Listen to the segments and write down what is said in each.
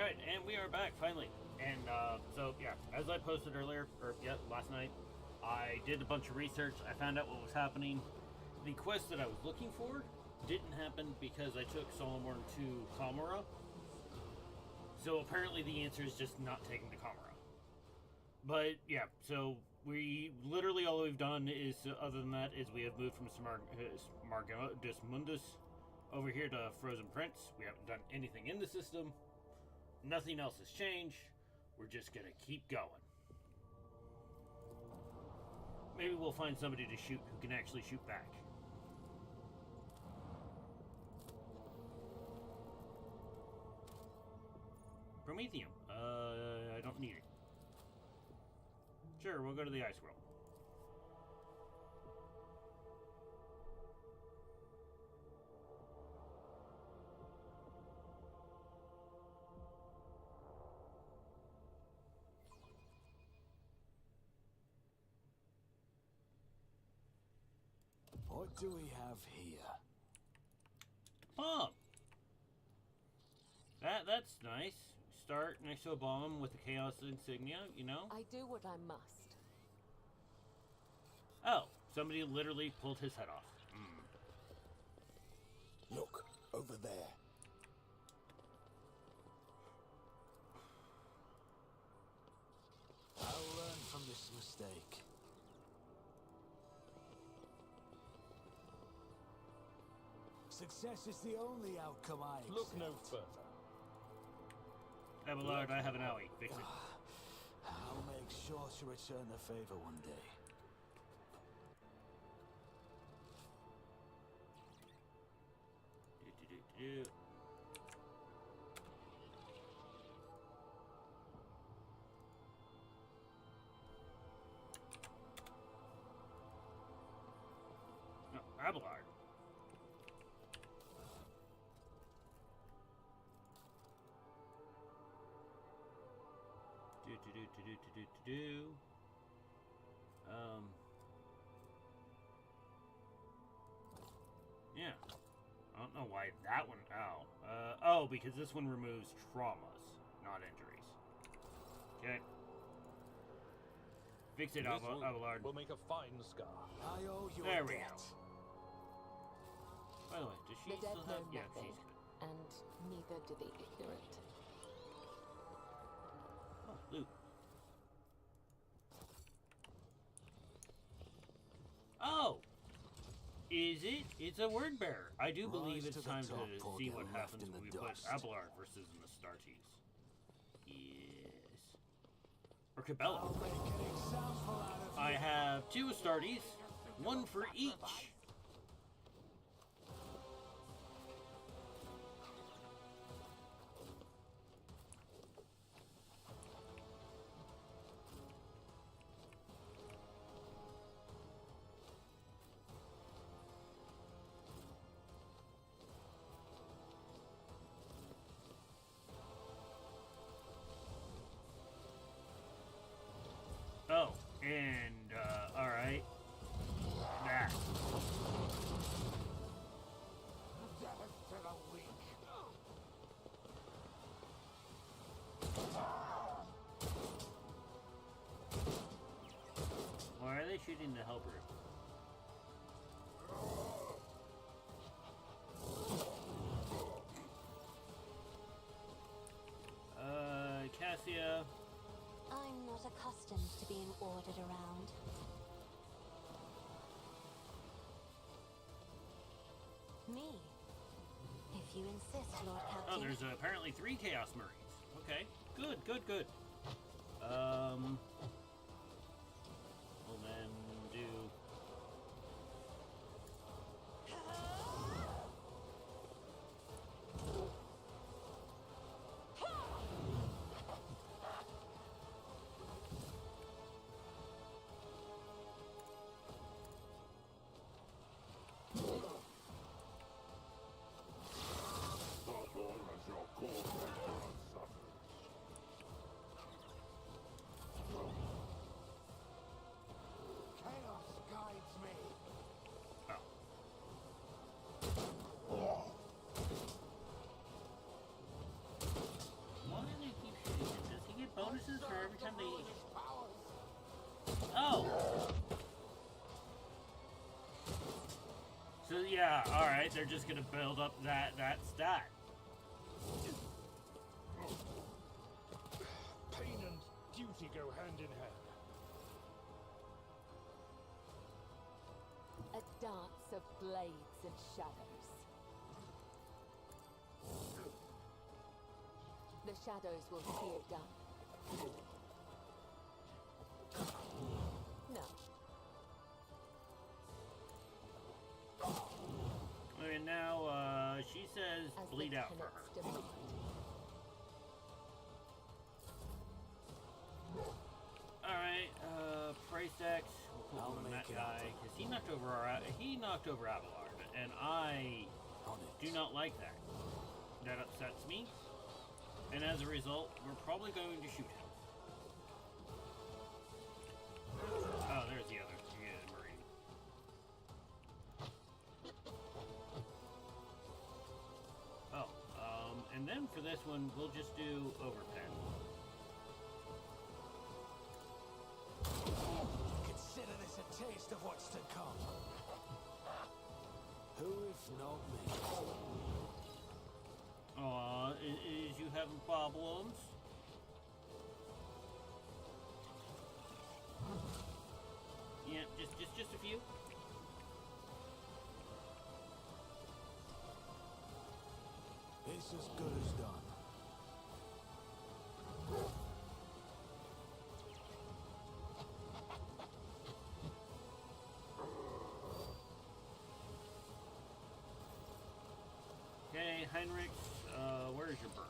Alright, and we are back, finally. And, so, yeah, as I posted earlier, last night, I did a bunch of research, I found out what was happening. The quest that I was looking for didn't happen because I took Solomon to Kamara. So apparently the answer is just not taking the Kamara. But, yeah, so we, literally all we've done is, other than that, is we have moved from Smargus Mundus over here to Frozen Prince. We haven't done anything in the system. Nothing else has changed. We're just gonna keep going. Maybe we'll find somebody to shoot who can actually shoot back. Promethium. I don't need it. Sure, we'll go to the ice world. What do we have here? Bomb! That's nice. Start next to a bomb with the Chaos insignia, you know? I do what I must. Oh, somebody literally pulled his head off. Look, over there. I'll learn from this mistake. Success is the only outcome I accept. Look no further. Abelard, I have an owie. Fix it. I'll make sure to return the favor one day. No, Abelard. Yeah. I don't know why that one. Oh, because this one removes traumas, not injuries. Okay. Fix it, Abelard. Will make a fine scar. I owe you There a we debt. go. By the way, does she The still dead have? know Yeah, nothing, she's good. and neither do the ignorant. Oh, loot. Oh! Is it? It's a word bearer. I do believe it's time to see what happens when we put Abelard versus an Astartes. Yes. Or Cabela. I'll make an example out of I have 2 Astartes, 1 for each. Oh, and, alright. That. Why are they shooting the helper? Cassia. I'm not accustomed to being ordered around. Me? If you insist, Lord Captain. Oh, there's apparently 3 Chaos Marines. Okay, good, good, good. We'll then do... time they... Oh! So yeah, alright, they're just gonna build up that stat. Pain and duty go hand in hand. A dance of blades and shadows. The shadows will see it done. No. And now, she says As bleed the out for tenets her. demand. Alright, price X, we'll I'll put him on that make it guy, happen. because he knocked over Abelard, and I On it. do not like that. That upsets me, and as a result, we're probably going to shoot him. Oh, there's the other, Marine. Oh, and then for this one, we'll just do overpen. Consider this a taste of what's to come. Who if not me? Aw, is you having problems? Yeah, just a few. It's as good as done. Okay, Heinrich, where's your burn?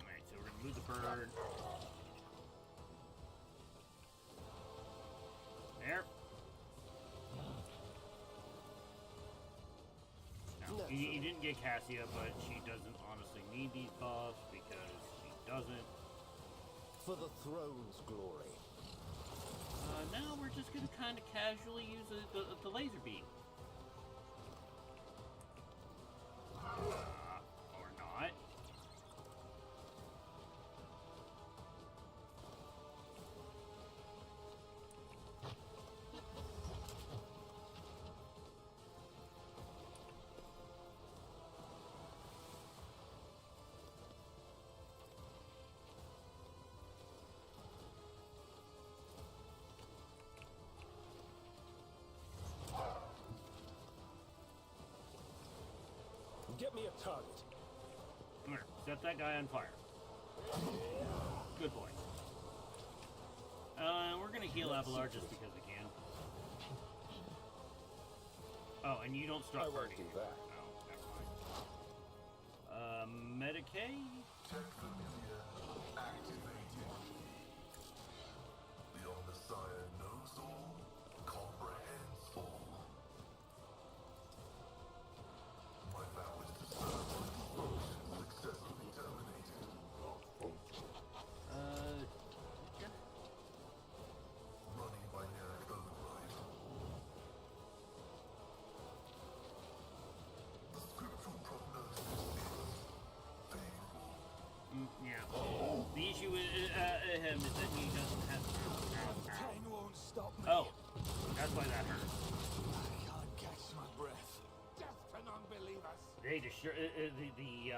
Alright, so we're gonna move the bird. There. Now, he didn't get Cassia, but she doesn't honestly need these buffs because she doesn't. For the throne's glory. Now we're just gonna kind of casually use the laser beam. Or not. Get me a target. Here, set that guy on fire. Good boy. We're gonna heal Abelard just because we can. Oh, and you don't I stop won't hurting. do that. Oh, never mind. Medicaid? Tech familiar activated. The Omnissiah knows all, comprehends all. My vow is to serve until function successfully terminated. Yeah. Running by Eric Override. The scriptural prognosis is favorable. Yeah. The issue with him is that he doesn't have. Pain won't stop me. Oh, that's why that hurt. I can't catch my breath. Death to non-believers. They destroyed the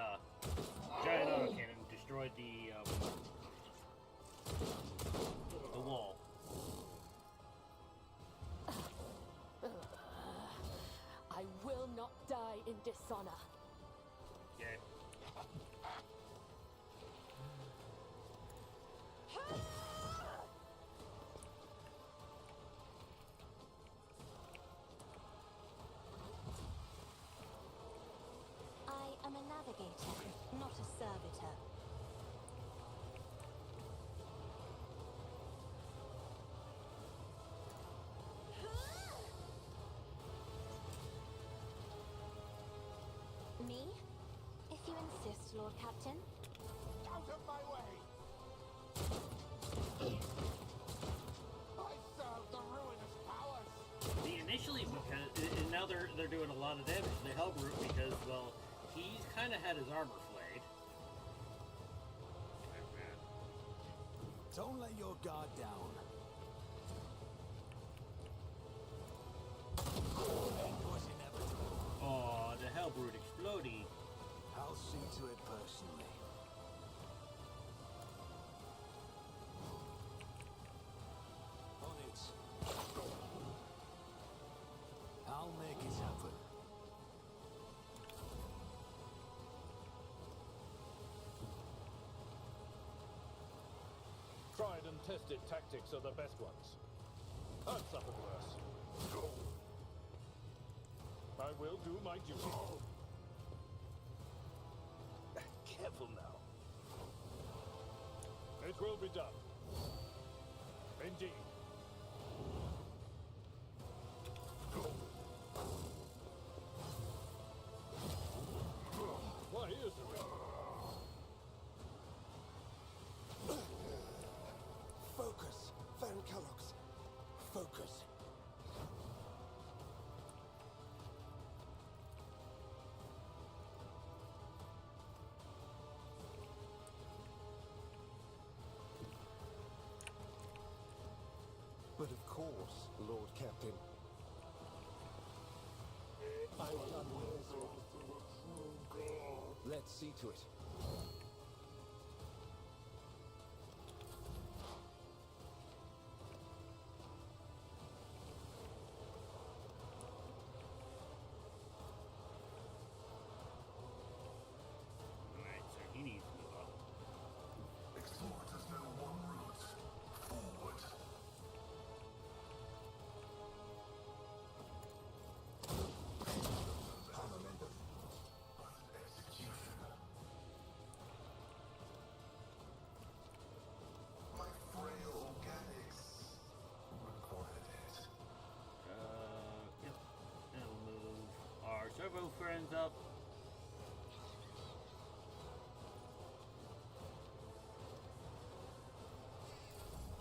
giant autocannon destroyed the wall. I will not die in dishonor. Okay. I am a navigator, not a servitor. Me? If you insist, Lord Captain. Out of my way! I serve the ruinous powers! See, initially, because and now they're doing a lot of damage to the Hellbrute because, well, he's kind of had his armor flayed. Don't let your guard down. End was inevitable. Oh, the Hellbrute exploding. I'll see to it personally. On it. I'll make it happen. Tried and tested tactics are the best ones. I've suffered worse. I will do my duty. Careful now. It will be done. Indeed. Why is it? Focus, Van Kellogg's. Focus. But of course, Lord Captain. I've done this. Let's see to it. Alright, so he needs to move up. Exhorters know one route. Forward. Armamentum. Execution. My frail organics required it. Yep. And we'll move our servo friends up.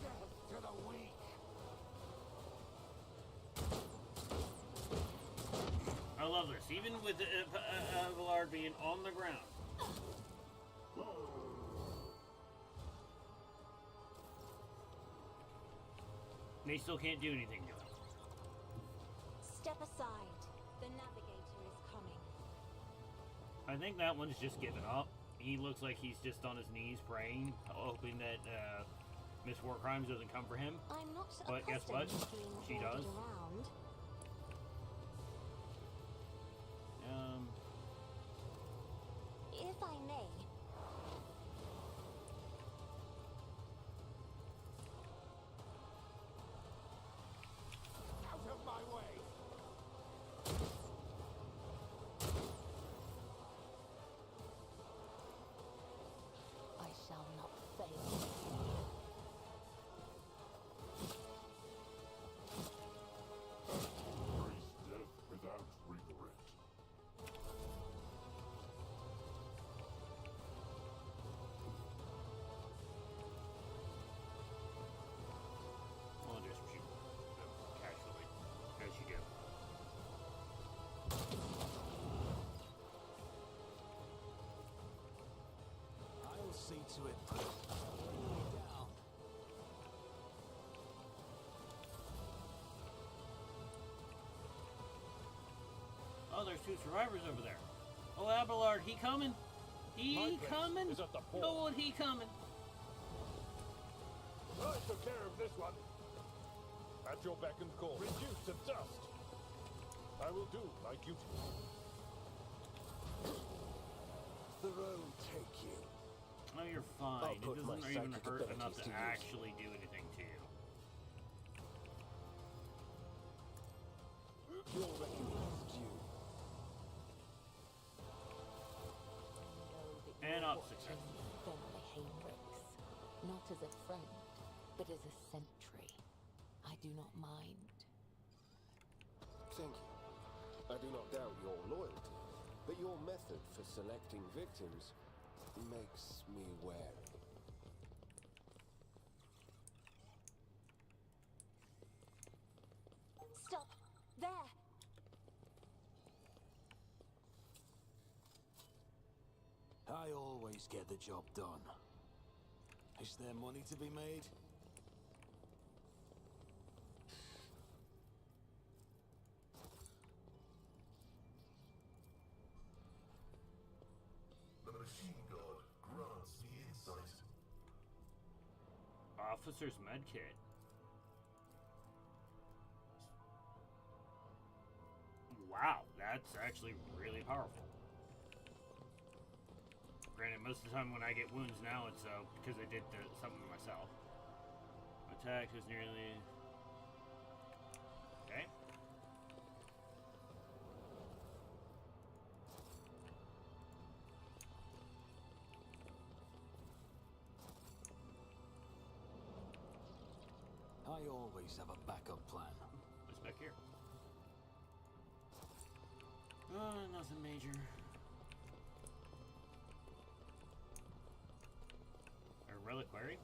Death to the weak. I love this. Even with Villard being on the ground. They still can't do anything to him. Step aside. The navigator is coming. I think that one's just given up. He looks like he's just on his knees praying, hoping that Miss War Crimes doesn't come for him. I'm not But guess what? accustomed to being She ordered does. around. If I may, Out of my way. I shall not fail. Embrace death without regret. I'll just shoot them casually, as you do. I'll see to it personally. Down. Oh, there's two survivors over there. Oh, Abelard, he coming? My He place coming? is at the port. Lord, he coming. I took care of this one. At your beck and call. Reduced to dust. I will do my duty. Thoreau take you. No, you're fine. I'll It put my doesn't even psychic hurt enough abilities to to use. actually do anything to you. Your reckoning is due. And up success. Family Heinrichs. Not as a friend, but as a sentry. I do not mind. Thank you. I do not doubt your loyalty, but your method for selecting victims makes me wary. stop there. always get the job done. Is there money to be made? The machine god grants me insight. Officer's medkit. Wow, that's actually really powerful. Granted, most of the time when I get wounds now, it's because I did something myself. Attack is nearly... Okay. I always have a backup plan. What's back here? Nothing major. A reliquary.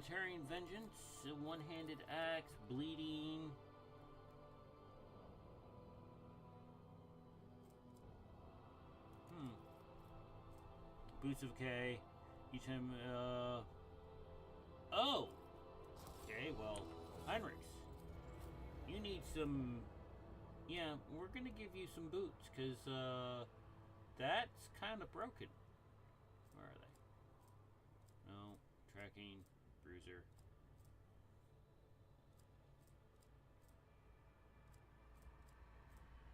Tearing vengeance, a one-handed axe, bleeding. Boots of K. Each time, oh! Okay, well, Heinrichs. You need some... Yeah, we're gonna give you some boots, because, that's kind of broken. Where are they? No, tracking, bruiser.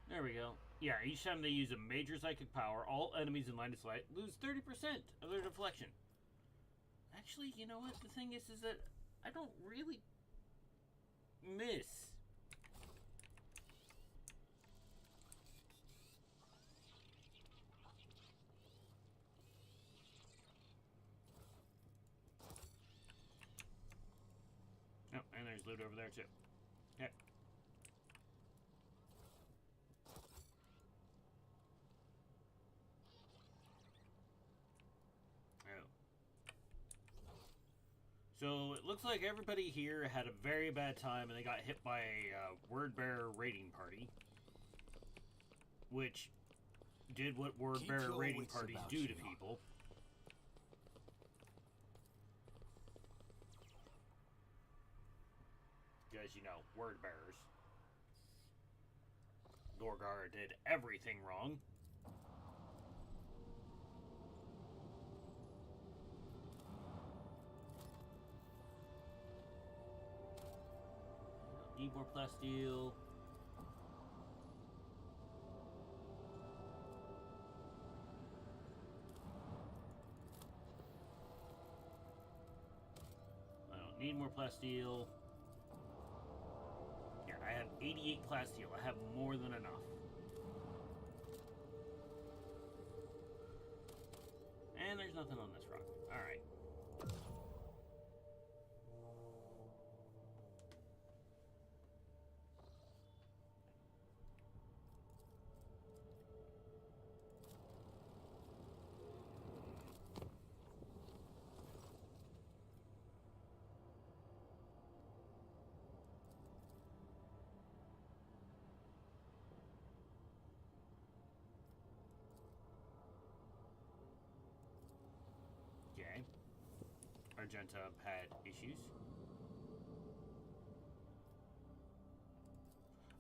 There we go. Yeah, each time they use a major psychic power, all enemies in line of sight lose 30% of their deflection. Actually, you know what? The thing is that I don't really miss. Oh, and there's loot over there too. Okay. So it looks like everybody here had a very bad time and they got hit by a word bearer raiding party. Which did what word bearer raiding parties do to people. Because, you know, word bearers. Gorgar did everything wrong. Need more plasteel. I don't need more plasteel. Yeah, I have 88 plasteel. I have more than enough. And there's nothing on this rock. Alright. Okay. Argenta had issues.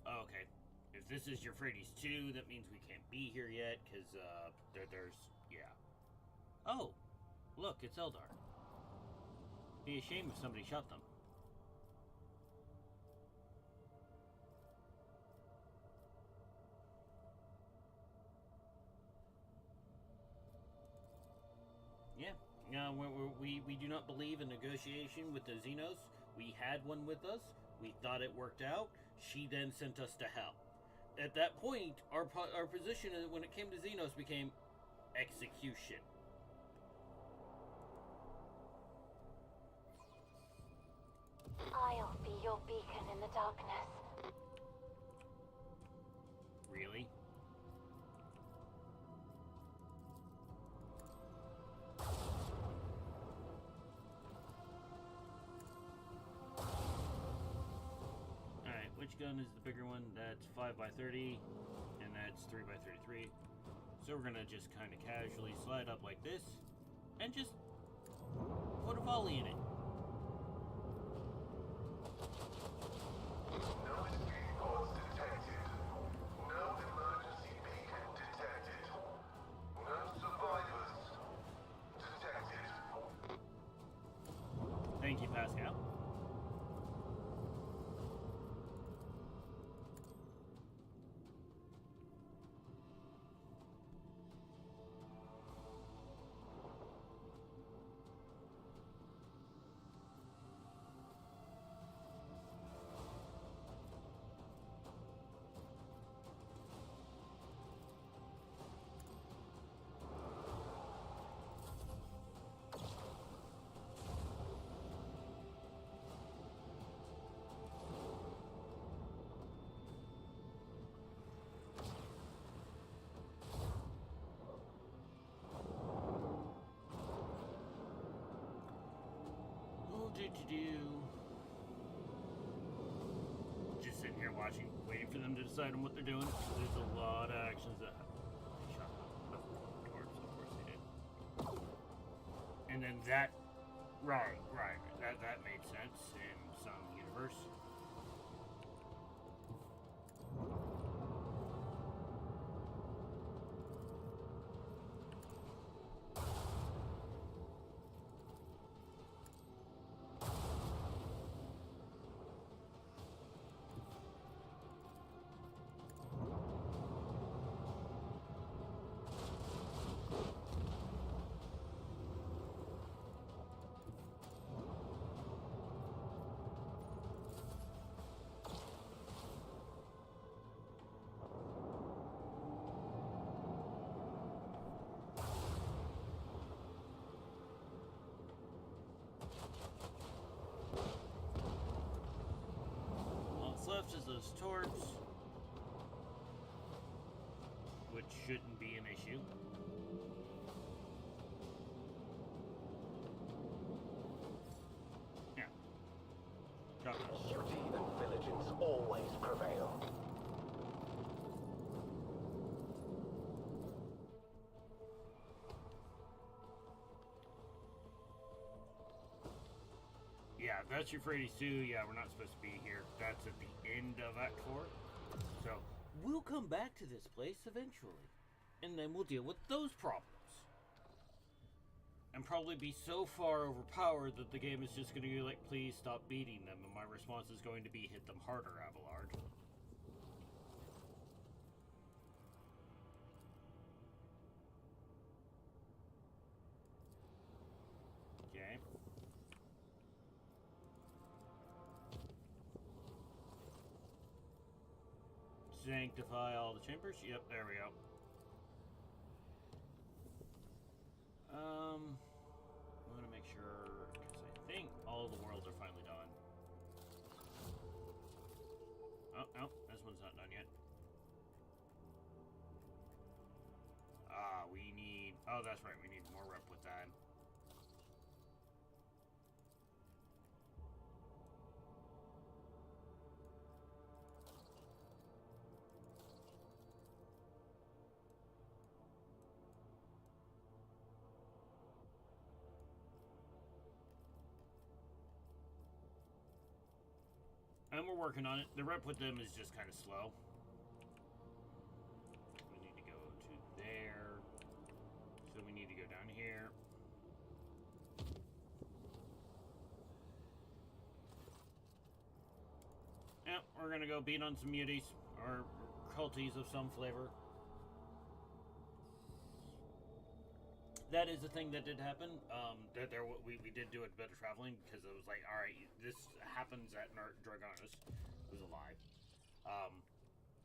Oh, okay. If this is Euphrates 2, that means we can't be here yet, because, there's... yeah. Oh! Look, it's Eldar. Be a shame if somebody shot them. Yeah. We do not believe in negotiation with the Xenos. We had one with us. We thought it worked out. She then sent us to hell. At that point, our position when it came to Xenos became execution. I'll be your beacon in the darkness. Really? Which gun is the bigger one? That's 5x30, and that's 3x33. So we're gonna just kind of casually slide up like this, and just put a volley in it. No escape pods detected. No emergency beacon detected. No survivors detected. Thank you, Pascal. Just sitting here watching, waiting for them to decide on what they're doing. There's a lot of actions that happen. They shot the torps, of course they did. And then that, right, that made sense in some universe. Left is those torps, which shouldn't be an issue. Yeah. Drop it. Duty and diligence always prevail. Yeah, that's your Freddy Sue. Yeah, we're not supposed to be here. That's at the end of Act 4. So, we'll come back to this place eventually. And then we'll deal with those problems. And probably be so far overpowered that the game is just going to be like, please stop beating them. And my response is going to be, hit them harder, Abelard. Okay. Sanctify all the chambers. Yep, there we go. I want to make sure, because I think all the worlds are finally done. Oh, no, this one's not done yet. We need, oh, that's right, we need more rep with that. And we're working on it. The rep with them is just kind of slow. We need to go to there. So we need to go down here. Yeah, we're gonna go beat on some muties or culties of some flavor. That is a thing that did happen. We did do a bit of traveling because it was like, all right, this happens at Dragonus. It was a lie.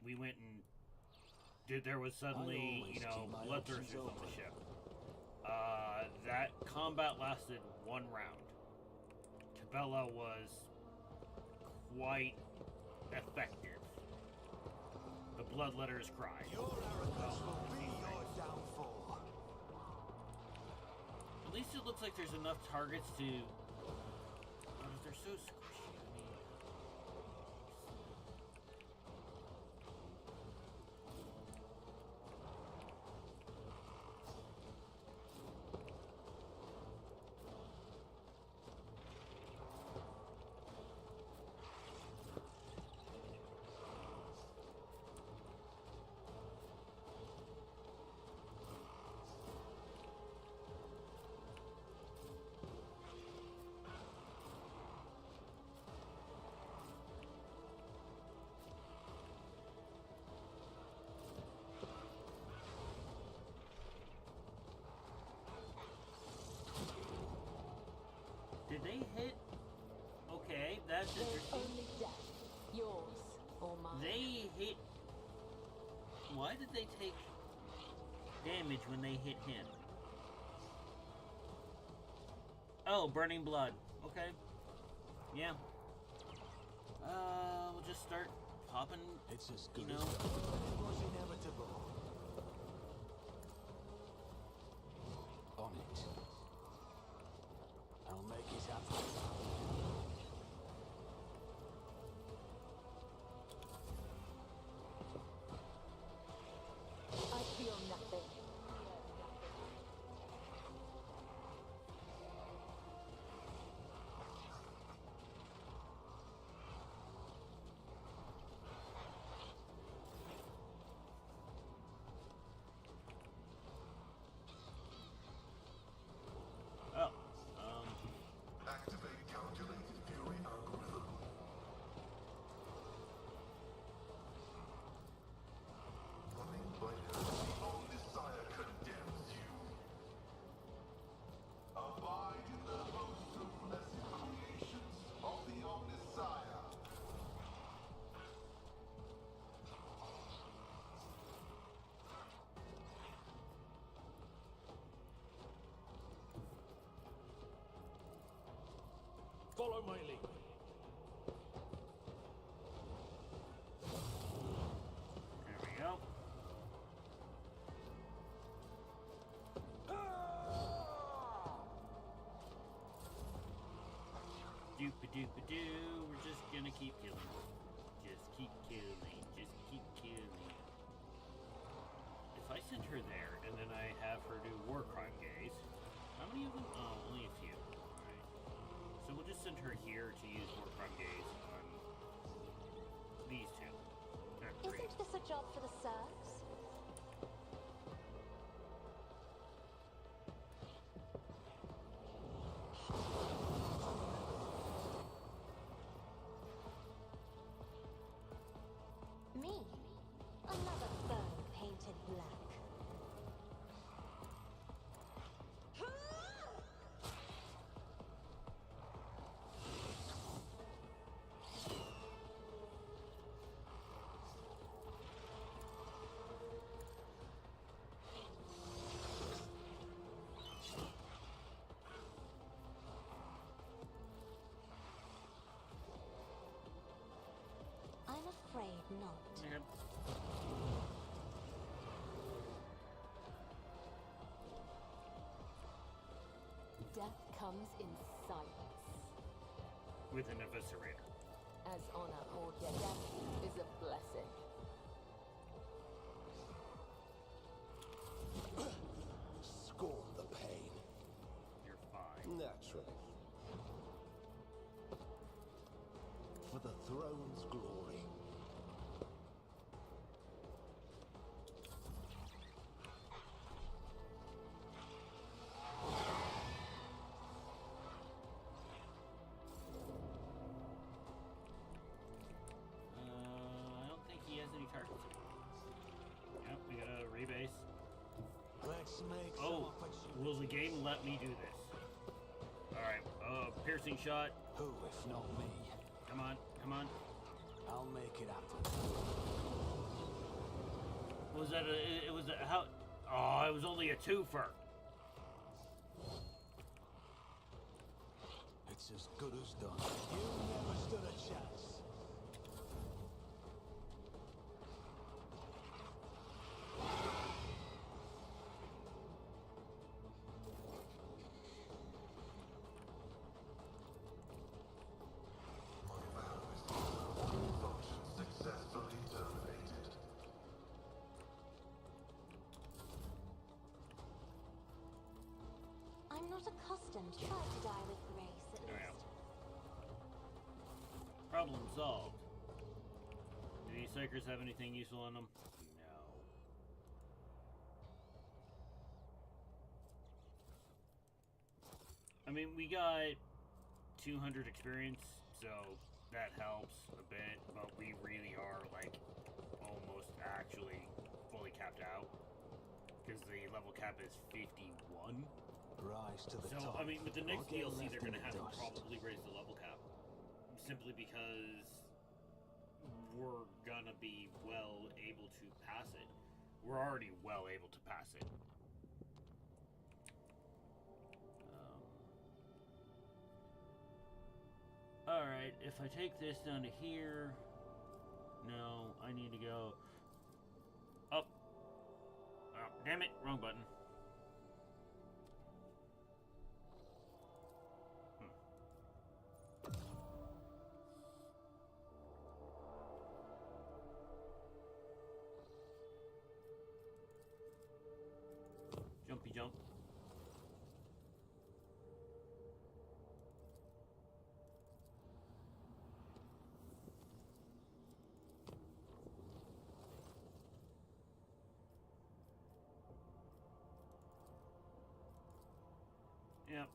We went and there was suddenly, bloodthirsters on the ship. That combat lasted 1 round. Cabela was quite effective. The bloodletters cry. Your arrogance will be your downfall. At least it looks like there's enough targets to... But if they're so squishy, I mean... That's There is interesting. only death, yours or mine. They hit. Why did they take damage when they hit him? Oh, burning blood. Okay. Yeah. We'll just start popping. It's as You good know. as it was inevitable. On it. I'll make it happen. I feel nothing. Oh. Activate calculated fury algorithm. Running by the Omnissiah condemns you. Abide in the host of blessed creations of the Omnissiah. Follow my lead. There we go. Doop-a-doop-a-doo. We're just gonna keep killing. Just keep killing. Just keep killing. If I send her there and then I have her do war crime gaze, how many of them? Oh, only a few. Alright. So we'll just send her here to use war crime gaze on these two. Or three. Isn't this a job for the serfs? Me? Another foe painted black. I'm afraid not. Okay. Death comes in silence. With an eviscerator. As honor or death is a blessing. Scorn the pain. You're fine. Naturally. For the throne's glory. I don't think he has any targets. Yep, we got a rebase. Let's make some Oh, opportunity. will the game let me do this? Alright, piercing shot. Who, if not me? Come on, come on. I'll make it happen. Was that it was a, how? Oh, it was only a twofer. It's as good as done. You never stood a chance. My vow is to serve. Function successfully terminated. I'm not accustomed. Try to die with grace, at There we go. least. Problem solved. Do these psychers have anything useful on them? No. I mean, we got 200 experience, so that helps a bit, but we really are, like, almost actually fully capped out. Because the level cap is 51. Rise to the So, top. I mean, with the next or get DLC, left they're in going to the have to dust. probably raise the level cap simply because we're gonna be well able to pass it. We're already well able to pass it. Alright, if I take this down to here... No, I need to go... up. Oh, damn it, wrong button. Jumpy jump. Yep.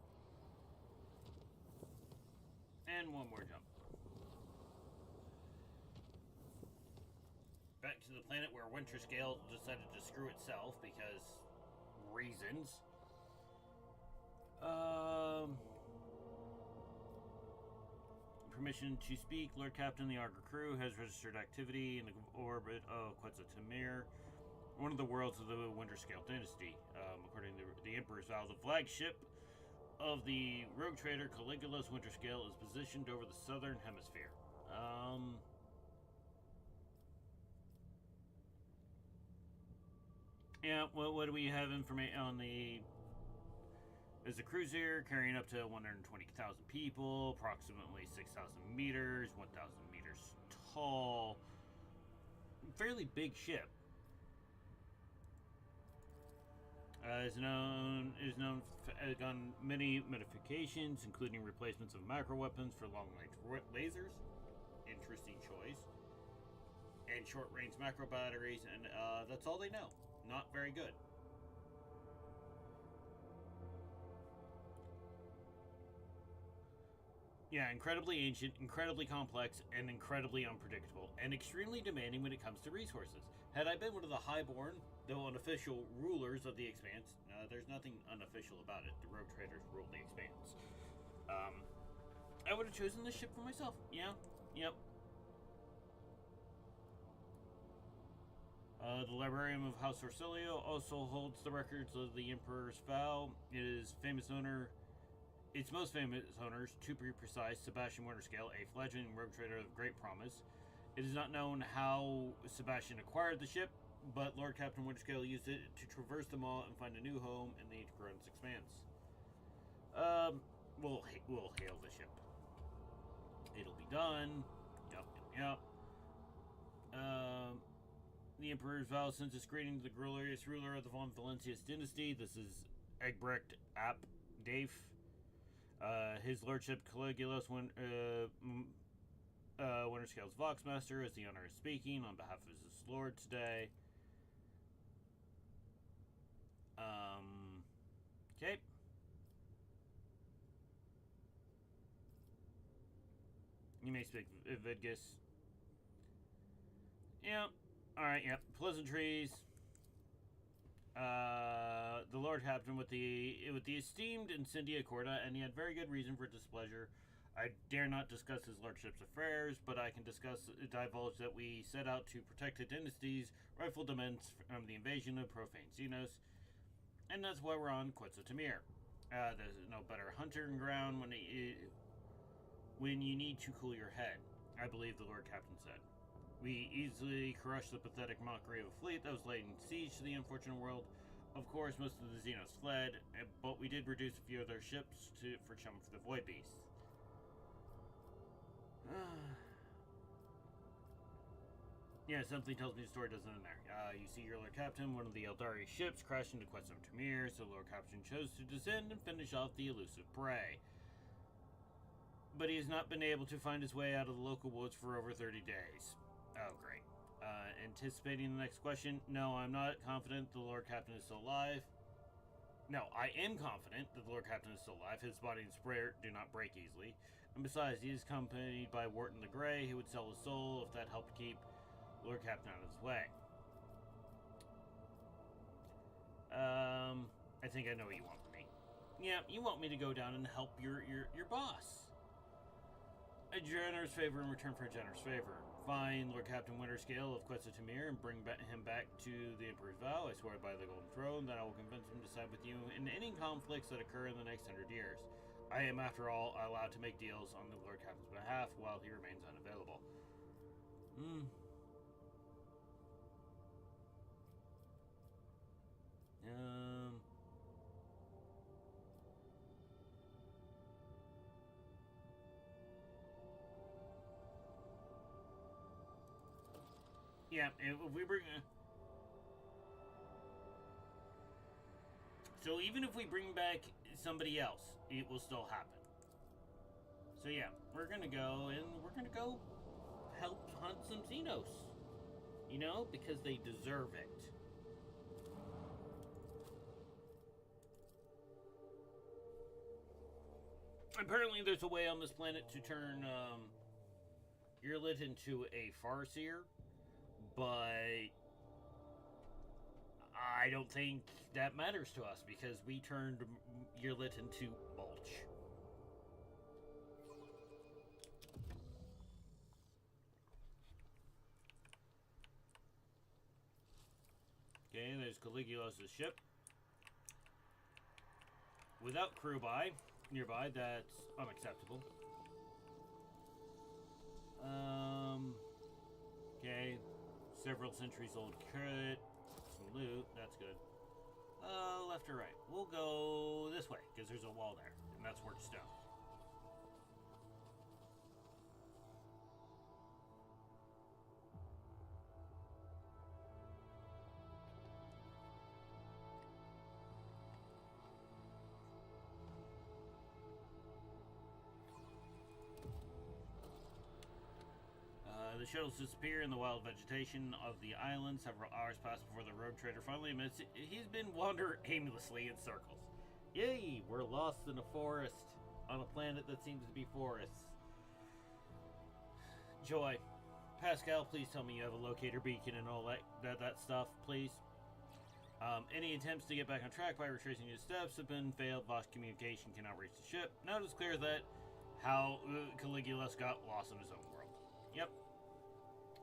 And one more jump. Back to the planet where Winter Scale decided to screw itself because reasons. Permission to speak. Lord Captain, the Arger crew has registered activity in the orbit of Quetzaltemir, one of the worlds of the Winter Scale dynasty. According to the Emperor's vow, the flagship of the rogue trader Caligula's Winter Scale is positioned over the southern hemisphere. Yeah, well, what do we have information on the... There's a cruiser carrying up to 120,000 people, approximately 6,000 meters, 1,000 meters tall. Fairly big ship. Is known has gone many modifications, including replacements of macro weapons for long-range lasers. Interesting choice. And short-range macro batteries, and that's all they know. Not very good. Yeah, incredibly ancient, incredibly complex, and incredibly unpredictable, and extremely demanding when it comes to resources. Had I been one of the highborn, though unofficial, rulers of the Expanse, there's nothing unofficial about it. The Rogue Traders rule the Expanse. I would have chosen this ship for myself. Yeah, yep. The Librarian of House Orsilio also holds the records of the Emperor's vow. Its most famous owners, to be precise, Sebastian Winterscale, a fledgling rogue trader of great promise. It is not known how Sebastian acquired the ship, but Lord Captain Winterscale used it to traverse the maw and find a new home in the Grunt's Expanse. We'll hail the ship. It'll be done. Yep. The Emperor's vow sends its greeting to the glorious ruler of the Von Valentius dynasty. This is Egbrecht Ap Dave. His lordship Caligula's Winterscale's Voxmaster has the honor of speaking on behalf of his lord today. Okay. You may speak Vidgus. Yep. Alright, yep. Pleasantries. The Lord Captain with the esteemed Incendia Corda, and he had very good reason for displeasure. I dare not discuss his lordship's affairs, but I can divulge that we set out to protect the dynasty's rightful domains from the invasion of profane Xenos, and that's why we're on Quetzaltemir. There's no better hunting ground when you need to cool your head, I believe the Lord Captain said. We easily crushed the pathetic mockery of a fleet that was laying siege to the unfortunate world. Of course, most of the Xenos fled, but we did reduce a few of their ships for chum for the Void Beasts. Yeah, something tells me the story doesn't end there. You see your Lord Captain, one of the Eldari ships, crashed into Quetzaltemir, so Lord Captain chose to descend and finish off the elusive prey. But he has not been able to find his way out of the local woods for over 30 days. Oh, great. Anticipating the next question, no, I'm not confident the Lord Captain is still alive. No, I am confident that the Lord Captain is still alive. His body and spirit do not break easily. And besides, he is accompanied by Wharton the Grey, who would sell his soul if that helped keep Lord Captain out of his way. I think I know what you want from me. Yeah, you want me to go down and help your boss. A generous favor in return for a generous favor. Find Lord Captain Winterscale of Quetzal Tamir and bring him back to the Emperor's Vow. I swear by the Golden Throne that I will convince him to side with you in any conflicts that occur in the next 100 years. I am, after all, allowed to make deals on the Lord Captain's behalf while he remains unavailable. Yeah, if we bring... So even if we bring back somebody else, it will still happen. So yeah, we're gonna go and we're gonna go help hunt some Xenos. You know, because they deserve it. Apparently there's a way on this planet to turn Irlit into a Farseer, but I don't think that matters to us because we turned Irlit into mulch. Okay, there's Caligula's ship. Without crew nearby, that's unacceptable. Okay, several centuries old credit, some loot, that's good. Left or right? We'll go this way, because there's a wall there, and that's worked stone. The shuttles disappear in the wild vegetation of the island. Several hours pass before the rogue trader finally admits he's been wandering aimlessly in circles. Yay! We're lost in a forest on a planet that seems to be forests. Joy, Pascal, please tell me you have a locator beacon and all that stuff, please. Any attempts to get back on track by retracing his steps have been failed. Vox communication cannot reach the ship. Now it is clear that how Caligula's got lost in his own world. Yep.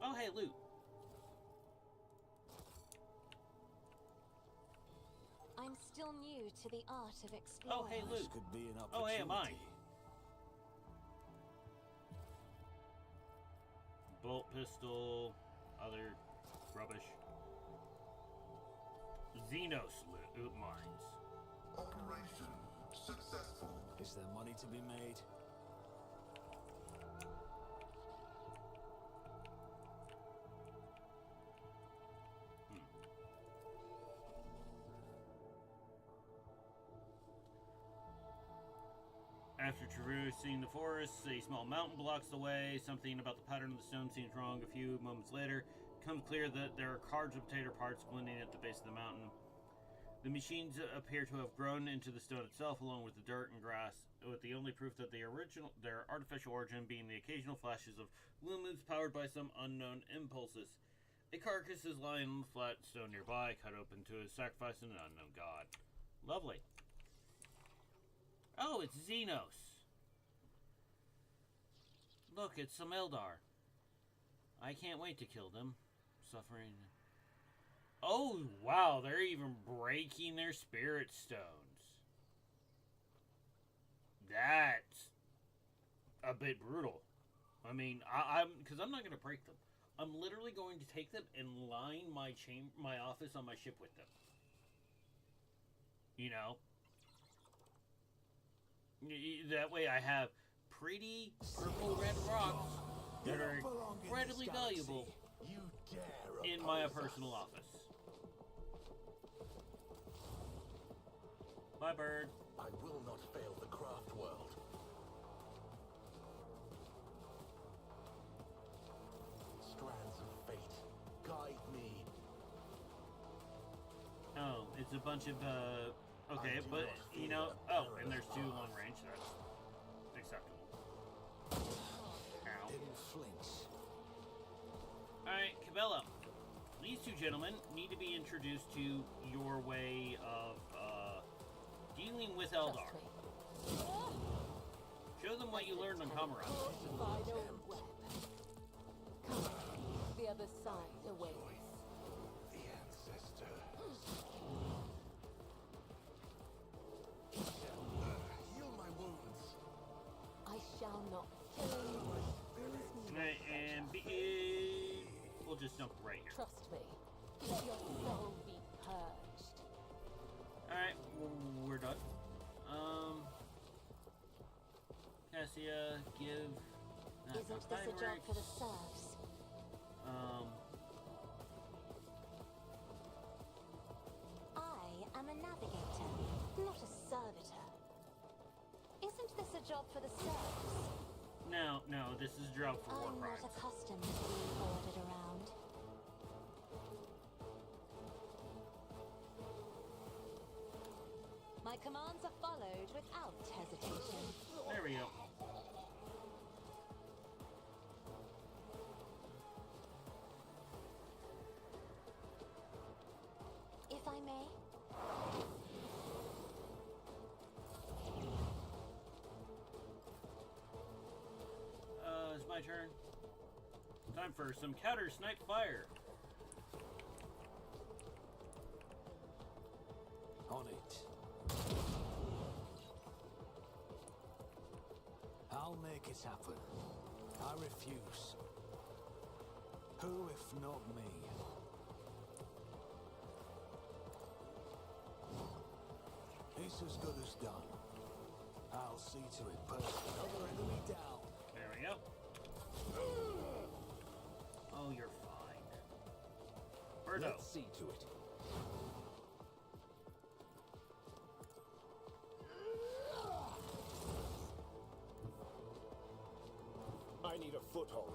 Oh, hey, loot. I'm still new to the art of exploring. Oh, hey, loot. This could be an Oh, hey, am I? opportunity. Bolt pistol, other rubbish. Xenos loot mines. Operation successful. Is there money to be made? After traversing the forest, a small mountain blocks the way. Something about the pattern of the stone seems wrong. A few moments later, it becomes clear that there are cards of potato parts blending at the base of the mountain. The machines appear to have grown into the stone itself, along with the dirt and grass, with the only proof that their artificial origin being the occasional flashes of lumens powered by some unknown impulses. A carcass is lying on the flat stone nearby, cut open to sacrifice an unknown god. Lovely. Oh, it's Xenos. Look, it's some Eldar. I can't wait to kill them. Suffering. Oh, wow, they're even breaking their spirit stones. That's a bit brutal. I mean, because I'm not going to break them. I'm literally going to take them and line my office on my ship with them. You know? That way I have pretty purple red rocks that are incredibly valuable in my personal office. Bye, bird. I will not fail the craft world. Strands of fate, guide me. Oh, it's a bunch of, okay, but, you know, oh, and there's two long range, that's acceptable. Ow. Didn't flinch. Alright, Cabela, these two gentlemen need to be introduced to your way of, dealing with Eldar. Show them what you learned on Kamara. Final web. Come, the other side awaits. The ancestor. Heal my wounds. I shall not kill you. Right, and we'll just jump right here. Trust me. Let your soul be purged. Alright, we're done. Cassia, give... Isn't this a job for the serfs? I am a navigator, not a servitor. Isn't this a job for the serfs? No, this is a job for war I'm crimes. not accustomed to being ordered around. My commands are followed without hesitation. There we go. If I may. It's my turn. Time for some counter snipe fire. On it. I'll make it happen. I refuse. Who if not me? It's as good as done. I'll see to it personally. Another enemy down. There we go. Oh, you're fine. Birdo. Let's see to it. I need a foothold.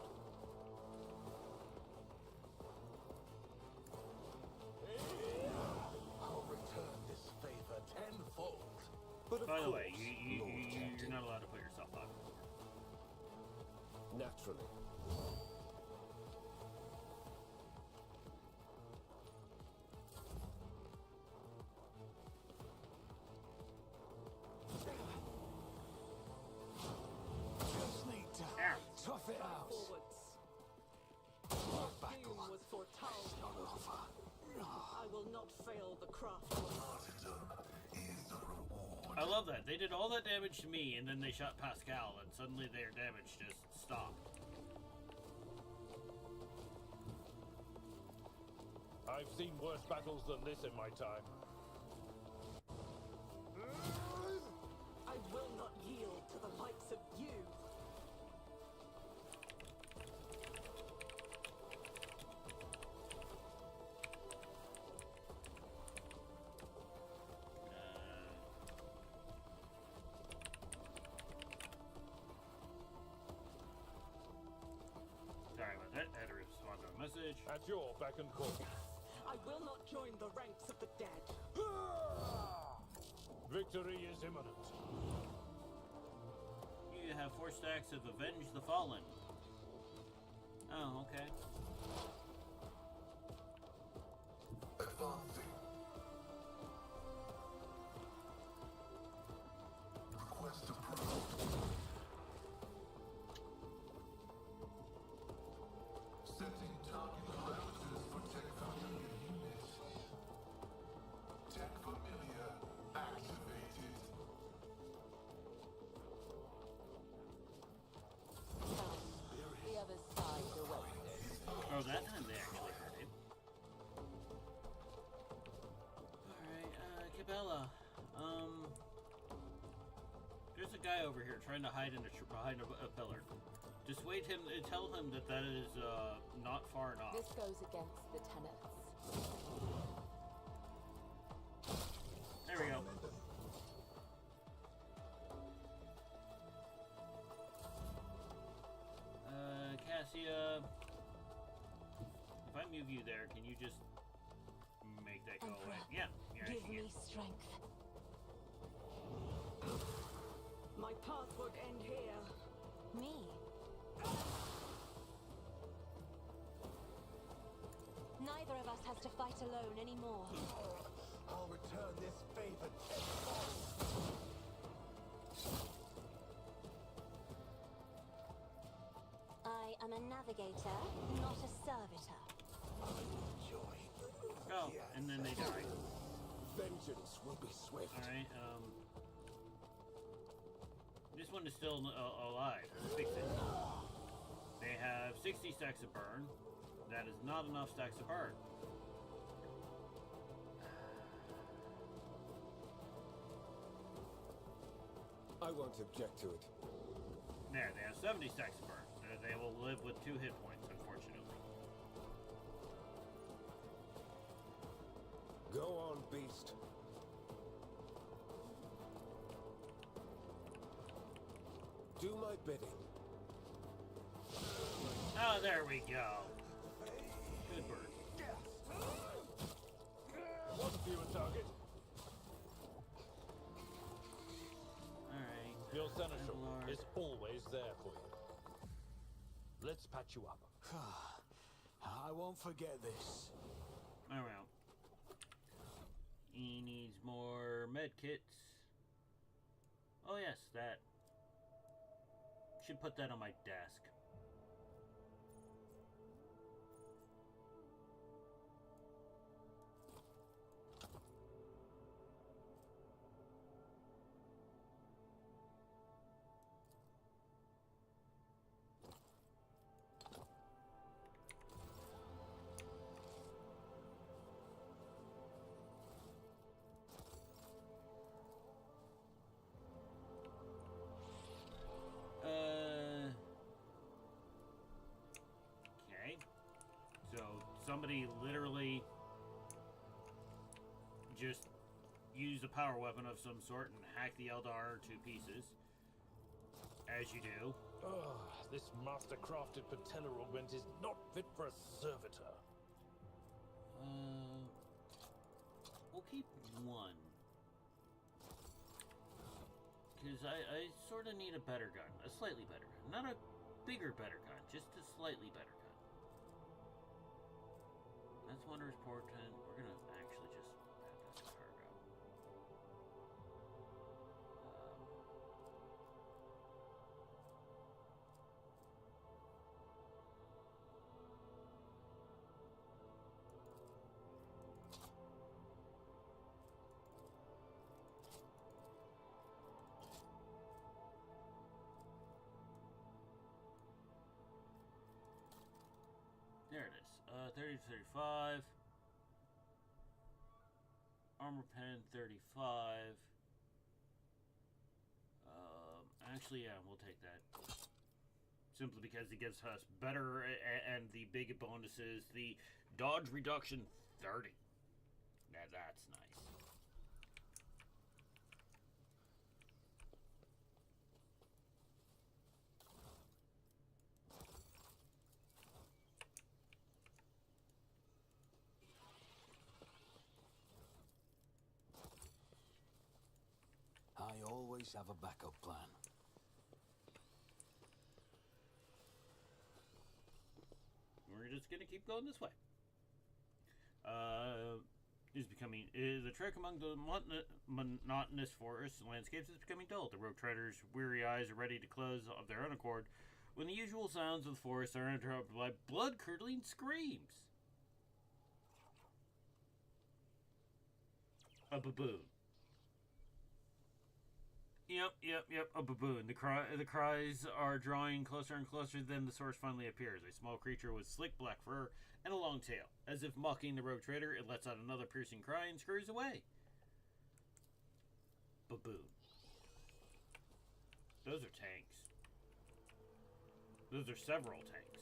I'll return this favor tenfold. But of By the course, way, Lord you're Captain. not allowed to put yourself up. Naturally. Just need to Ow. tough it out. Doom was foretold. I will not fail the craft. Martyrdom is the reward. I love that. They did all that damage to me, and then they shot Pascal, and suddenly their damage just stopped. I've seen worse battles than this in my time. I will not yield to the likes of you. Sorry about that. I had to respond to a message. At your beck and call. I will not join the ranks of the dead. Victory is imminent. You have 4 stacks of Avenge the Fallen. Oh, okay. Advancing. Request approved. Setting target parameters for Tech Familiar unit. Tech Familiar activated. Come, the other side awaits. Oh, that time they actually heard him. Alright, Cabela. There's a guy over here trying to hide in behind a pillar. Dissuade him and tell him that that is not far enough. This goes against the tenets. There we go. Cassia, if I move you there, can you just make that go away? Emperor, Yeah, you're give actually me strength. My path won't end here. Me? Neither of us has to fight alone anymore. I'll return this favor tenfold. am a navigator, not a servitor. Joy. Oh, and then they die. Vengeance will be swift. Alright, this one is still alive. Fix it. They have 60 stacks of burn. That is not enough stacks of burn. I won't object to it. There, they have 70 stacks of burn. They will live with 2 hit points, unfortunately. Go on, beast. Do my bidding. Oh, there we go. Good bird. One fewer target. Alright. Your senator Kevlar. is always there for you. Let's patch you up. I won't forget this. Alright. He needs more med kits. Oh yes, that. Should put that on my desk. Okay. So somebody literally just used a power weapon of some sort and hacked the Eldar to pieces. As you do. Oh, this master-crafted patella augment is not fit for a servitor. We'll keep one. Because I sort of need a better gun. A slightly better gun. Not a bigger better gun. Just a slightly better gun. That's Wondrous Portent. We're going to actually just have that as cargo. There it is. 30 to 35. Armor pen 35. Actually, yeah, we'll take that. Simply because it gives us better and the big bonuses. The dodge reduction 30. That's nice. I always have a backup plan. We're just gonna keep going this way. The trek among the monotonous forest landscapes is becoming dull. The rogue traders' weary eyes are ready to close of their own accord when the usual sounds of the forest are interrupted by blood-curdling screams. A baboon. Yep, a baboon. The cries are drawing closer and closer, then the source finally appears. A small creature with slick black fur and a long tail. As if mocking the rogue trader, it lets out another piercing cry and scurries away. Baboon. Those are tanks. Those are several tanks.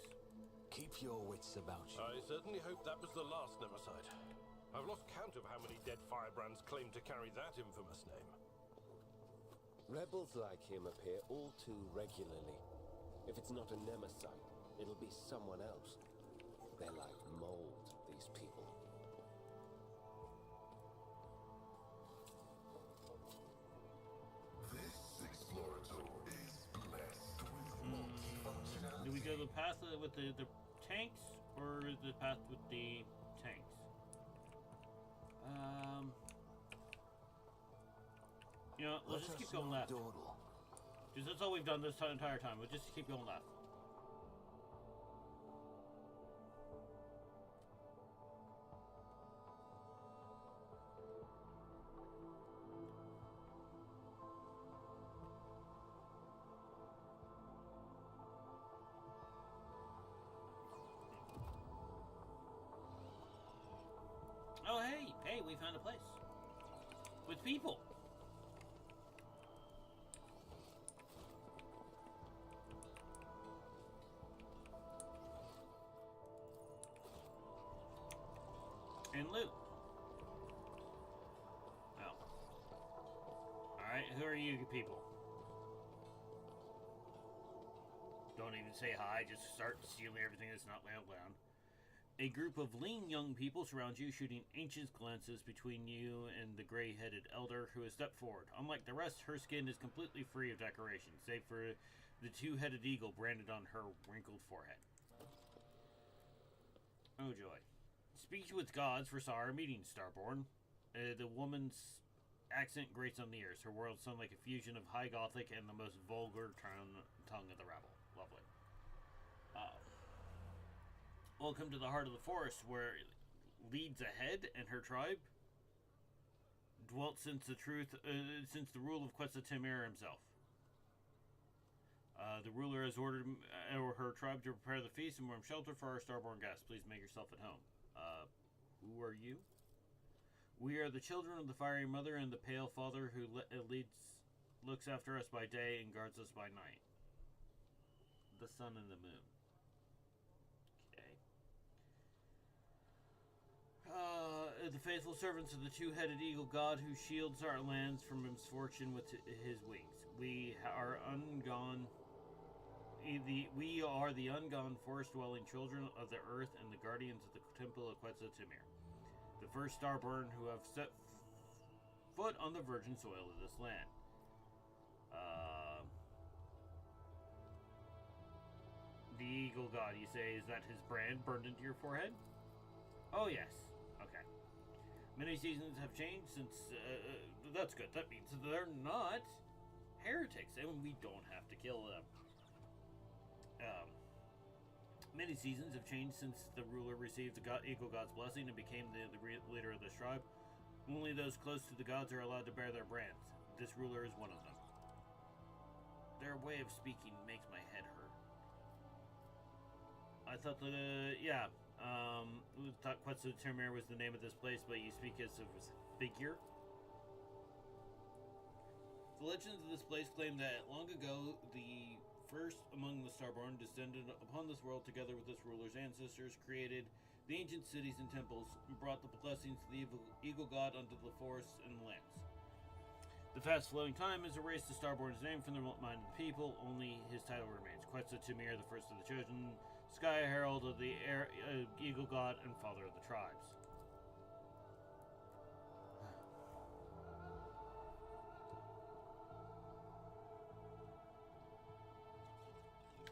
Keep your wits about you. I certainly hope that was the last Nemersite. I've lost count of how many dead firebrands claim to carry that infamous name. Rebels like him appear all too regularly. If it's not a Nemersite, it'll be someone else. They're like mold, these people. This explorator is blessed with multifunctionality. Do we go the path with the tanks, or the path with the tanks? You know, let's just keep going left. Because that's all we've done this entire time. We'll just keep going left. we found a place. With people. And loot. Oh. Alright, who are you people? Don't even say hi, just start stealing everything that's not nailed down. A group of lean young people surround you, shooting anxious glances between you and the gray-headed elder who has stepped forward. Unlike the rest, her skin is completely free of decoration, save for the two-headed eagle branded on her wrinkled forehead. Oh joy. Speech with gods foresaw our meeting, Starborn. The woman's accent grates on the ears. Her words sound like a fusion of High Gothic and the most vulgar tongue of the rabble. Lovely. Welcome to the heart of the forest, where leads ahead and her tribe dwelt since the rule of Quetzaltemir himself. The ruler has ordered her tribe to prepare the feast and warm shelter for our starborn guests. Please make yourself at home. Who are you? We are the children of the fiery mother and the pale father who looks after us by day and guards us by night. The sun and the moon. Okay. The faithful servants of the two-headed eagle god who shields our lands from misfortune with his wings. We are the ungone forest-dwelling children of the earth and the guardians of the temple of Quetzaltemir, the first starborn who have set foot on the virgin soil of this land. The eagle god, you say, is that his brand burned into your forehead? Oh, yes. Okay. Many seasons have changed since... that's good. That means they're not heretics, and we don't have to kill them. Many seasons have changed since the ruler received the eagle god's blessing and became the leader of this tribe. Only those close to the gods are allowed to bear their brands. This ruler is one of them. Their way of speaking makes my head hurt. I thought that, we thought Quetzaltemir was the name of this place, but you speak as of a figure. The legends of this place claim that long ago, the first among the Starborn descended upon this world together with this ruler's ancestors, created the ancient cities and temples, and brought the blessings of the eagle god unto the forests and lands. The fast-flowing time has erased the Starborn's name from the mind of the people, only his title remains. Quetzaltemir, the first of the chosen, Sky Herald of the eagle god, and father of the tribes.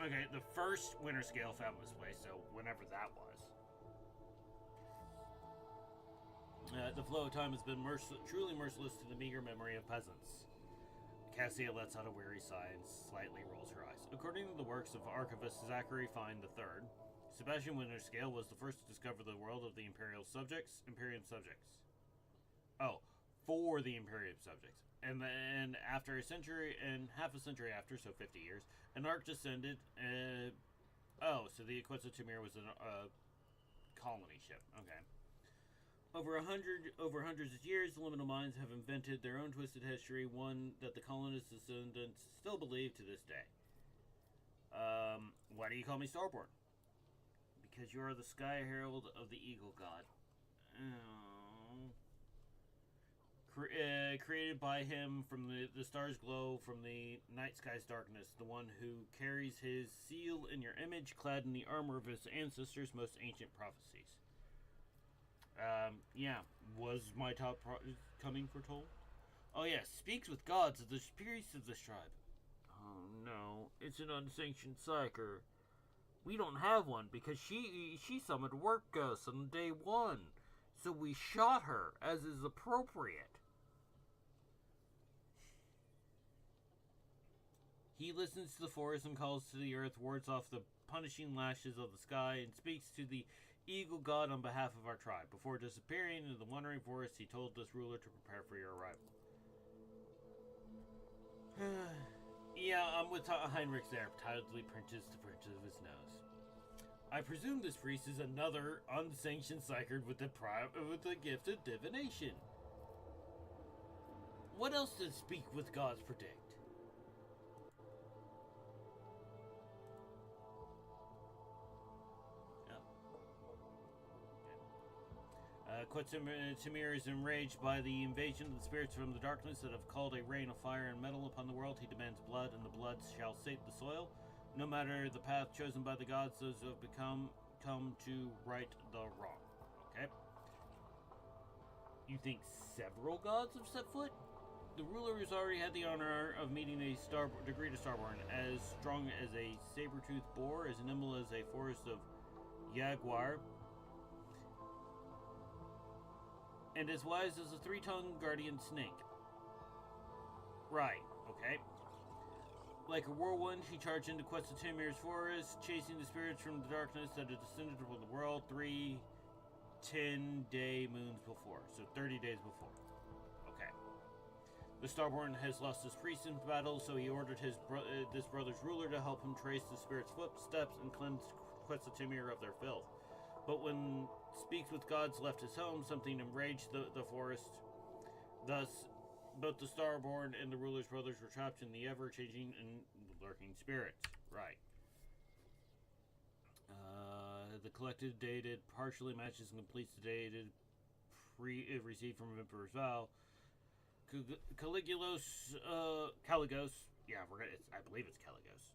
Okay, the first Winter Scale found this place, so whenever that was. The flow of time has been truly merciless to the meager memory of peasants. Cassia lets out a weary sigh and slightly rolls her eyes. According to the works of archivist Zachary Fine III, Sebastian Winterscale was the first to discover the world of the Imperium subjects. Oh, for the Imperium subjects. And then after a century and half a century after, so 50 years, an ark descended. So the Quetzaltemir was a colony ship. Okay. Over hundreds of years, the liminal minds have invented their own twisted history, one that the colonists' descendants still believe to this day. Why do you call me Starborn? Because you are the Sky Herald of the Eagle God. Created by him from the stars' glow, from the night sky's darkness, the one who carries his seal in your image, clad in the armor of his ancestors' most ancient prophecies. Was my top coming foretold? Oh yes, speaks with gods of the priests of this tribe. Oh no, it's an unsanctioned psyker. We don't have one because she summoned work ghosts on day one, so we shot her as is appropriate. He listens to the forest and calls to the earth, wards off the punishing lashes of the sky, and speaks to the eagle god on behalf of our tribe. Before disappearing into the wandering forest, he told this ruler to prepare for your arrival. Yeah, I'm with Heinrich there, tightly pinches the bridge of his nose. I presume this priest is another unsanctioned psyker with the gift of divination. What else does speak with gods predict? Quetzaltemir is enraged by the invasion of the spirits from the darkness that have called a rain of fire and metal upon the world. He demands blood, and the blood shall sate the soil. No matter the path chosen by the gods, those who have come to right the wrong. Okay. You think several gods have set foot? The ruler who's already had the honor of meeting a degree to Starborn, as strong as a saber-toothed boar, as nimble as a forest of jaguar, and as wise as a three-tongued guardian snake. Right, okay. Like a whirlwind, he charged into Quetzaltemir's forest, chasing the spirits from the darkness that had descended upon the world 3 10-day moons before. So 30 days before. Okay. The Starborn has lost his priest in battle, so he ordered his this brother's ruler to help him trace the spirits' footsteps and cleanse Quetzaltemir of their filth. But when Speaks with Gods left his home, something enraged the forest. Thus, both the Starborn and the ruler's brothers were trapped in the ever-changing and lurking spirits. Right. The collected dated partially matches and completes the dated received from Emperor's Vow. Caligula, yeah, I believe it's Caligos.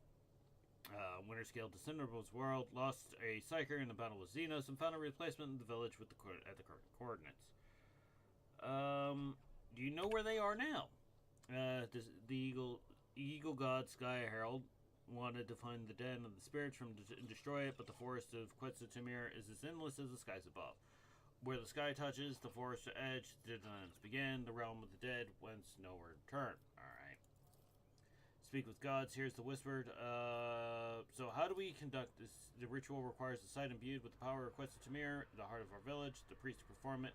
Winter Scale descended of his world, lost a psyker in the battle with Xenos, and found a replacement in the village at the correct coordinates. Do you know where they are now? The Eagle God Sky Herald wanted to find the den of the spirits and destroy it, but the forest of Quetzaltemir is as endless as the skies above. Where the sky touches the forest edge, the Deadlands begin, the realm of the dead, whence nowhere to turn. Alright. Speak with gods, here's the whispered. So how do we conduct this? The ritual requires the site imbued with the power of Quetzaltemir, the heart of our village. The priest to perform it.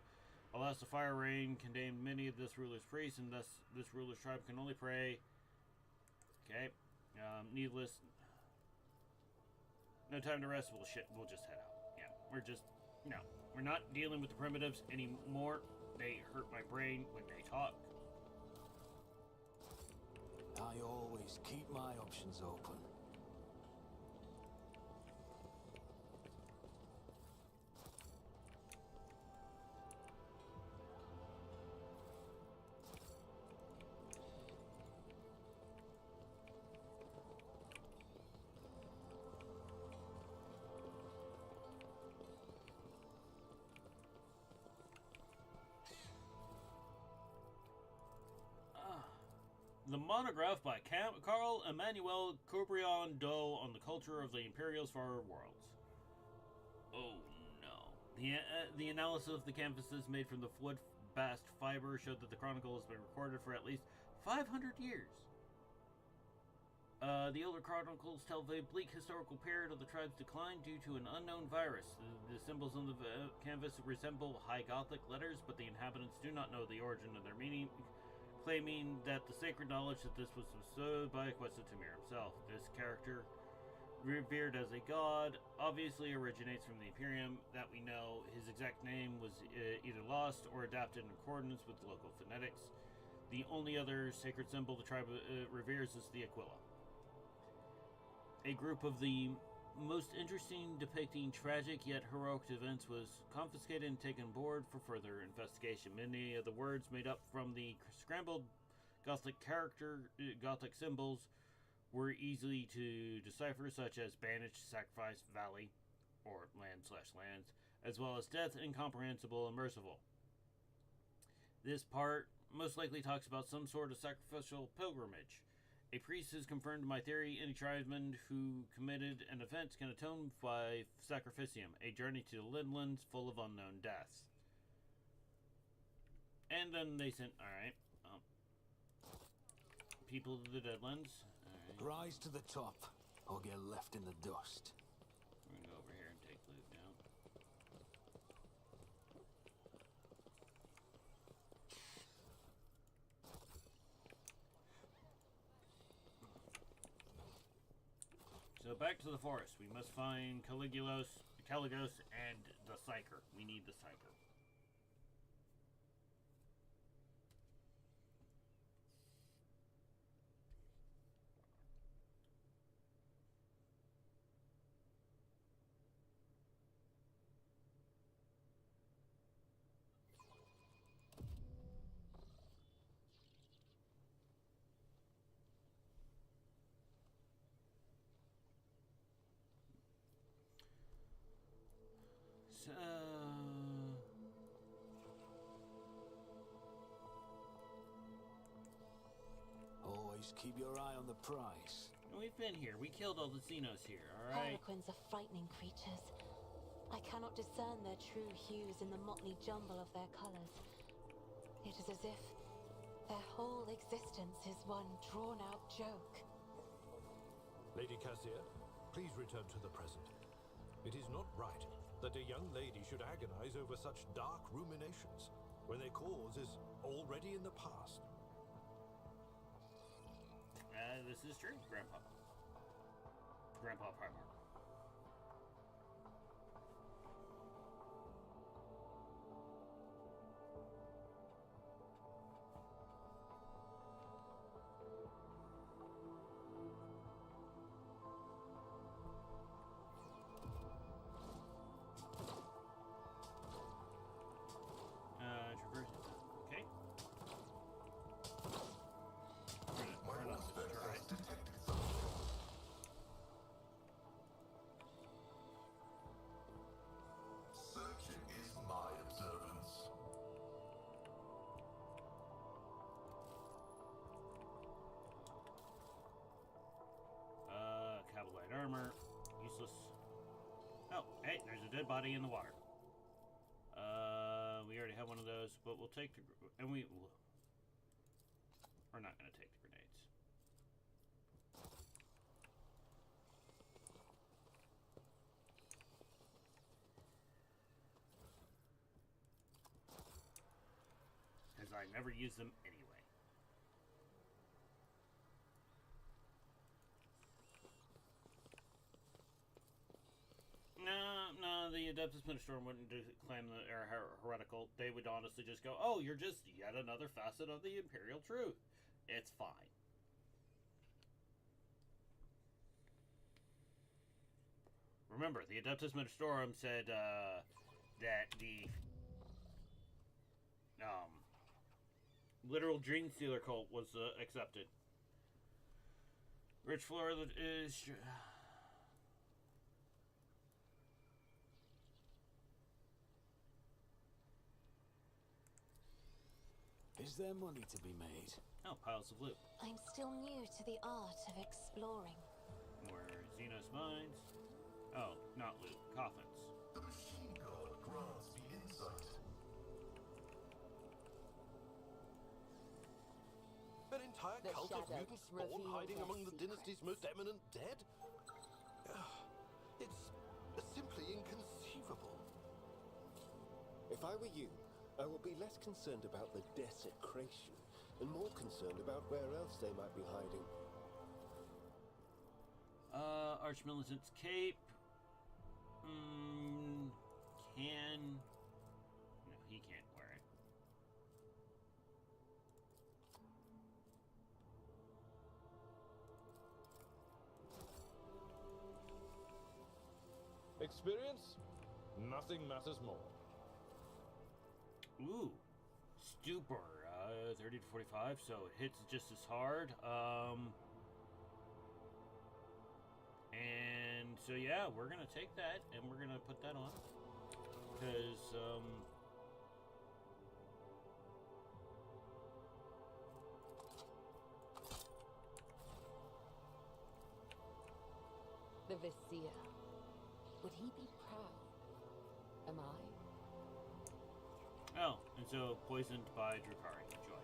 Alas, the fire rain contained many of this ruler's priests, and thus this ruler's tribe can only pray. Okay. Needless. No time to rest. We'll just head out. Yeah, we're not dealing with the primitives anymore. They hurt my brain when they talk. I always keep my options open. The monograph by Carl Emmanuel Cobrion Doe on the culture of the Imperial's far worlds. Oh no. The analysis of the canvases made from the wood bast fiber showed that the chronicle has been recorded for at least 500 years. The older chronicles tell the bleak historical period of the tribe's decline due to an unknown virus. The symbols on the canvas resemble High Gothic letters, but the inhabitants do not know the origin of their meaning, claiming that the sacred knowledge that this was bestowed by Quetzaltemir himself. This character, revered as a god, obviously originates from the Imperium that we know. His exact name was either lost or adapted in accordance with local phonetics. The only other sacred symbol the tribe reveres is the Aquila. A group of the most interesting depicting tragic yet heroic events was confiscated and taken aboard for further investigation. Many of the words made up from the scrambled Gothic symbols were easily to decipher, such as banished, sacrifice, valley, or land/lands, as well as death, incomprehensible, and merciful. This part most likely talks about some sort of sacrificial pilgrimage. A priest has confirmed my theory. Any tribesman who committed an offense can atone by sacrificium, a journey to the Lindlands full of unknown deaths. And then they sent, alright, people to the Deadlands. Right. Rise to the top, or get left in the dust. We're gonna go over here and take loot now. So So back to the forest. We must find Caligula, Caligos, and the Psyker. We need the Psyker. So, Always keep your eye on the prize. we've been here. We killed all the Xenos here, alright? Harlequins are frightening creatures. I cannot discern their true hues in the motley jumble of their colors. It is as if their whole existence is one drawn-out joke. Lady Cassia, please return to the present. It is not right that a young lady should agonize over such dark ruminations when their cause is already in the past. This is true, Grandpa. Grandpa Primarch. Traverse. Okay. My inspector has detected something. Searching is my observance. Cavalite armor. Useless. Oh, hey, there's a dead body in the water. We already have one of those, but we'll take the... And we're not going to take the grenades. Because I never use them anyway. No, the Adeptus Ministorum wouldn't claim the heretical. They would honestly just go, oh, you're just yet another facet of the Imperial truth. It's fine. Remember, the Adeptus Ministorum said that the literal Dream Stealer cult was accepted. Rich Flora is... Is there money to be made? Oh, piles of loot. I'm still new to the art of exploring. More Xenos mines. Oh, not loot. Coffins. The machine god grants me insight. An entire The cult of shadows mutant spawn reveal hiding their among the dynasty's secrets. most eminent dead? It's simply inconceivable. If I were you, I would be less concerned about the desecration and more concerned about where else they might be hiding. Archmilitant's cape. Can... No, he can't wear it. Experience? Nothing matters more. Ooh. Stupor. 30 to 45, so it hits just as hard. And so yeah, we're gonna take that and we're gonna put that on. Because, The Vizier. Would he be proud? Am I? oh, and so poisoned by Drukari. Enjoy.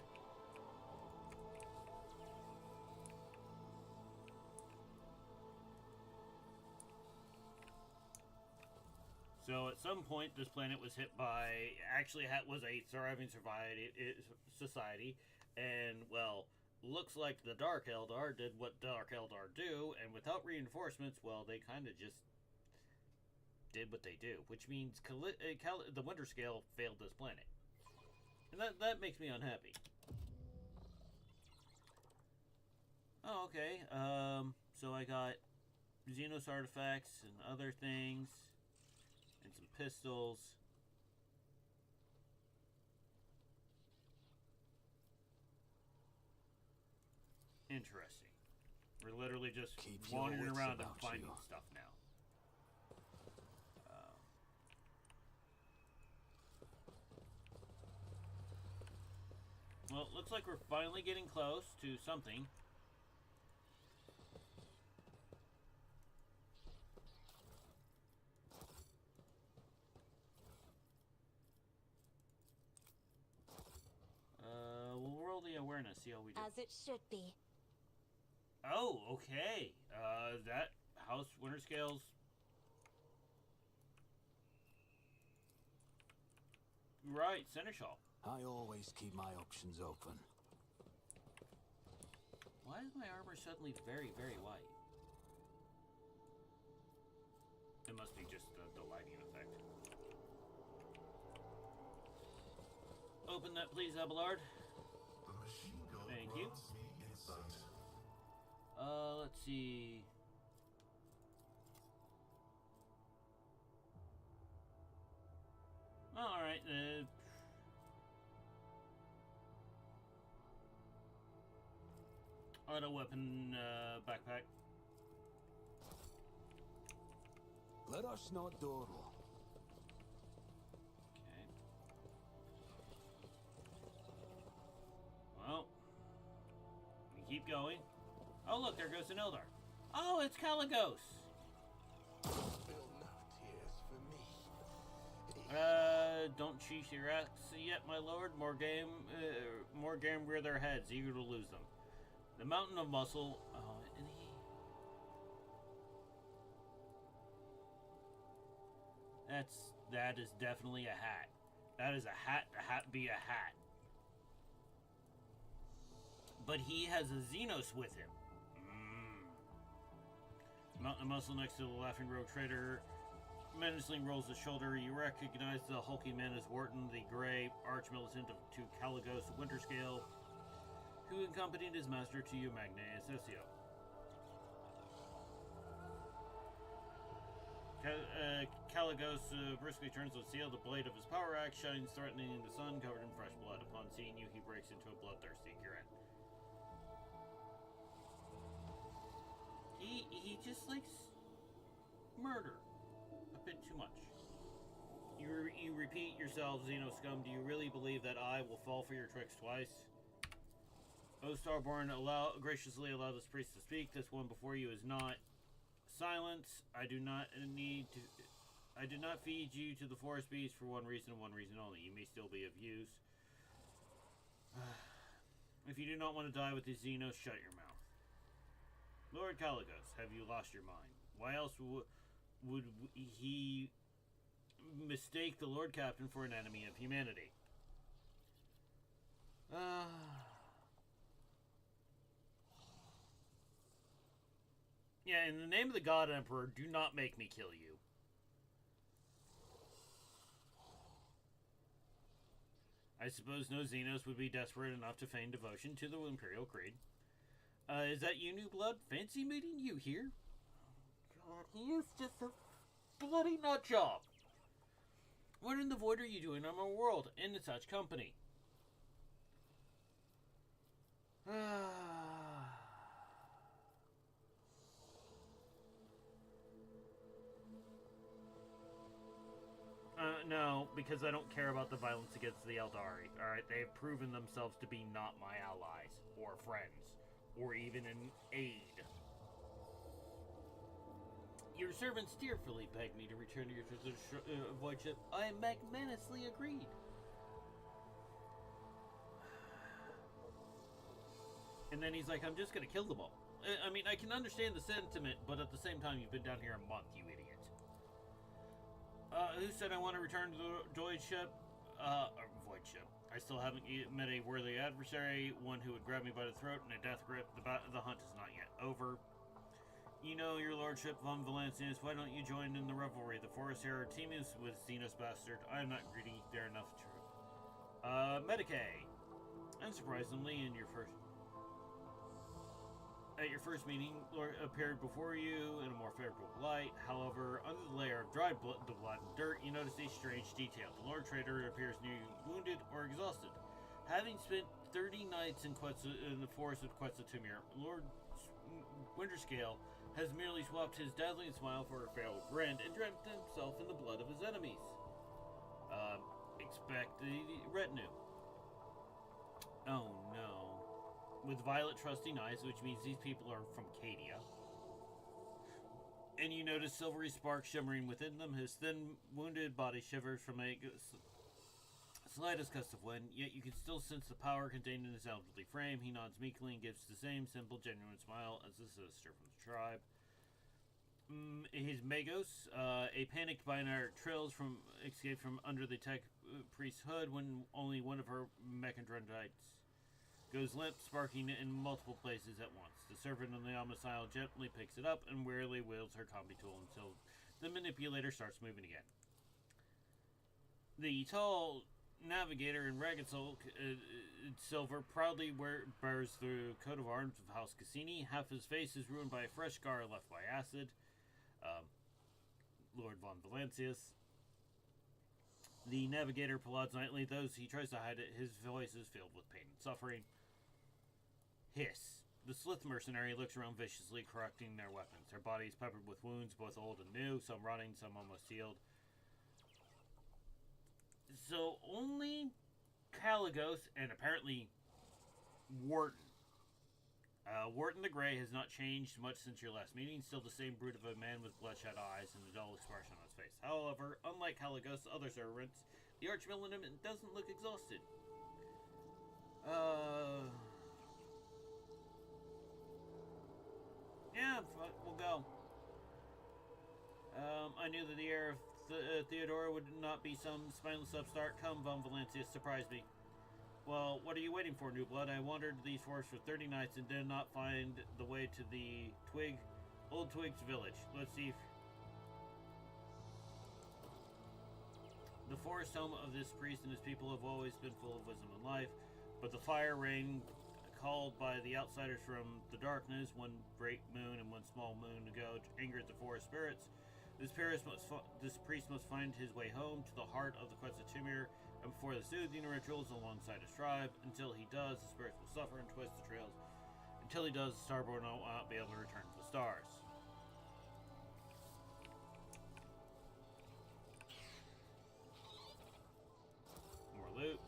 So at some point, this planet was hit by, actually was a thriving society, and well, looks like the Dark Eldar did what Dark Eldar do, and without reinforcements, well, they kind of just did what they do, which means the Winter Scale failed this planet. And that makes me unhappy. Oh, okay. So I got Xenos artifacts and other things, and some pistols. Interesting. We're literally just wandering around and finding stuff now. Well, it looks like we're finally getting close to something. We'll roll the awareness, see how we do. As it should be. Oh, okay. That House Winter Scales. Right, Seneschal. I always keep my options open. Why is my armor suddenly very, very white? It must be just the lighting effect. Open that, please, Abelard. The machine gun Thank you. grants me insight. Let's see. Oh, alright, auto weapon, backpack. Let us not dawdle. Okay. Well, we keep going. Oh, look, there goes an Eldar. Oh, it's Caligos. Spill no tears for me. Don't sheath your axe yet, my lord. More game rear their heads, eager to lose them. The mountain of muscle. Oh, and that is definitely a hat. That is a hat. A hat be a hat. But he has a Xenos with him. Mountain of muscle next to the laughing rogue trader. Menacingly rolls his shoulder. You recognize the hulking man as Wharton, the gray arch-militant to Caligos Winterscale, who accompanied his master to you, Magna Essessio. Caligos briskly turns to seal the blade of his power axe, shines threatening in the sun, covered in fresh blood. Upon seeing you, he breaks into a bloodthirsty grin. He just likes murder a bit too much. You repeat yourself, Xeno scum. Do you really believe that I will fall for your tricks twice? O Starborn, graciously allow this priest to speak. This one before you is not. Silence. I do not feed you to the forest beast for one reason and one reason only. You may still be of use. If you do not want to die with the Xenos, shut your mouth. Lord Caligos, have you lost your mind? Why else would he mistake the Lord Captain for an enemy of humanity? Yeah, in the name of the God Emperor, do not make me kill you. I suppose no Xenos would be desperate enough to feign devotion to the Imperial Creed. Is that you, New Blood? Fancy meeting you here? Oh, God, he is just a bloody nutjob. What in the void are you doing on my world in such company? No, because I don't care about the violence against the Eldari. Alright, they have proven themselves to be not my allies, or friends, or even an aid. Your servants tearfully begged me to return to your voidship. I magnanimously agreed. And then he's like, I'm just gonna kill them all. I mean, I can understand the sentiment, but at the same time, you've been down here a month, you idiot. Who said I want to return to the void ship? Void ship. I I still haven't met a worthy adversary, one who would grab me by the throat in a death grip. The hunt is not yet over. You know, your lordship, von Valancius, why don't you join in the revelry? The forest here are teeming with Xenos bastard. I am not greedy, they're enough true. Medicae. Unsurprisingly, at your first meeting, Lord appeared before you in a more favorable light. However, under the layer of dried blood and dirt, you notice a strange detail. The Lord Trader appears neither wounded or exhausted. Having spent 30 nights in the forest of Quetzaltumir, Lord Winterscale has merely swapped his dazzling smile for a failed grin and drenched himself in the blood of his enemies. Expect the retinue. Oh no. With violet trusting eyes, which means these people are from Cadia. And you notice silvery sparks shimmering within them. His thin, wounded body shivers from a slightest gust of wind, yet you can still sense the power contained in his elderly frame. He nods meekly and gives the same simple, genuine smile as the sister from the tribe. His Magos, a panicked Binary trills escaped from under the tech priest's hood when only one of her mechadrontites goes limp, sparking in multiple places at once. The servant on the domicile gently picks it up and wearily wields her combi tool until the manipulator starts moving again. The tall navigator in ragged silver proudly bears the coat of arms of House Cassini. Half his face is ruined by a fresh scar left by acid. Lord von Valancius. The navigator plods nightly, though he tries to hide it. His voice is filled with pain and suffering. Hiss. The Slith mercenary looks around viciously, correcting their weapons. Her body is peppered with wounds, both old and new, some rotting, some almost healed. So only Caligos and apparently Wharton. Wharton the Grey has not changed much since your last meeting. Still the same brute of a man with bloodshot eyes and a dull expression on his face. However, unlike Caligos' other servants, the Archmillennium doesn't look exhausted. Yeah, we'll go. I knew that the heir of Theodora would not be some spineless upstart. Come, von Valancius, surprise me. Well, what are you waiting for, new blood? I wandered these forests for 30 nights and did not find the way to the Old Twig's village. Let's see if... The forest home of this priest and his people have always been full of wisdom and life, but the fire rain called by the outsiders from the darkness, one great moon and one small moon ago, angered the forest spirits. This priest must find his way home to the heart of the Quetzaltumir and before the soothing rituals alongside his tribe. Until he does, the spirits will suffer and twist the trails. Until he does, the starborn will not be able to return to the stars. More loot.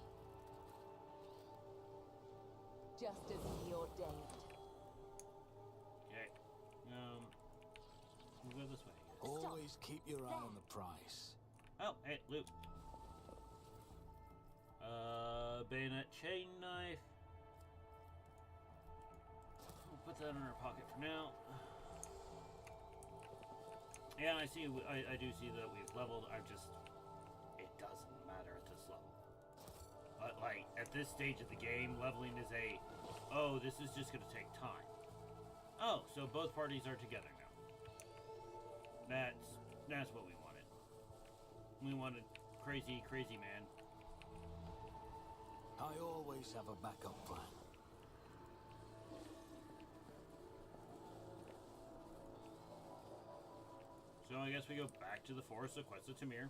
Just as he ordained. Okay. We'll go this way. Always keep your eye on the price. Oh, hey, loot. Bayonet chain knife. We'll put that in our pocket for now. Yeah, I see. I do see that we've leveled. It doesn't matter at this level. But like at this stage of the game, leveling is oh, this is just gonna take time. Oh, so both parties are together now. That's what we wanted. We wanted crazy man. I always have a backup plan. So I guess we go back to the forest of Quetzaltumir.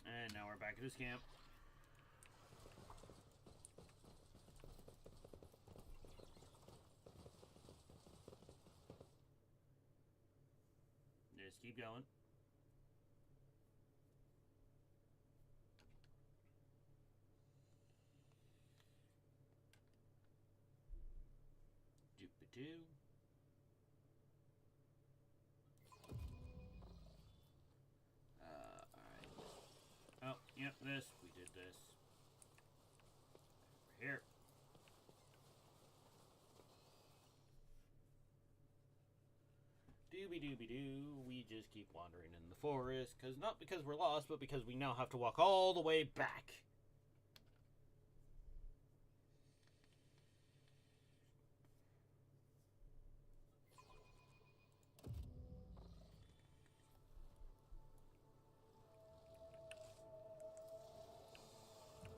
And now we're back at his camp. Just keep going. Doop-a-doo. Alright. Oh, yep, this. We did this. Over here. Do Dooby-dooby-doo. We just keep wandering in the forest, not because we're lost, but because we now have to walk all the way back.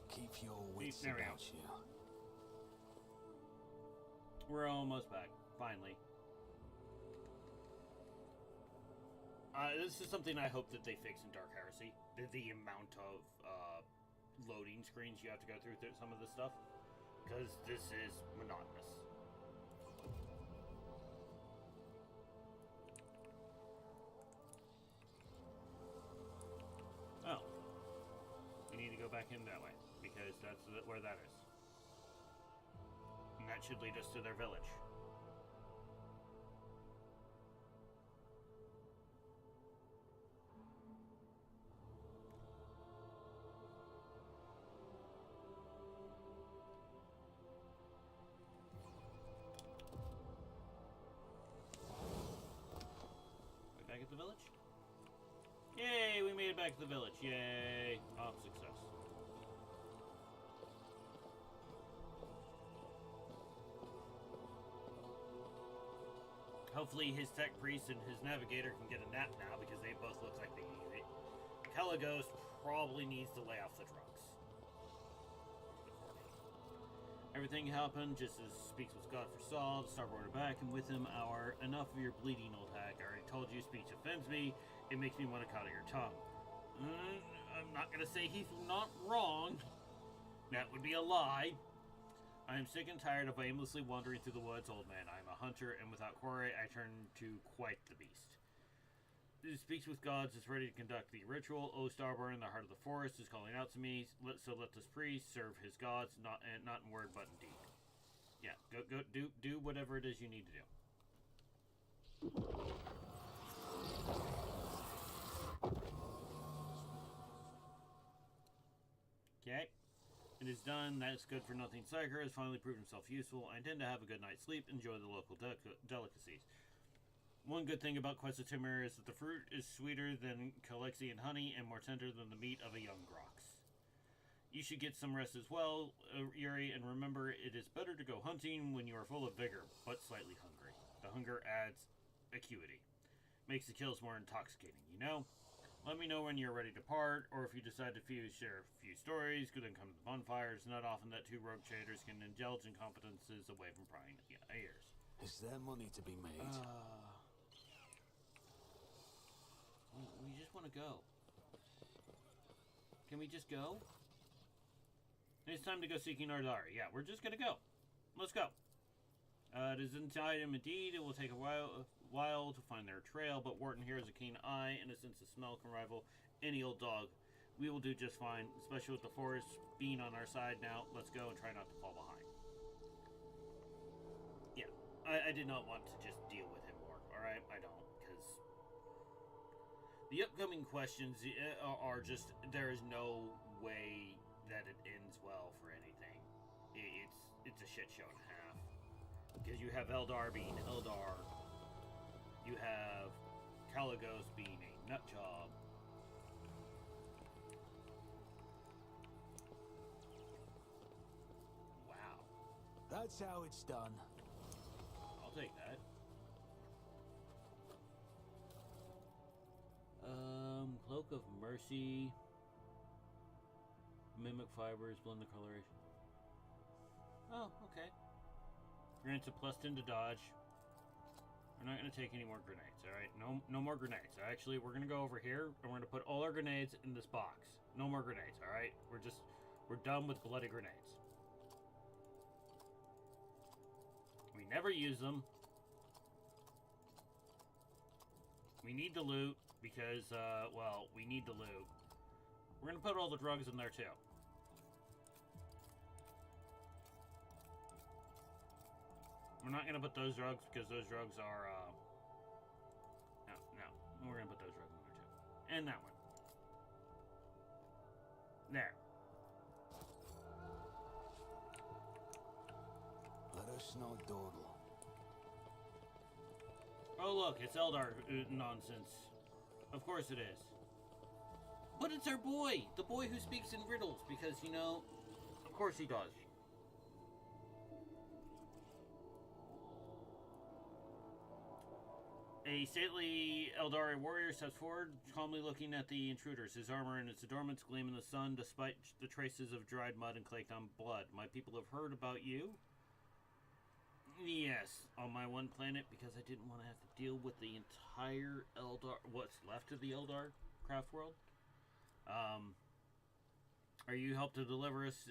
Keep your wits There we go. about you. We're almost back, finally. This is something I hope that they fix in Dark Heresy. The amount of loading screens you have to go through some of this stuff. Because this is monotonous. Oh. We need to go back in that way. Because that's where that is. And that should lead us to their village. Back at the village? Yay, we made it back to the village. Yay. Oh, success. Hopefully his tech priest and his navigator can get a nap now because they both look like they need it. Caligos probably needs to lay off the drugs. Everything happened just as speaks with God for Saul, the starboard back, and with him our enough of your bleeding old hag. I already told you speech offends me. It makes me want to cut out your tongue. I'm not going to say he's not wrong. That would be a lie. I am sick and tired of aimlessly wandering through the woods, old man. I am a hunter, and without quarry, I turn to quite the beast. Who speaks with gods is ready to conduct the ritual. O Starborn, in the heart of the forest, is calling out to me. So let this priest serve his gods, not in word but in deed. Yeah, go do whatever it is you need to do. Okay. It is done. That's good for nothing. Psyker has finally proved himself useful. I intend to have a good night's sleep, enjoy the local delicacies. One good thing about Quest of Timur is that the fruit is sweeter than Calexian honey and more tender than the meat of a young grox. You should get some rest as well, Yuri, and remember, it is better to go hunting when you are full of vigor, but slightly hungry. The hunger adds acuity. Makes the kills more intoxicating, you know? Let me know when you're ready to part, or if you decide to share a few stories, then come to the bonfire. It's not often that two rogue traders can indulge in competences away from prying ears. Is there money to be made? We just want to go. Can we just go? It's time to go seeking Ardari. Yeah, we're just gonna go. Let's go. It is inside him indeed. It will take a while to find their trail, but Wharton here has a keen eye and a sense of smell can rival any old dog. We will do just fine, especially with the forest being on our side now. Let's go and try not to fall behind. Yeah, I did not want to just deal with him more, alright? I don't, because the upcoming questions are just, there is no way that it ends well for anything. It's a shit show and a half. Because you have Eldar being Eldar. You have Caligos being a nut job. Wow. That's how it's done. I'll take that. Cloak of Mercy. Mimic fibers, blend the coloration. Oh, okay. Grants a +10 to dodge. We're not going to take any more grenades, alright? No more grenades. Actually, we're going to go over here, and we're going to put all our grenades in this box. No more grenades, alright? We're done with bloody grenades. We never use them. We need the loot, because, well, we need the loot. We're going to put all the drugs in there, too. We're not going to put those drugs because those drugs are, no. We're going to put those drugs in there too. And that one. There. Let us not dawdle. Oh look, it's Eldar nonsense. Of course it is. But it's our boy! The boy who speaks in riddles, because, you know, of course he does. A stately Eldari warrior steps forward, calmly looking at the intruders. His armor and its adornments gleam in the sun, despite the traces of dried mud and claked on blood. My people have heard about you. Yes, on my one planet, because I didn't want to have to deal with the entire Eldar, what's left of the Eldar craft world. Are you helped to deliver us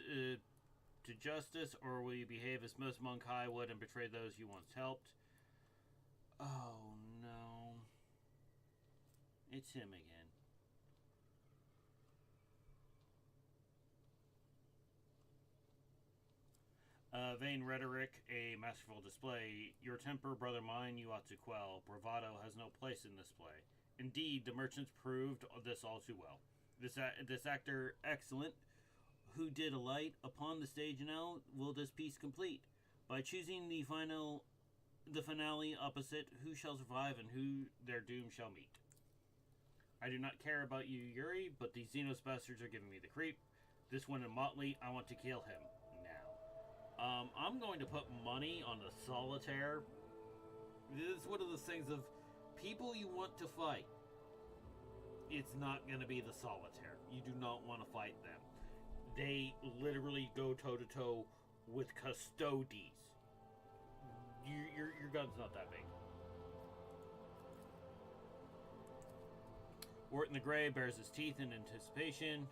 to justice, or will you behave as most Monkai would and betray those you once helped? Oh no. It's him again. Vain rhetoric, a masterful display. Your temper, brother mine, you ought to quell. Bravado has no place in this play. Indeed, the merchants proved this all too well. This actor, excellent, who did alight upon the stage now, will this piece complete. By choosing the finale opposite, who shall survive and who their doom shall meet. I do not care about you, Yuri, but these Xenos bastards are giving me the creep. This one in Motley, I want to kill him. I'm going to put money on the solitaire. This is one of those things of people you want to fight. It's not going to be the solitaire. You do not want to fight them. They literally go toe-to-toe with custodies. Your gun's not that big. Wharton the Grey bares his teeth in anticipation.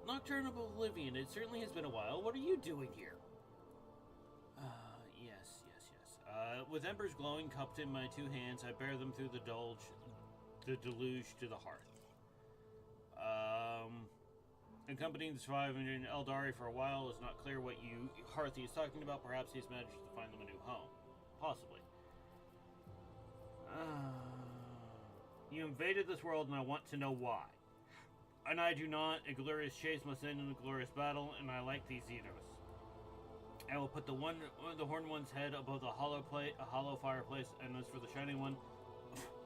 Nocturne of Oblivion, it certainly has been a while. What are you doing here? Yes. With embers glowing cupped in my two hands, I bear them through the deluge to the hearth. Accompanying the surviving Eldari for a while, is not clear what Hearthy is talking about. Perhaps he's managed to find them a new home. Possibly. You invaded this world and I want to know why. And I do not. A glorious chase must end in a glorious battle, and I like these Xenos. I will put the horned one's head above the hollow fireplace, and as for the shining one,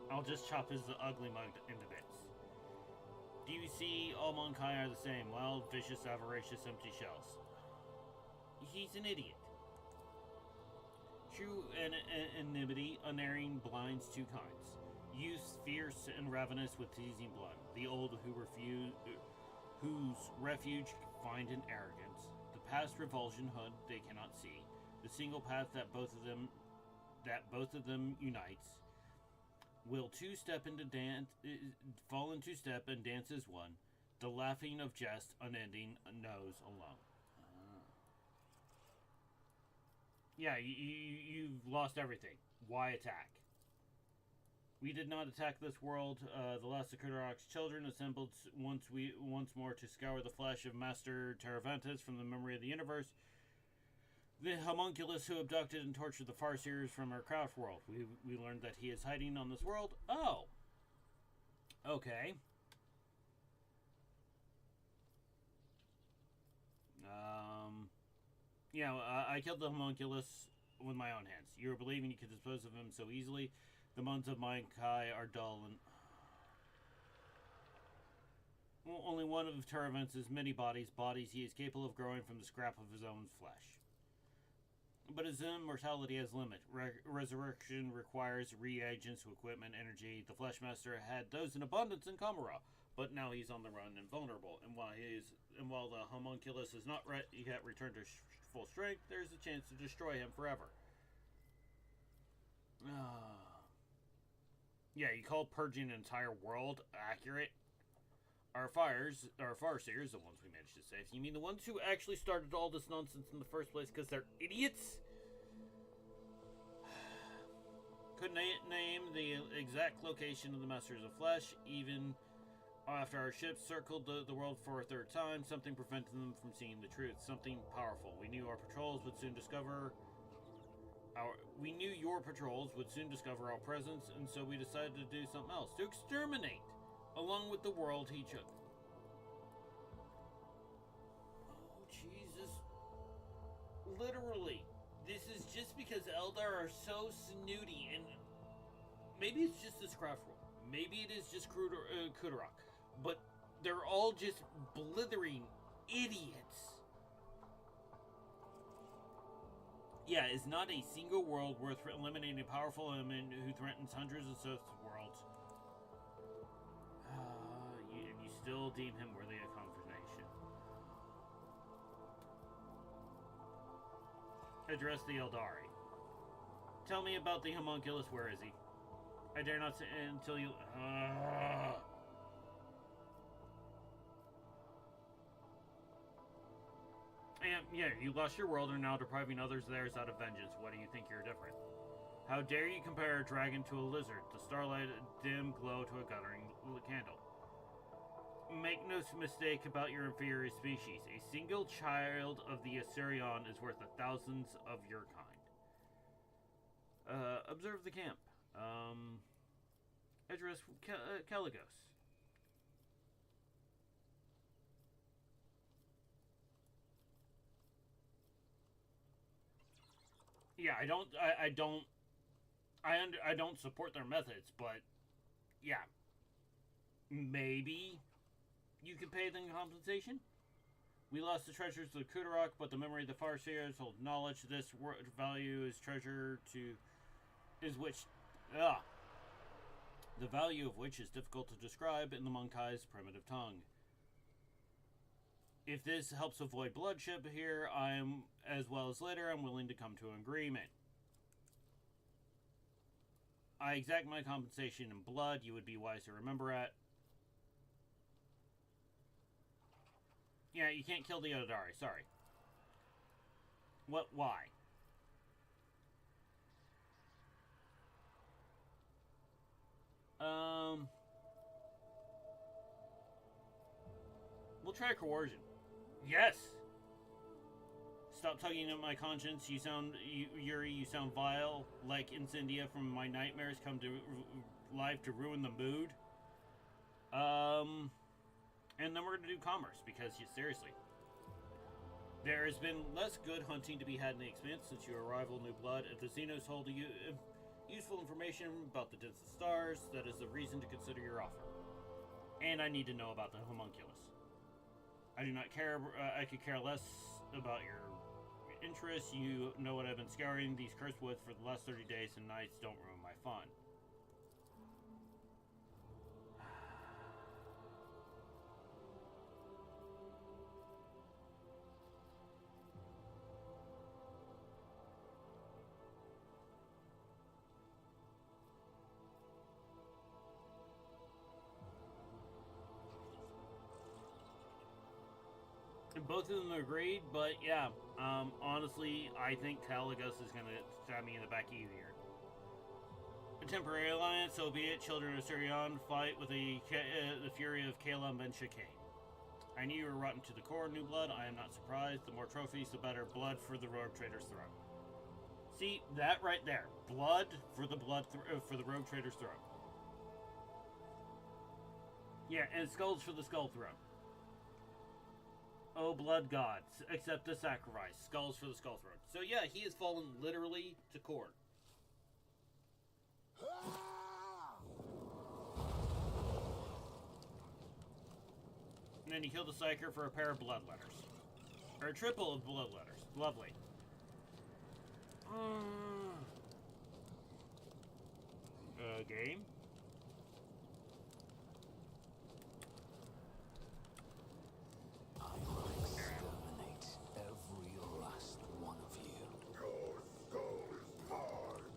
I'll just chop his ugly mug into bits. Do you see all Monkai are the same? Wild, vicious, avaricious, empty shells. He's an idiot. True enmity, unerring, blinds two kinds. Youth, fierce and ravenous with teasing blood. The old whose refuge find in arrogance. The past revulsion hood they cannot see. The single path that both of them unites. Will fall into step and dance as one. The laughing of jest unending knows alone. Yeah, you've lost everything. Why attack? We did not attack this world. The last of Kudarok's children assembled once more to scour the flesh of Master Teravantes from the memory of the universe. The homunculus who abducted and tortured the Farseers from our craft world. We learned that he is hiding on this world. Oh. Okay. Yeah, I killed the homunculus with my own hands. You were believing you could dispose of him so easily. The moons of Monkai are dull and... Only one of Teravantes' many bodies he is capable of growing from the scrap of his own flesh. But his immortality has limit. Resurrection requires reagents, equipment, energy. The Fleshmaster had those in abundance in Kamara, but now he's on the run and vulnerable. And while the homunculus has not yet returned to full strength, there's a chance to destroy him forever. Yeah, you call purging an entire world accurate? Our Farseers, the ones we managed to save. You mean the ones who actually started all this nonsense in the first place because they're idiots? Couldn't name the exact location of the Masters of Flesh, even after our ships circled the world for a third time. Something prevented them from seeing the truth. Something powerful. We knew your patrols would soon discover our presence, and so we decided to do something else. To exterminate, along with the world he took. Oh, Jesus. Literally. This is just because Eldar are so snooty, and maybe it's just this craft roll. Maybe it is just Kudarok. But they're all just blithering idiots. Yeah, is not a single world worth eliminating a powerful element who threatens hundreds of such worlds. You still deem him worthy of confirmation. Address the Eldari. Tell me about the homunculus. Where is he? I dare not say until you... And, yeah, you lost your world and are now depriving others theirs out of vengeance. What do you think you're different? How dare you compare a dragon to a lizard, the starlight dim glow to a guttering candle? Make no mistake about your inferior species. A single child of the Assyrian is worth thousands of your kind. Observe the camp. Address Caligos. Yeah, I don't support their methods, but yeah, maybe you could pay them compensation. We lost the treasures of the Kudarok, but the memory of the Farseers hold knowledge. This value is treasure the value of which is difficult to describe in the Monkai's primitive tongue. If this helps avoid bloodshed here, as well as later, I'm willing to come to an agreement. I exact my compensation in blood. You would be wise to remember it. Yeah, you can't kill the Eldari. Sorry. What? Why? We'll try coercion. Yes! Stop tugging at my conscience. Yuri, you sound vile, like Incendia from my nightmares come to life to ruin the mood. And then we're gonna do commerce, because, seriously. There has been less good hunting to be had in the Expanse since your arrival, New Blood. If the Xenos hold useful information about the distant stars, that is the reason to consider your offer. And I need to know about the homunculus. I do not care, I could care less about your interests. You know what I've been scouring these cursed woods for the last 30 days and nights. Don't ruin my fun. Both of them agreed, but yeah, honestly, I think Caligos is going to stab me in the back easier. A temporary alliance, so be it. Children of Sirion fight with the fury of Caleb Ben Shakain. I knew you were rotten to the core, New Blood. I am not surprised. The more trophies, the better. Blood for the Rogue Trader's throne. See, that right there. Blood for the Rogue Trader's throne. Yeah, and skulls for the Skull Throne. Oh, blood gods, accept the sacrifice. Skulls for the Skull Throne. So yeah, he has fallen literally to Korn. And then he killed the Psyker for a pair of blood letters. Or a triple of blood letters. Lovely. Game? Exterminate every last one of you. Your skull is mine.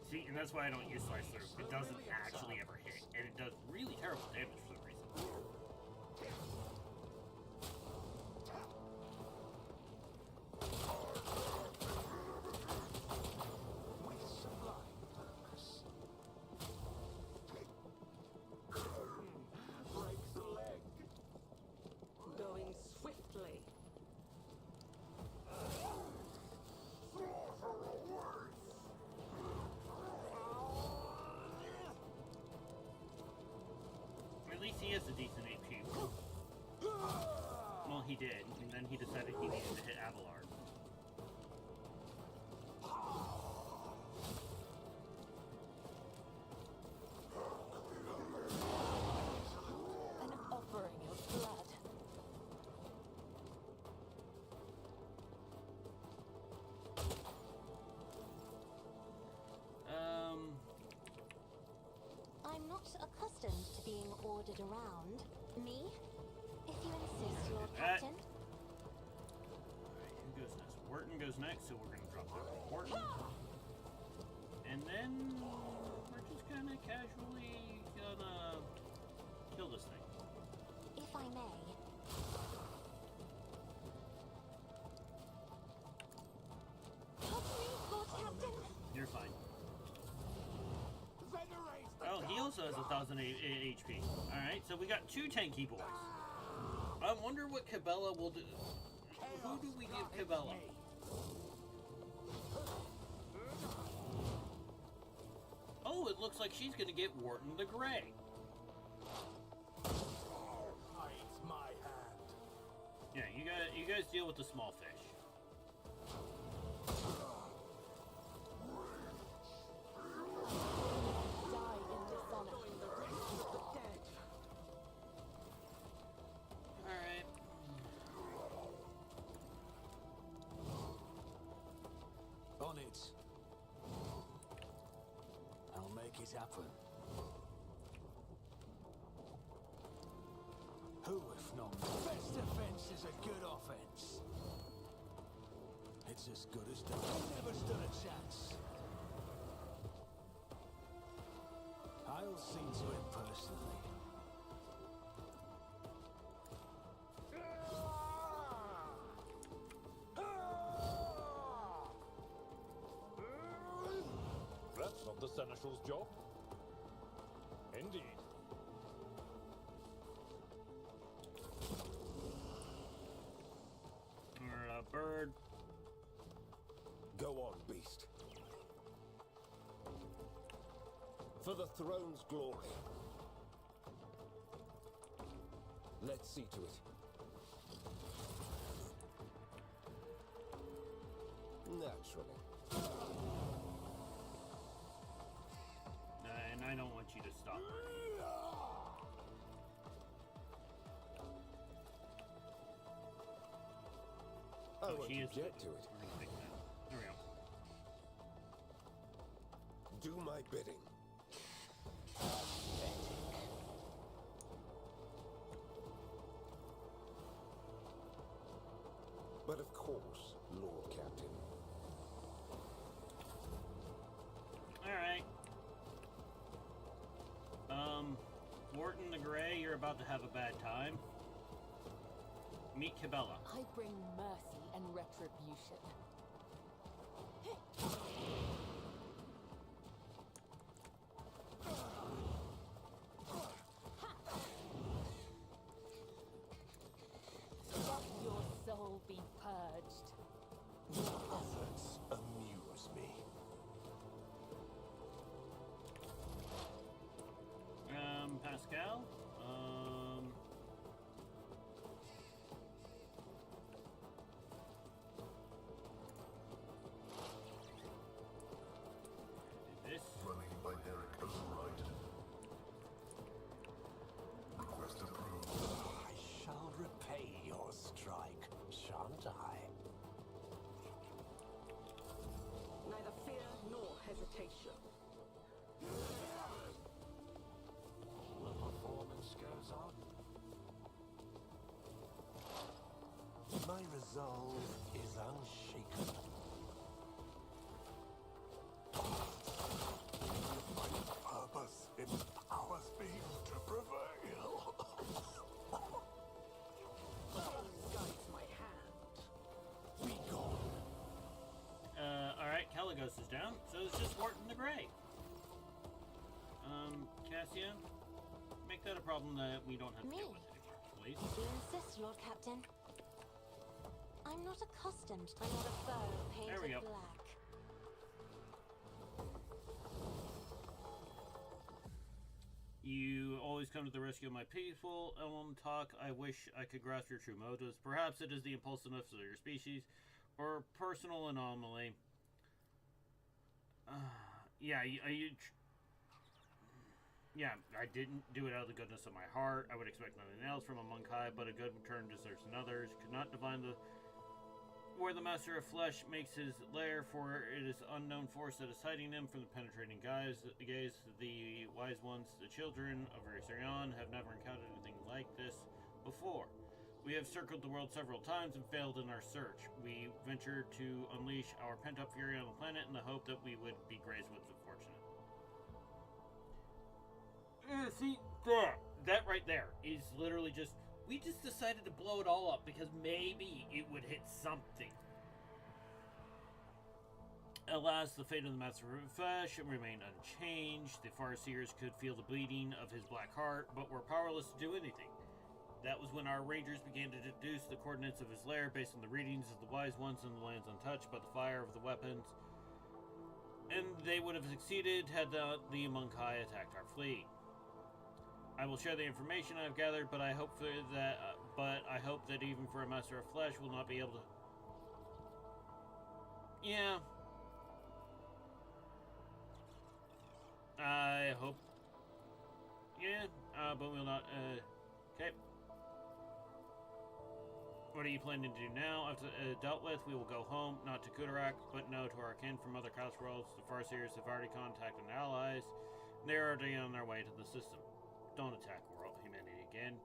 See, and that's why I don't use Slice Through. It doesn't actually ever hit, and it does really terrible damage for some reason. has a decent HP. Well, he did, and then he decided he needed to hit Abelard. An offering of blood. I'm not accustomed to being ordered around. Me? If you insist, Lord Captain. Alright, who goes next? Wharton goes next, so we're gonna drop down to Wharton. And then we're just kinda casually gonna kill this thing. If I may. Help me, Lord Captain. You're fine. Venerate the Oh, he also has 1,000 HP. Alright, so we got two tanky boys. I wonder what Cabela will do. Who do we give Cabela? Oh, it looks like she's gonna get Wharton the Grey. Hides my hand. Yeah, you guys deal with the small fish. Die in dishonor. Join the rest of the dead. Alright. On it. I'll make it happen. Who if not me? Best defense is a good offense. It's as good as done. I never stood a chance. I'll see to it personally. That's not the Seneschal's job. Indeed. Or a bird. Go on, beast. For the throne's glory. Let's see to it. Naturally. And I don't want you to stop her. I Oh, won't she is. object to it. We're gonna fix that. There we go. Do my bidding. But of course, Lord Captain. Alright. Wharton the Grey, you're about to have a bad time. Meet Cabela. I bring mercy and retribution. Let your soul be purged. Your efforts amuse me. Pascal. This. Running binaric override. Request approved. I shall repay your strike, shan't I? Neither fear nor hesitation. The performance goes on. My resolve is unshakable. My purpose empowers me to prevail. Guides my hand. Be gone. Alright, Caligos is down, so it's just Wharton the Grey. Cassia, make that a problem that we don't have to Me? deal with anymore, please. If you insist, Lord Captain. I'm not accustomed to another foe There we painted go. black. You always come come to the rescue of my people. Talk, I wish I could grasp your true motives. Perhaps it is the impulsiveness of your species, or personal anomaly. Yeah, I didn't do it out of the goodness of my heart. I would expect nothing else from a monkai, but a good turn deserves another's. Could not divine where the master of flesh makes his lair, for it is unknown force that is hiding him from the penetrating gaze. The wise ones, the children of Risarion, have never encountered anything like this before. We have circled the world several times and failed in our search. We ventured to unleash our pent-up fury on the planet in the hope that we would be graced with the fortunate. See, that right there is literally just, we just decided to blow it all up because maybe it would hit something. Alas, the fate of the Master of Flesh remained unchanged. The Farseers could feel the bleeding of his black heart, but were powerless to do anything. That was when our rangers began to deduce the coordinates of his lair based on the readings of the wise ones in the lands untouched by the fire of the weapons. And they would have succeeded had the monkai attacked our fleet. I will share the information I've gathered, but I hope that even for a Master of Flesh will not be able to. Yeah. I hope. Yeah, but we'll not. Okay. What are you planning to do now? After dealt with, we will go home, not to Kudarak, but no, to our kin from other Cosworlds. The Farseers have already contacted allies. They are already on their way to the system. Don't attack humanity again.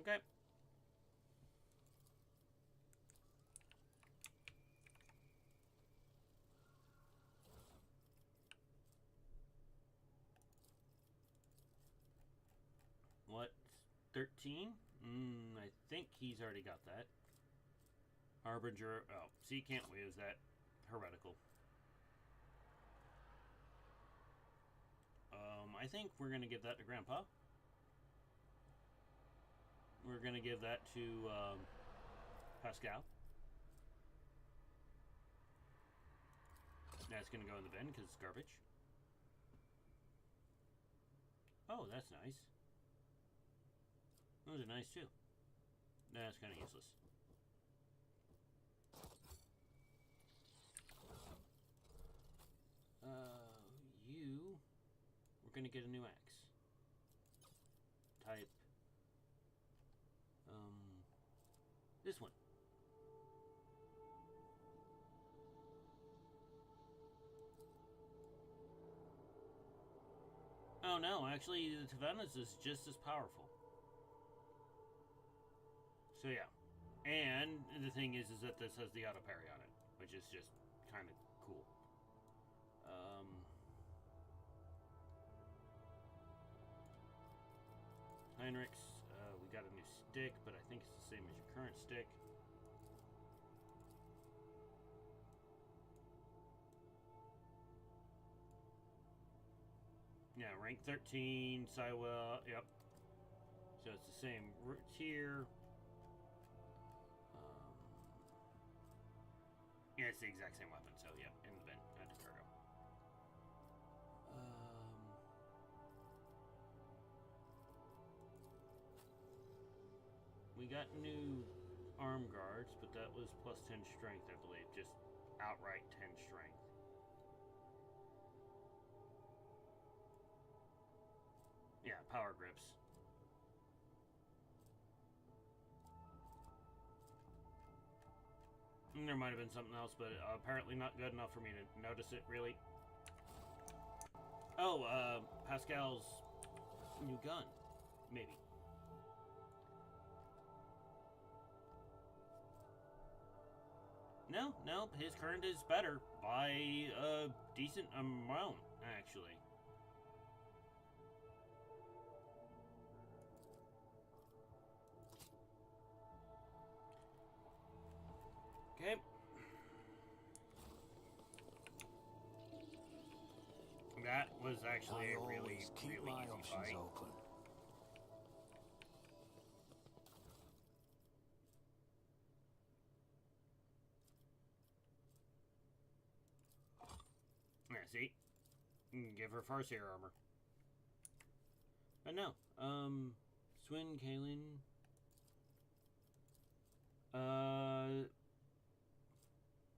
Okay. What? 13? I think he's already got that. Harbinger. Oh, see, can't we use that? Heretical. I think we're going to give that to Grandpa. We're going to give that to Pascal. That's going to go in the bin because it's garbage. Oh, that's nice. Those are nice too. That's kind of useless. We're gonna get a new axe. Type. This one. Oh no, actually the Tavenas is just as powerful. So yeah. And the thing is that this has the auto parry on it, which is just kind of cool. Heinrichs, we got a new stick, but I think it's the same as your current stick. Yeah, rank 13, Sywell, yep. So it's the same tier. Yeah, it's the exact same weapon, so yeah, in the bin, add to cargo. We got new arm guards, but that was plus 10 strength, I believe. Just outright 10 strength. Yeah, power grips. There might have been something else, but apparently not good enough for me to notice it, really. Oh, Pascal's new gun. Maybe. No, his current is better by a decent amount, actually. Okay. That was actually a really easy fight. Open. Yeah, see? Give her Farseer armor. But no. Swin, Kaylin.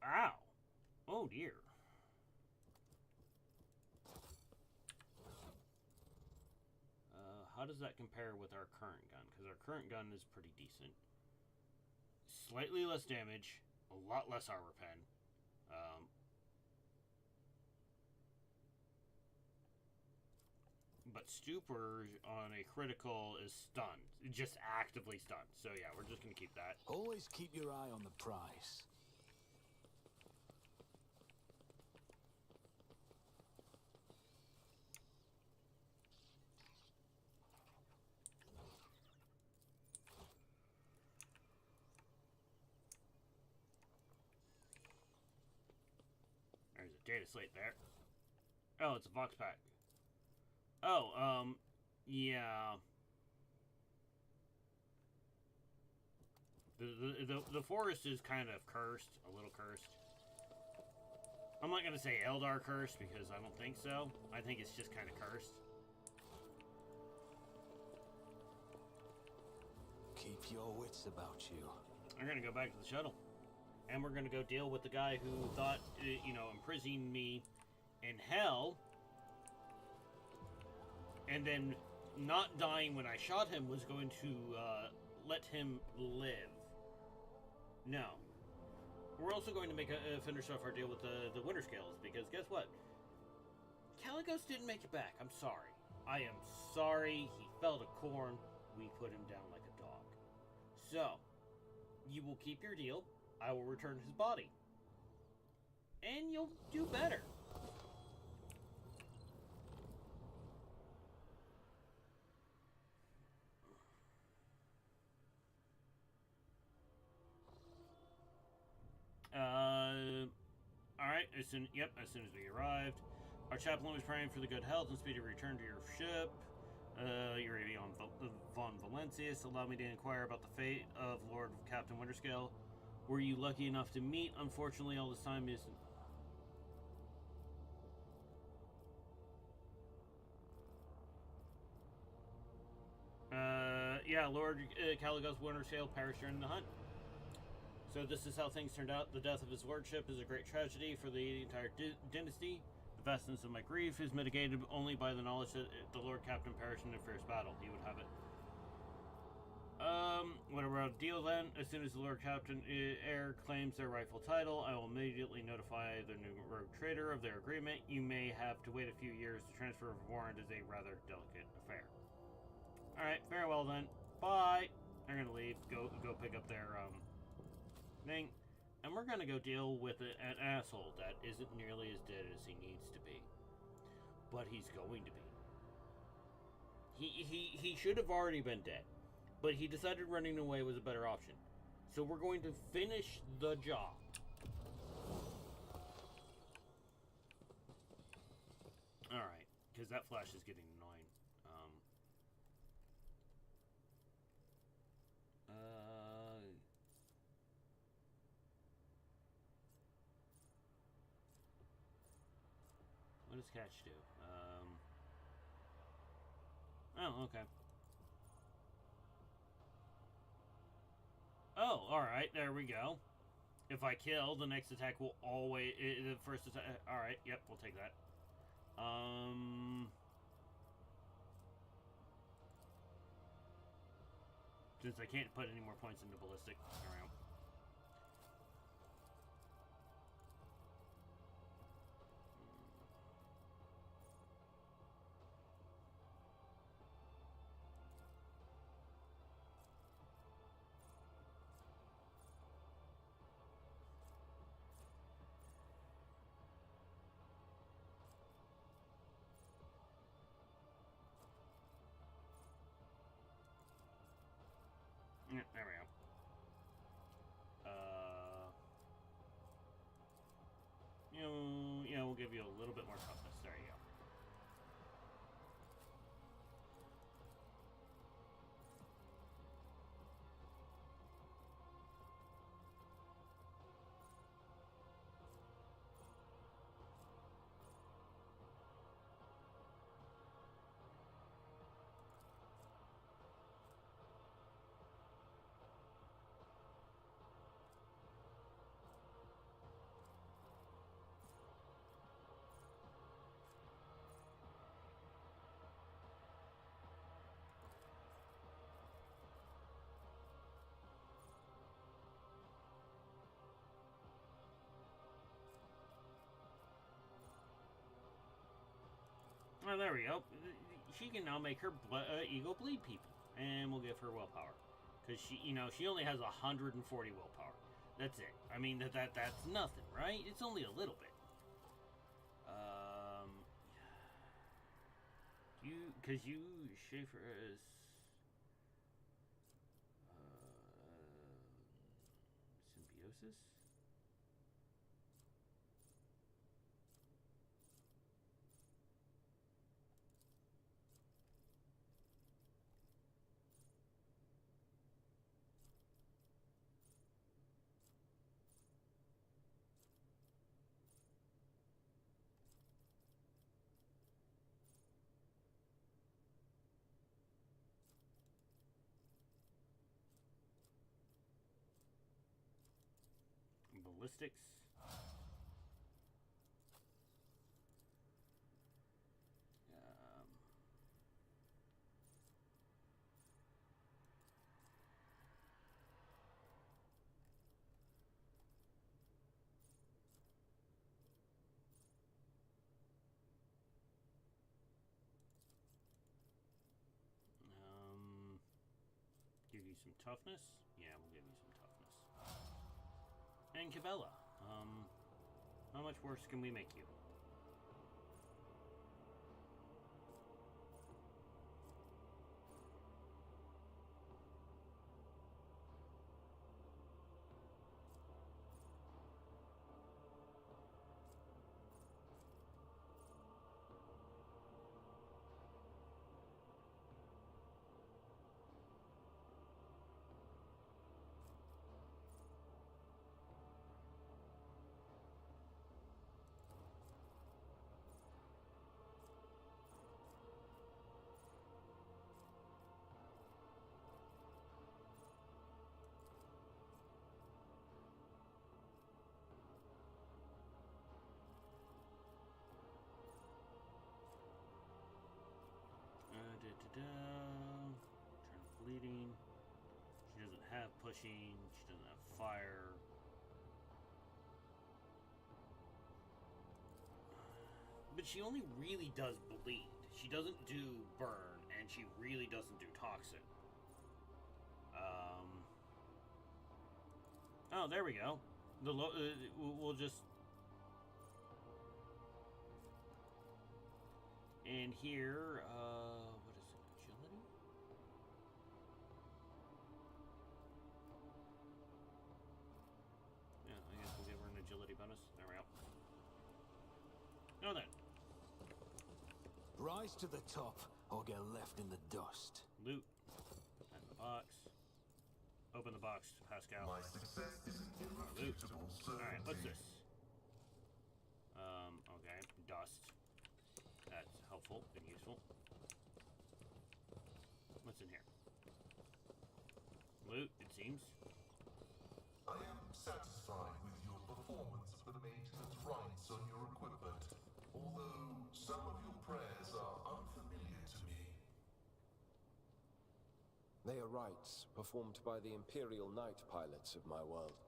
Ow. Oh dear. How does that compare with our current gun? Because our current gun is pretty decent. Slightly less damage, a lot less armor pen. But Stupor on a critical is stunned. Just actively stunned. So yeah, we're just going to keep that. Always keep your eye on the prize. There's a data slate there. Oh, it's a Vox pack. Oh, yeah. The forest is kind of cursed, a little cursed. I'm not gonna say Eldar cursed because I don't think so. I think it's just kind of cursed. Keep your wits about you. I'm gonna go back to the shuttle. And we're gonna go deal with the guy who thought, you know, imprisoning me in hell. And then not dying when I shot him was going to let him live. No. We're also going to make finish off our deal with the Winter Scales, because guess what? Caligos didn't make it back. I'm sorry. I am sorry. He fell to corn. We put him down like a dog. So, you will keep your deal. I will return his body. And you'll do better. Alright, as soon as we arrived. Our chaplain was praying for the good health and speedy return to your ship. You're on Von Valencius. Allow me to inquire about the fate of Lord Captain Winterscale. Were you lucky enough to meet? Unfortunately, all this time isn't. Yeah, Lord Caligos Winterscale perished during the hunt. So this is how things turned out. The death of his lordship is a great tragedy for the entire dynasty. The vastness of my grief is mitigated only by the knowledge that the Lord Captain perished in a fierce battle. He would have it. Whatever I'll deal then. As soon as the Lord Captain heir claims their rightful title, I will immediately notify the new rogue trader of their agreement. You may have to wait a few years. The transfer of a warrant is a rather delicate affair. Alright, farewell then. Bye! I'm gonna leave. Go pick up their, thing. And we're gonna go deal with an asshole that isn't nearly as dead as he needs to be. But he's going to be. He should have already been dead. But he decided running away was a better option. So we're going to finish the job. Alright, because that flash is getting annoying. What does catch do? Oh, okay. Oh, alright, there we go. If I kill, the next attack will always... the first attack... Alright, yep, we'll take that. Since I can't put any more points into ballistic. Alright. Yeah, there we go. Oh, there we go. She can now make her ego bleed people, and we'll give her willpower, because she, you know, she only has 140 willpower. That's it. I mean, that's nothing, right? It's only a little bit. Because you, Schaefer, is symbiosis. Ballistics. Give you some toughness. Yeah, we'll give you some toughness. And Cabela. How much worse can we make you? Turn bleeding. She doesn't have pushing. She doesn't have fire. But she only really does bleed. She doesn't do burn, and she really doesn't do toxic. Oh, there we go. We'll just. And here, what is it? Agility? Yeah, I guess we'll give her an agility bonus. There we go. Now then. Rise to the top, or get left in the dust. Loot. And the box. Open the box, Pascal. My success is an irrefutable certainty. Alright, what's this? Okay. Dust. That's helpful and useful. What's in here? Loot, it seems. I am satisfied with your performance of the maintenance rites on your equipment, although some of your prayers are unfamiliar to me. They are rites performed by the Imperial Knight pilots of my world.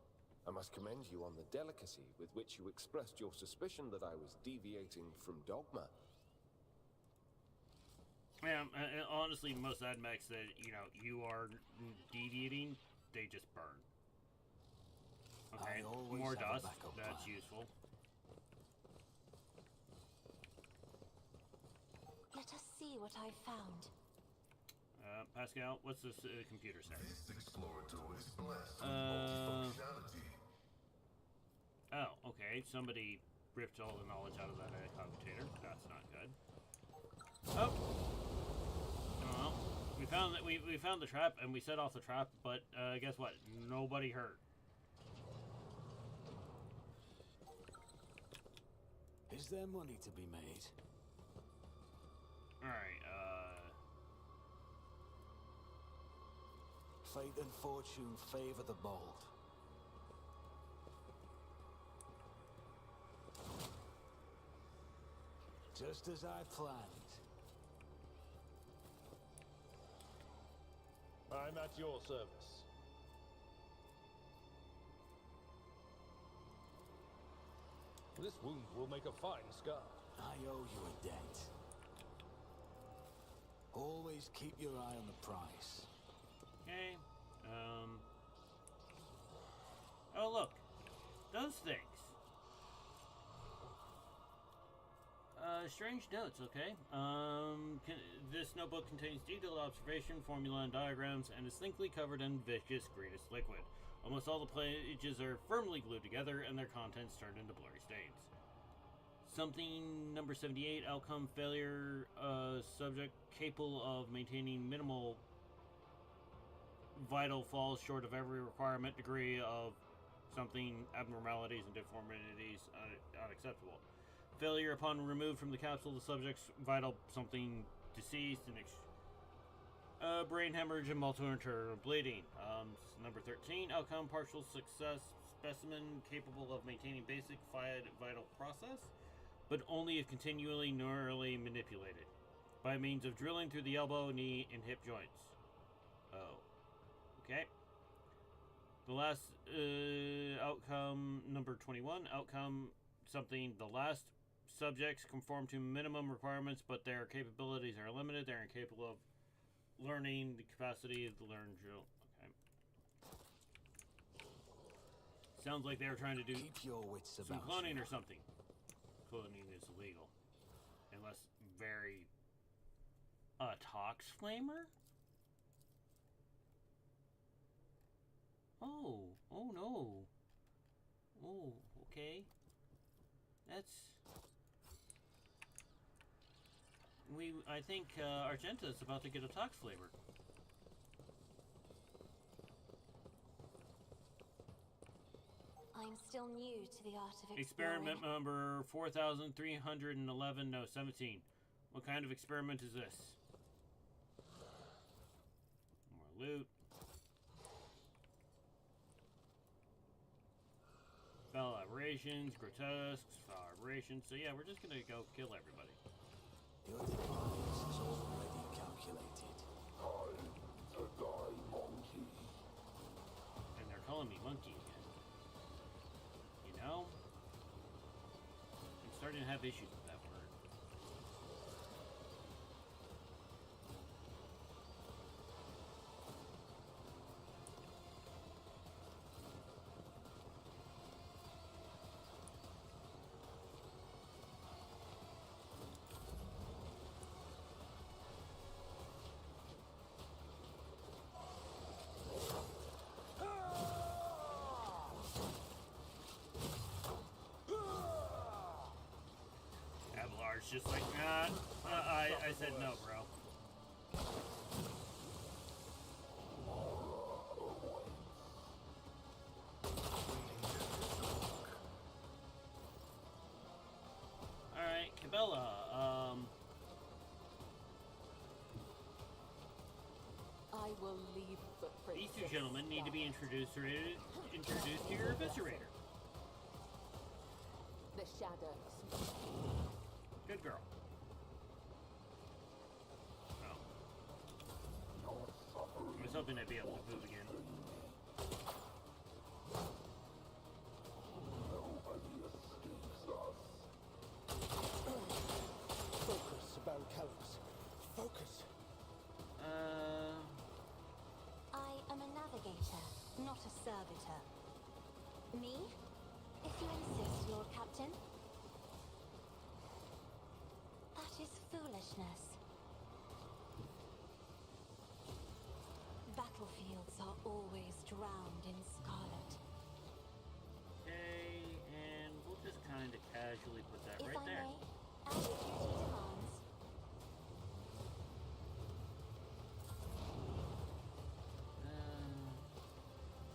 I must commend you on the delicacy with which you expressed your suspicion that I was deviating from dogma. Yeah, honestly, most admechs that, you know, you are deviating, they just burn. Okay, more dust, that's useful. Let us see what I found. Pascal, what's this computer say? This explorator is blessed with multifunctionality. Oh, okay, somebody ripped all the knowledge out of that commutator. That's not good. Oh! Well, we found that we found the trap and we set off the trap, but guess what? Nobody hurt. Is there money to be made? Alright, Fate and fortune favor the bold. Just as I planned. I'm at your service. This wound will make a fine scar. I owe you a debt. Always keep your eye on the price. Okay. Oh, look. Those things. Strange notes, okay. This notebook contains detailed observation, formula, and diagrams, and is thickly covered in viscous greenish liquid. Almost all the pages are firmly glued together, and their contents turned into blurry stains. Something number 78, outcome failure, subject capable of maintaining minimal vital falls short of every requirement degree of something, abnormalities and deformities unacceptable. Failure upon removed from the capsule, the subject's vital something deceased, and brain hemorrhage and multi-internal bleeding. Number 13, outcome partial success, specimen capable of maintaining basic vital process, but only if continually neurally manipulated by means of drilling through the elbow, knee, and hip joints. Oh. Okay. The last outcome, number 21, outcome something, the last subjects conform to minimum requirements, but their capabilities are limited. They're incapable of learning the capacity to learn drill. Okay. Sounds like they were trying to do Keep your wits some about cloning you. or something. Cloning is illegal. Unless very... A tox flamer? Oh. Oh no. Oh, okay. That's... I think Argenta's about to get a tox flavor. I'm still new to the art of Experiment number 4311, no, 17. What kind of experiment is this? More loot. Foul aberrations, grotesques, foul aberrations. So yeah, we're just gonna go kill everybody. Your demise is already calculated. And they're calling me monkey again. You know? I'm starting to have issues with that word. Avalar's just like, nah, I said no, bro. Alright, Cabela, I will leave footprints. these two gentlemen need to be introduced to your eviscerator. The shadows. Good girl. Oh. I was hoping I'd be able to move again. Focus, Imperalis. Focus. I am a navigator, not a servitor. Me? If you insist, Lord Captain. That is foolishness. Battlefields are always drowned in scarlet. Okay, and we'll just kind of casually put that If right I there. may, as duty demands.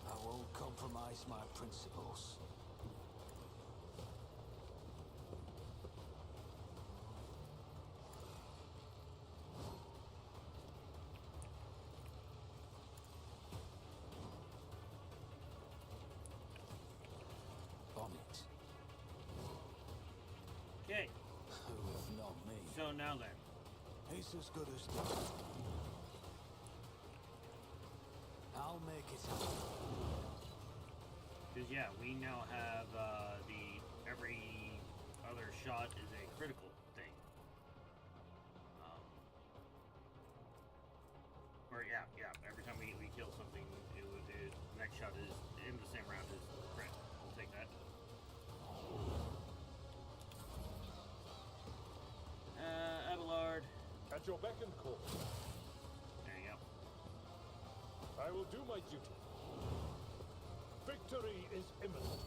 I won't compromise my principles. On it. Okay, Who if not me? so now then. He's as good as done. I'll make it happen. Because yeah, we now have every other shot is a critical thing. second call. There you go. I will do my duty. Victory is imminent.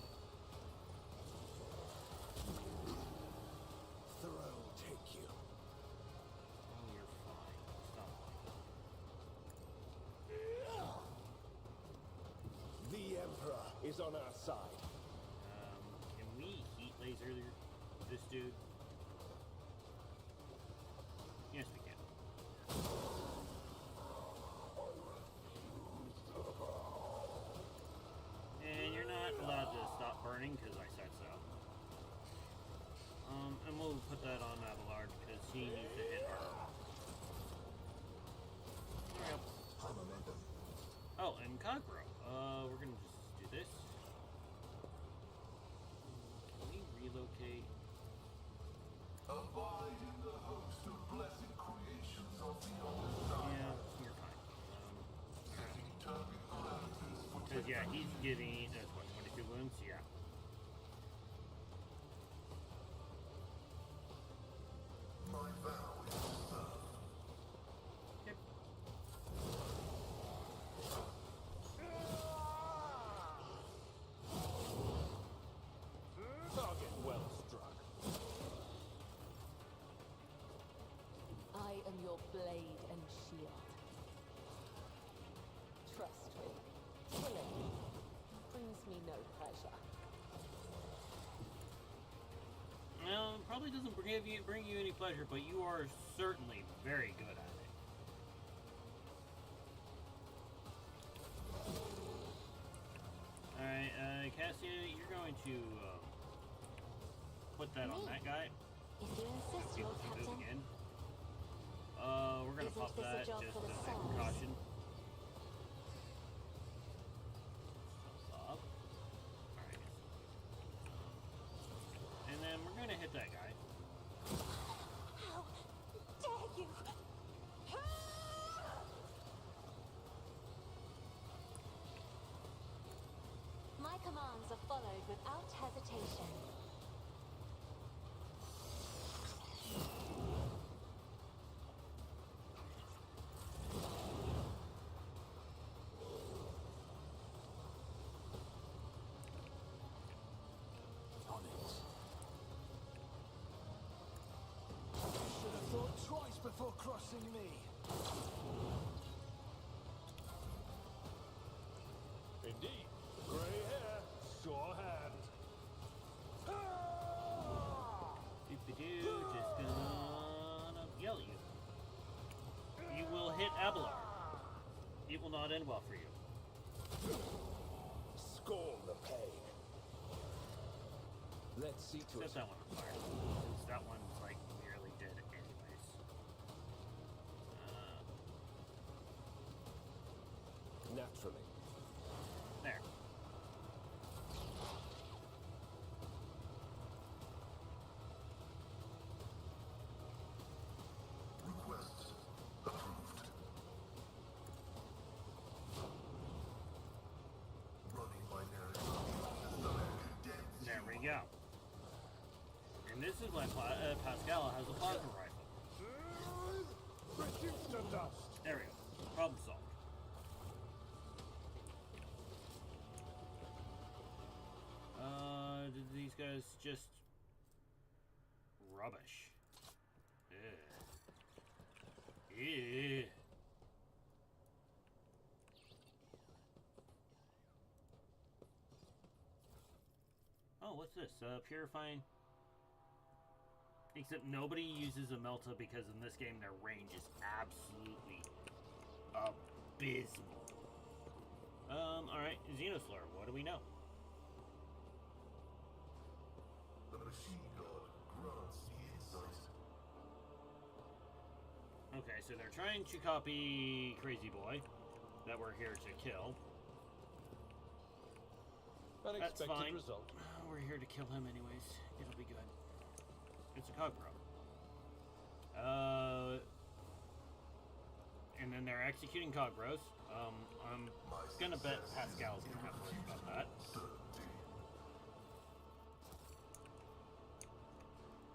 Throw take you. Oh, you're fine. Stop. The Emperor is on our side. Can we heat laser this dude? Yes, we can. And you're not allowed to stop burning because I said so. And we'll put that on Abelard because he needs to hit hard. There we go. Oh, and Cogro. We're gonna just do this. Can we relocate? Abide in the host of blessed creations of the underside. Yeah, you're fine. Setting turbid parameters for Because, yeah, he's getting, that's what, 22 wounds? Yeah. my vow is to serve. Yep. Target well struck. I am your blade and shield. Trust me, killing brings me no pleasure. Well, it probably doesn't bring you any pleasure, but you are certainly very good at it. Alright, Cassia, you're going to put that on that guy. If you insist, See if Lord we can move Captain. again. We're gonna Isn't pop this a that job just for the as a Souls? precaution. Up. Alright. And then we're gonna hit that guy. How dare you! My commands are followed without hesitation. On it. Should have thought twice before crossing me. Indeed. Grey hair, sure hand. Doop-a-doo, just gonna yell at you. You will hit Abelard. It will not end well for you. Scorn the pain. Let's see to Set it. that one on fire. Since that one's like nearly dead anyways. Naturally. There. Request approved. Running my narrative. Condensed. There we go. And this is why Pascal has a plasma rifle. Reduced to dust. There we go. Problem solved. Did these guys just rubbish? Ew. Oh, what's this? Purifying. Except nobody uses a Melta because in this game their range is absolutely abysmal. Alright, Xenoslur, what do we know? The machine god grants me insight. Okay, so they're trying to copy Crazy Boy that we're here to kill. That's Unexpected fine. result. We're here to kill him anyways. It'll be good. It's a Cogro. And then they're executing Cogros. I'm gonna bet Pascal's gonna have to worry about that.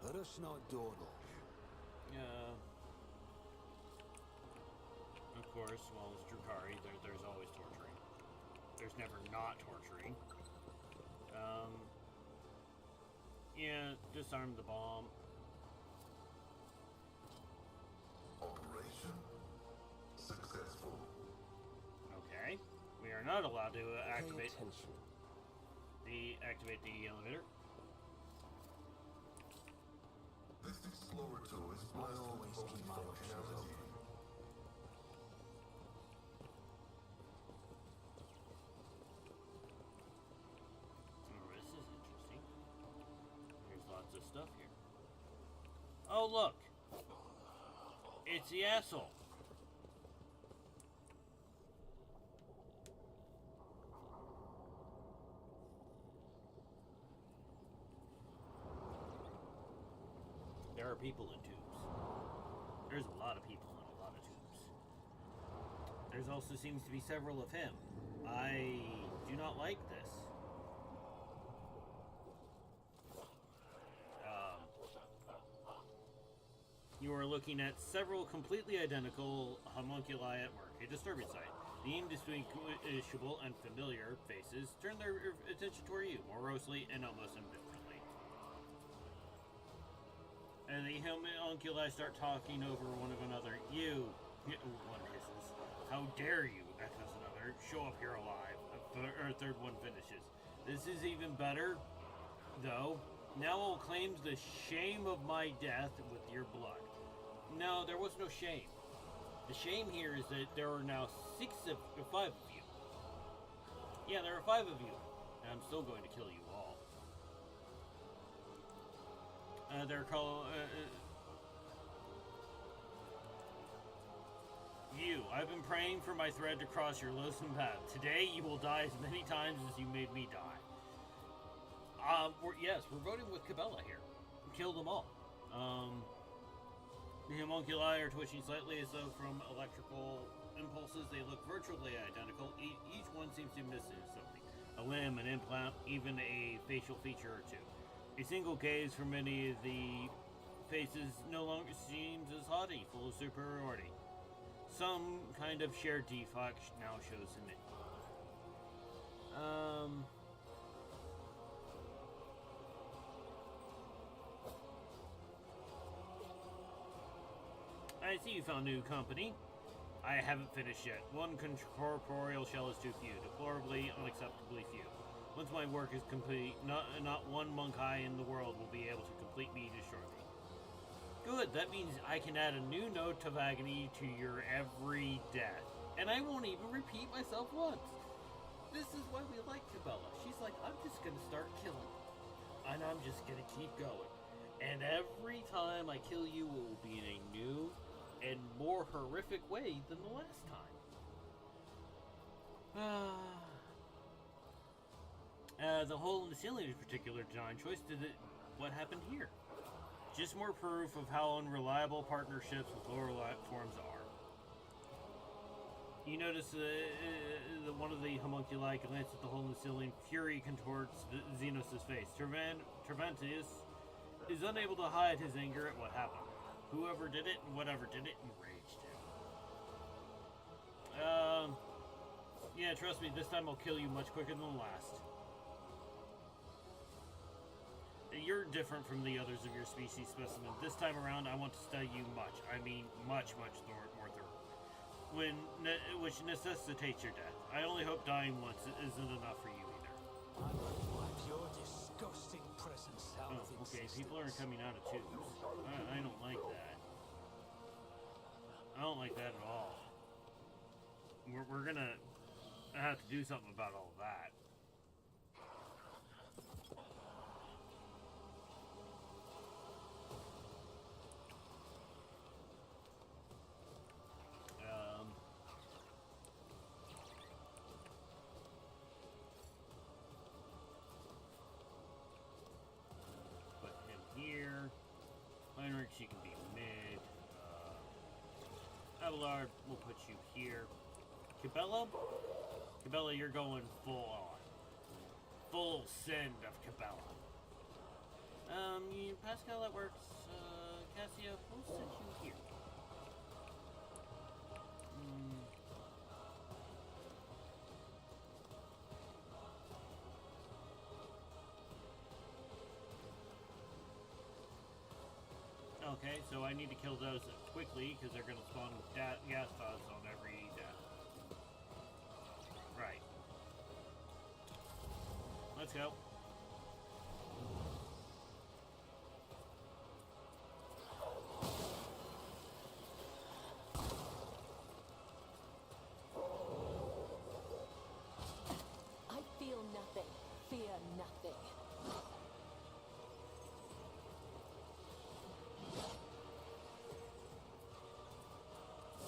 Let us not dawdle. course, well, it's Drukari. There's always torturing. There's never not torturing. Yeah, disarm the bomb. Operation successful. Okay. We are not allowed to activate Pay attention. activate the elevator. This explorator is blessed always with keep my options multifunctionality. Oh, this is interesting. There's lots of stuff here. Oh, look! It's the asshole. There are people in tubes. There's a lot of people in a lot of tubes. There's also seems to be several of him. I do not like this. You are looking at several completely identical homunculi at work. A disturbing sight. The indistinguishable and familiar faces turn their attention toward you, morosely and almost indifferently. And the homunculi start talking over one another. One hisses. How dare you, echoes another. Show up here alive. A third one finishes. This is even better, though. Now I'll claim the shame of my death with your blood. No, there was no shame. The shame here is that there are now 5 of you. Yeah, there are 5 of you. And I'm still going to kill you all. They're called... You, I've been praying for my thread to cross your loathsome path. Today, you will die as many times as you made me die. We're voting with Cabela here. Kill them all. The homunculi are twitching slightly as though from electrical impulses. They look virtually identical. Each one seems to miss something. A limb, an implant, even a facial feature or two. A single gaze from many of the faces no longer seems as haughty, full of superiority. Some kind of shared defect now shows in it. I see you found new company. I haven't finished yet. One corporeal shell is too few, deplorably, unacceptably few. Once my work is complete, not one monk eye in the world will be able to complete me shortly. Good, that means I can add a new note of agony to your every death. And I won't even repeat myself once. This is why we like Cabela. She's like, I'm just gonna start killing. And I'm just gonna keep going. And every time I kill you, it will be in a new and more horrific way than the last time. The hole in the ceiling is a particular design choice. What happened here? Just more proof of how unreliable partnerships with lower life forms are. You notice one of the homunculi glanced at the hole in the ceiling. Fury contorts Xenos' face. Travantius is unable to hide his anger at what happened. Whoever did it and whatever did it enraged him. Yeah, trust me, this time I'll kill you much quicker than the last. You're different from the others of your species specimen. This time around, I want to study you much. I mean, much more thoroughly. Which necessitates your death. I only hope dying once isn't enough for you either. I would wipe your disgusting presence out of okay, existence. people are coming out of tubes. I don't like that. I don't like that at all. We're gonna have to do something about all of that. Put him here. Heinrich, you can be mid. Abelard, we'll put you here. Cabela? Cabela, you're going full on. Full send of Cabela. Pascal, that works. Cassia, we'll send you here. Okay, so I need to kill those quickly because they're going to spawn gas pods on every death. Right. Let's go. I feel nothing. Fear nothing.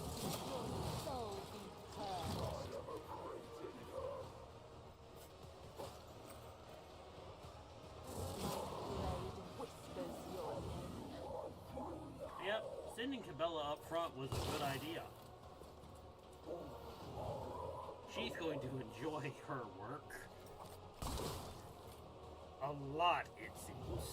Let your soul be purged. My blade whispers your name. Yep, sending Cabela up front was a good idea. She's going to enjoy her work. A lot, it seems.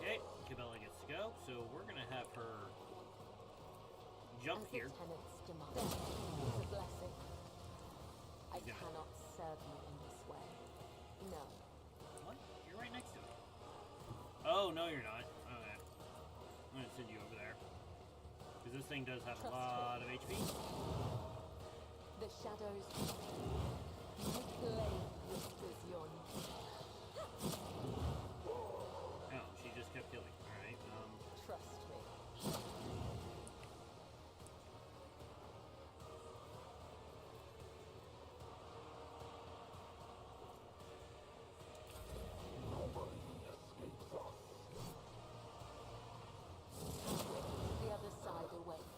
Okay, Cabela gets to go, so we're gonna have her jump As the here. tenants demand. Death is a blessing. I cannot serve you in this way. No. What? You're right next to it. Oh, no, you're not. Okay. I'm gonna send you over there. Because this thing does have a lot of HP. The shadows. My blade whispers your name. Oh, she just kept killing. Alright, Trust me. The other side awaits.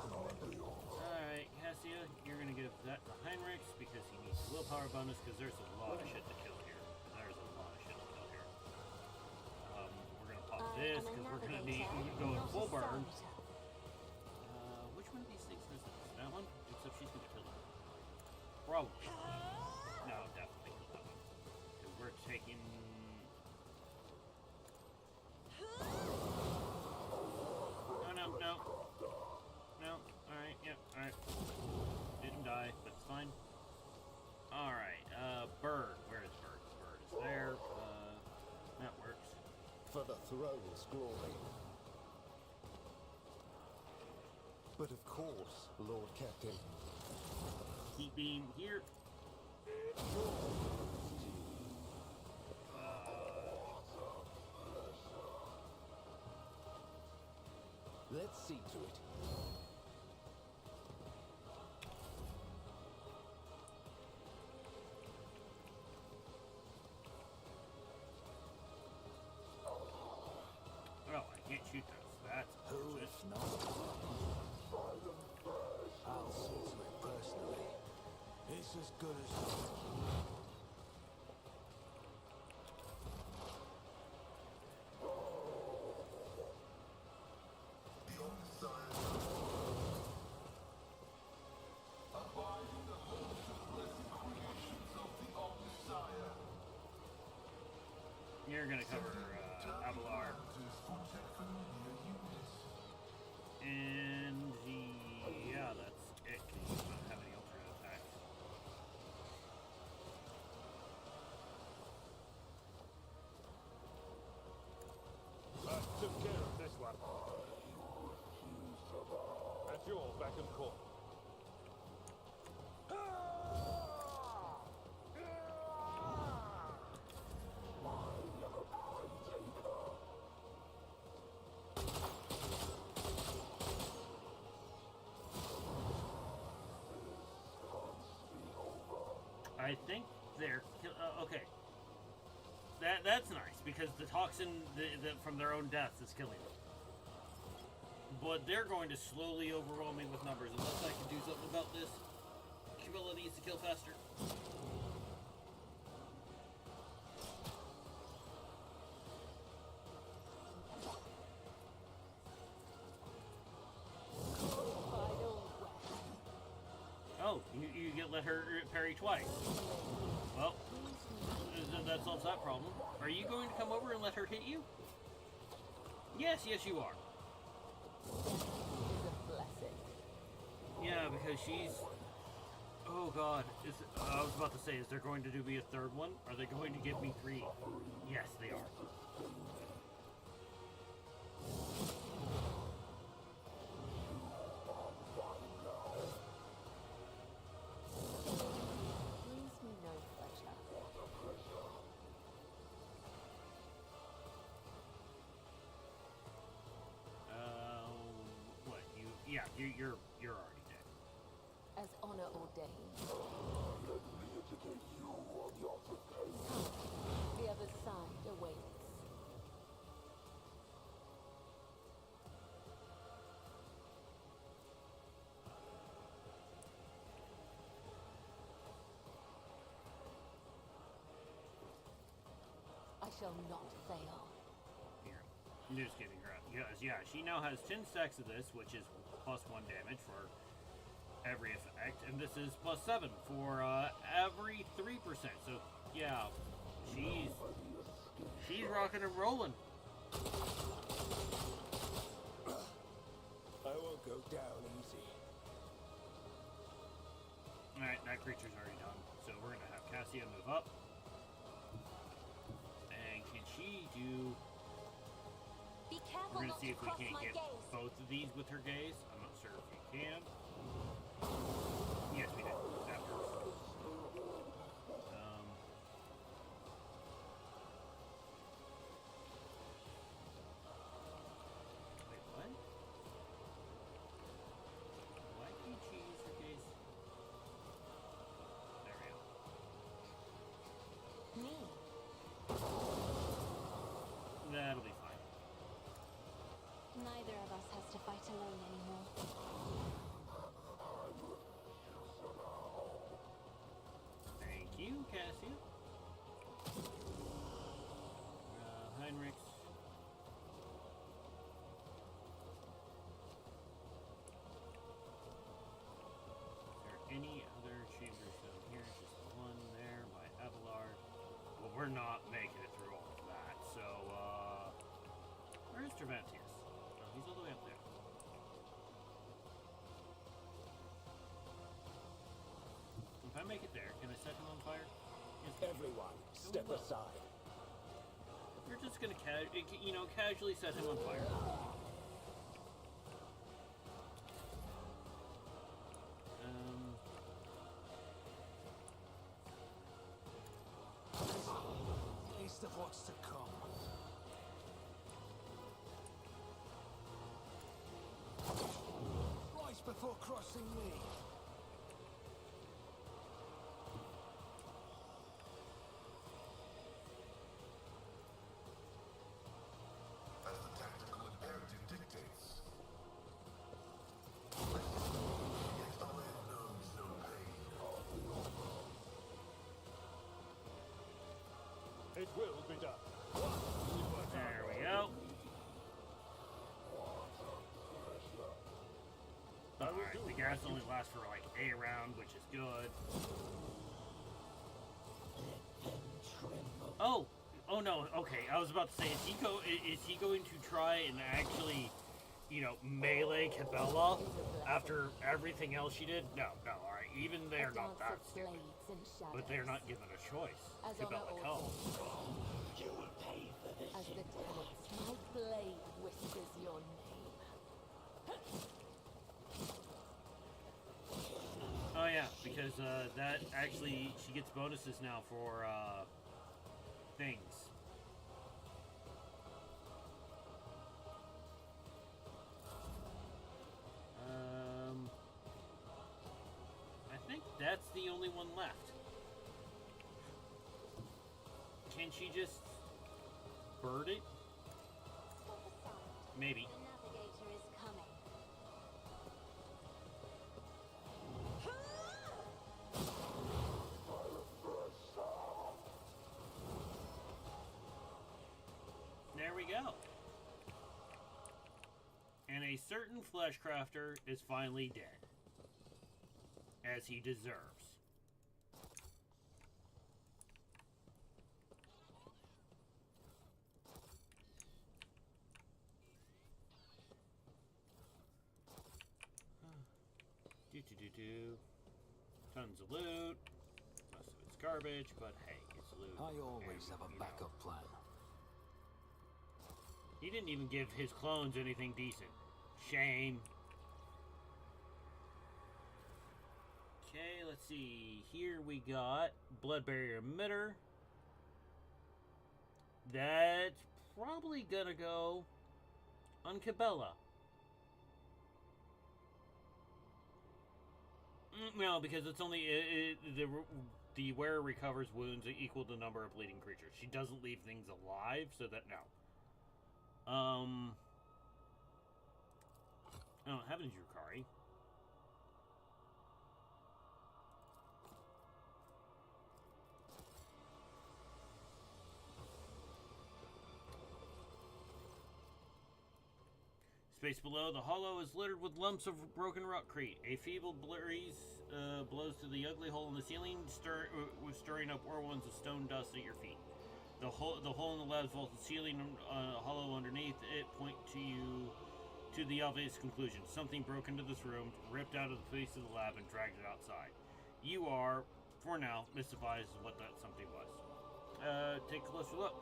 Alright, Cassia, you're gonna give that to Heinrichs because he needs a willpower bonus because there's a lot of shit to kill here. There's a lot of shit to kill here. We're gonna pop this because we're gonna need go in full burn. Which one of these things is this? That one? Except she's gonna kill it. Probably. No, definitely kill that one. Because we're taking. No. No. Alright, yep, alright. Didn't die, but it's fine. Alright, bird. Where is bird? Bird is there. That works. For the throne's glory. But of course, Lord Captain. Heat beam here. Let's see to it. Oh, I can't shoot those. That's Who bullshit. if not? I'll see to it personally. It's as good as The Omniscient. Abide in the host of blessed creations of the Omniscient. You're gonna cover Avalar. And yeah, that's it. 'Cause you don't have any alternate attacks. I took care of this one. At your back and call. I think they're okay. That's nice because the toxin from their own death is killing them. But they're going to slowly overwhelm me with numbers unless I can do something about this. Camilla needs to kill faster. Oh, you get let her parry twice. Well, that solves that problem. Are you going to come over and let her hit you? Yes, you are. Death is a blessing. Yeah, because she's... Oh god, I was about to say, is there going to be a third one? Are they going to give me 3? Yes, they are. Brings me no pleasure. What, yeah, you're already dead. As honor ordained. The other side awaits. I shall not fail. Here, I'm just giving her up. Yes, yeah, she now has 10 stacks of this, which is plus 1 damage for every effect, and this is plus 7 for every 3%. So yeah, she's rocking and rolling. I won't go down easy. All right, that creature's already done. So we're gonna have Cassia move up, and can she do? Be careful We're gonna not see to if we cross can't my get gaze. both of these with her gaze. I'm not sure if we can. Yes, we did. That works. Wait, what? Why can't she use her gaze? There we go. Me. That'll be fine. Neither of us has to fight alone anymore. Thank you, Cassia. Heinrichs. Is there any other chambers down here? Just the one there by Abelard. Well, we're not making it through all of that, so, where's Travantius? Oh, he's all the way up there. If I make it there, can I set him on fire? Yes, I can. Everyone, step will. aside. We're just gonna casually set him on fire. Taste of what's to come. Rise before crossing me. As the tactical imperative dictates. Yet iron knows no pain. It will be done. There we go. Alright, the gas only lasts for like a round, which is good. Oh no, okay, I was about to say, is he going to try and actually, melee Cabela after everything else she did? No, alright, even they're not that stupid. But they're not given a choice. As Cabela honor comes. ordained. As the tenets, my blade whispers your name. Oh yeah, because that actually, she gets bonuses now for things. I think that's the only one left. Can she just bird it? Step aside. Maybe. The navigator is coming. There we go. And a certain fleshcrafter is finally dead. As he deserves. Do Tons of loot. Most of it's garbage, but hey, it's loot. I always and, have a you backup plan. He didn't even give his clones anything decent. Shame. Okay, let's see. Here we got Blood Barrier Emitter. That's probably gonna go on Cabela. No, because it's only the wearer recovers wounds equal to the number of bleeding creatures. She doesn't leave things alive, so that no. I don't have any Drukari. Space below the hollow is littered with lumps of broken rockcrete. A feeble breeze blows through the ugly hole in the ceiling, stirring up whirlwinds of stone dust at your feet. The hole in the lab's vaulted ceiling, hollow underneath it, point to the obvious conclusion. Something broke into this room, ripped out of the face of the lab, and dragged it outside. You are, for now, mystified as to what that something was. Take a closer look.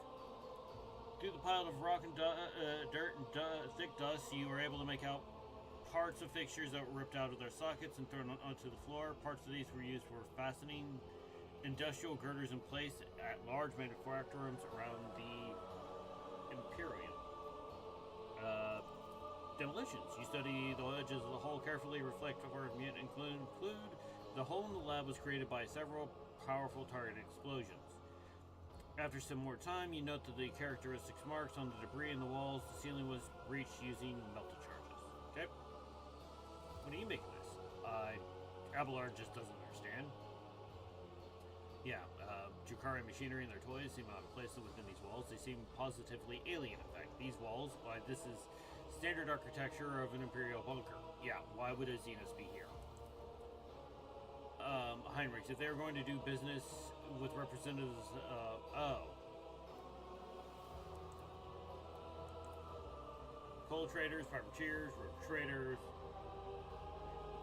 Through the pile of rock and dirt and thick dust, you were able to make out parts of fixtures that were ripped out of their sockets and thrown onto the floor. Parts of these were used for fastening industrial girders in place at large manufactorings around the Imperium. Demolitions. You study the edges of the hole carefully, reflect for include the hole in the lab was created by several powerful targeted explosions. After some more time, you note that the characteristics marks on the debris in the walls, the ceiling was reached using melted charges. Okay? What do you make of this? Abelard just doesn't understand. Yeah, Drukari machinery and their toys seem out of place within these walls. They seem positively alien, in fact. These walls, why, this is standard architecture of an Imperial bunker. Yeah, why would a Xenos be here? Heinrich, if they were going to do business with representatives, coal traders, privateers, traders,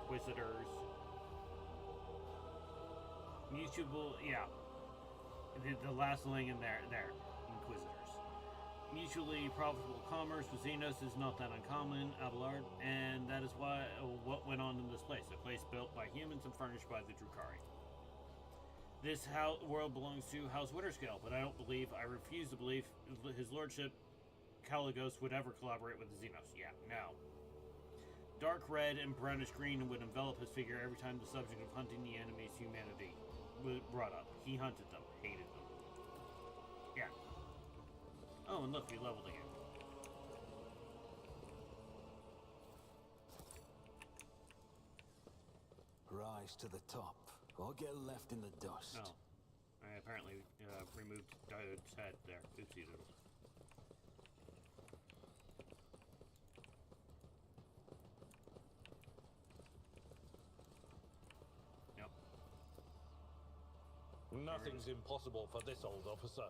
inquisitors, mutual, yeah, the last link in there, inquisitors. Mutually profitable commerce with Xenos is not that uncommon, Abelard, and that is why what went on in this place. A place built by humans and furnished by the Drukari. This world belongs to House Winterscale, but I refuse to believe his lordship Caligos would ever collaborate with the Xenos. Yeah, no. Dark red and brownish green would envelop his figure every time the subject of hunting the enemy's humanity was brought up. He hunted them, hated them. Yeah. Oh, and look, we leveled again. Rise to the top, or get left in the dust. Oh. I apparently removed Diode's head there. Oopsie doodles. Yep. Nothing's impossible for this old officer.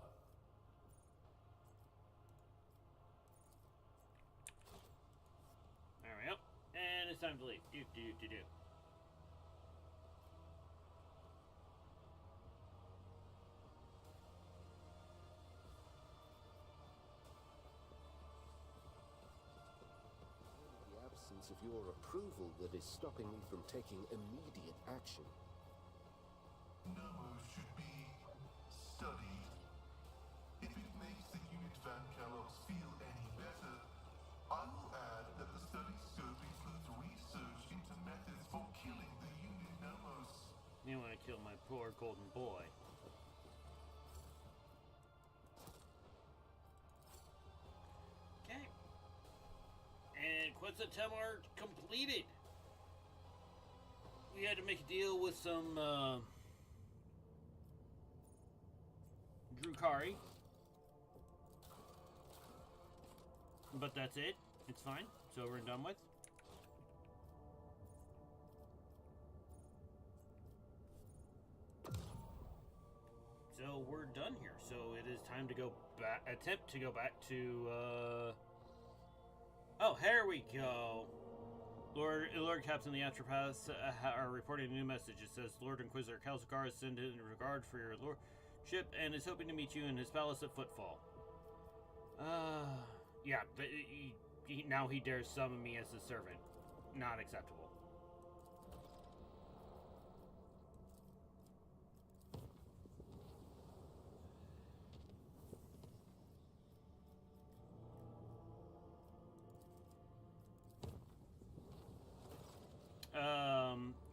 There we go. And it's time to leave. Do. The absence of your approval that is stopping me from taking immediate action. Nomos should be studied. If it makes the unit Van Kellogg's feel any better, I will add that the study scope includes research into methods for killing the unit Nomos. You want to kill my poor golden boy. Okay. And Quetzal Temar completed. We had to make a deal with some Drukari. But that's it. It's fine. It's over and done with. So we're done here. So it is time to go back. Attempt to go back to. Oh, here we go. Lord Captain, the Astropaths are reporting a new message. It says Lord Inquisitor Kalzakar has sent in regard for your lordship and is hoping to meet you in his palace at Footfall. Yeah, now he dares summon me as his servant. Not acceptable.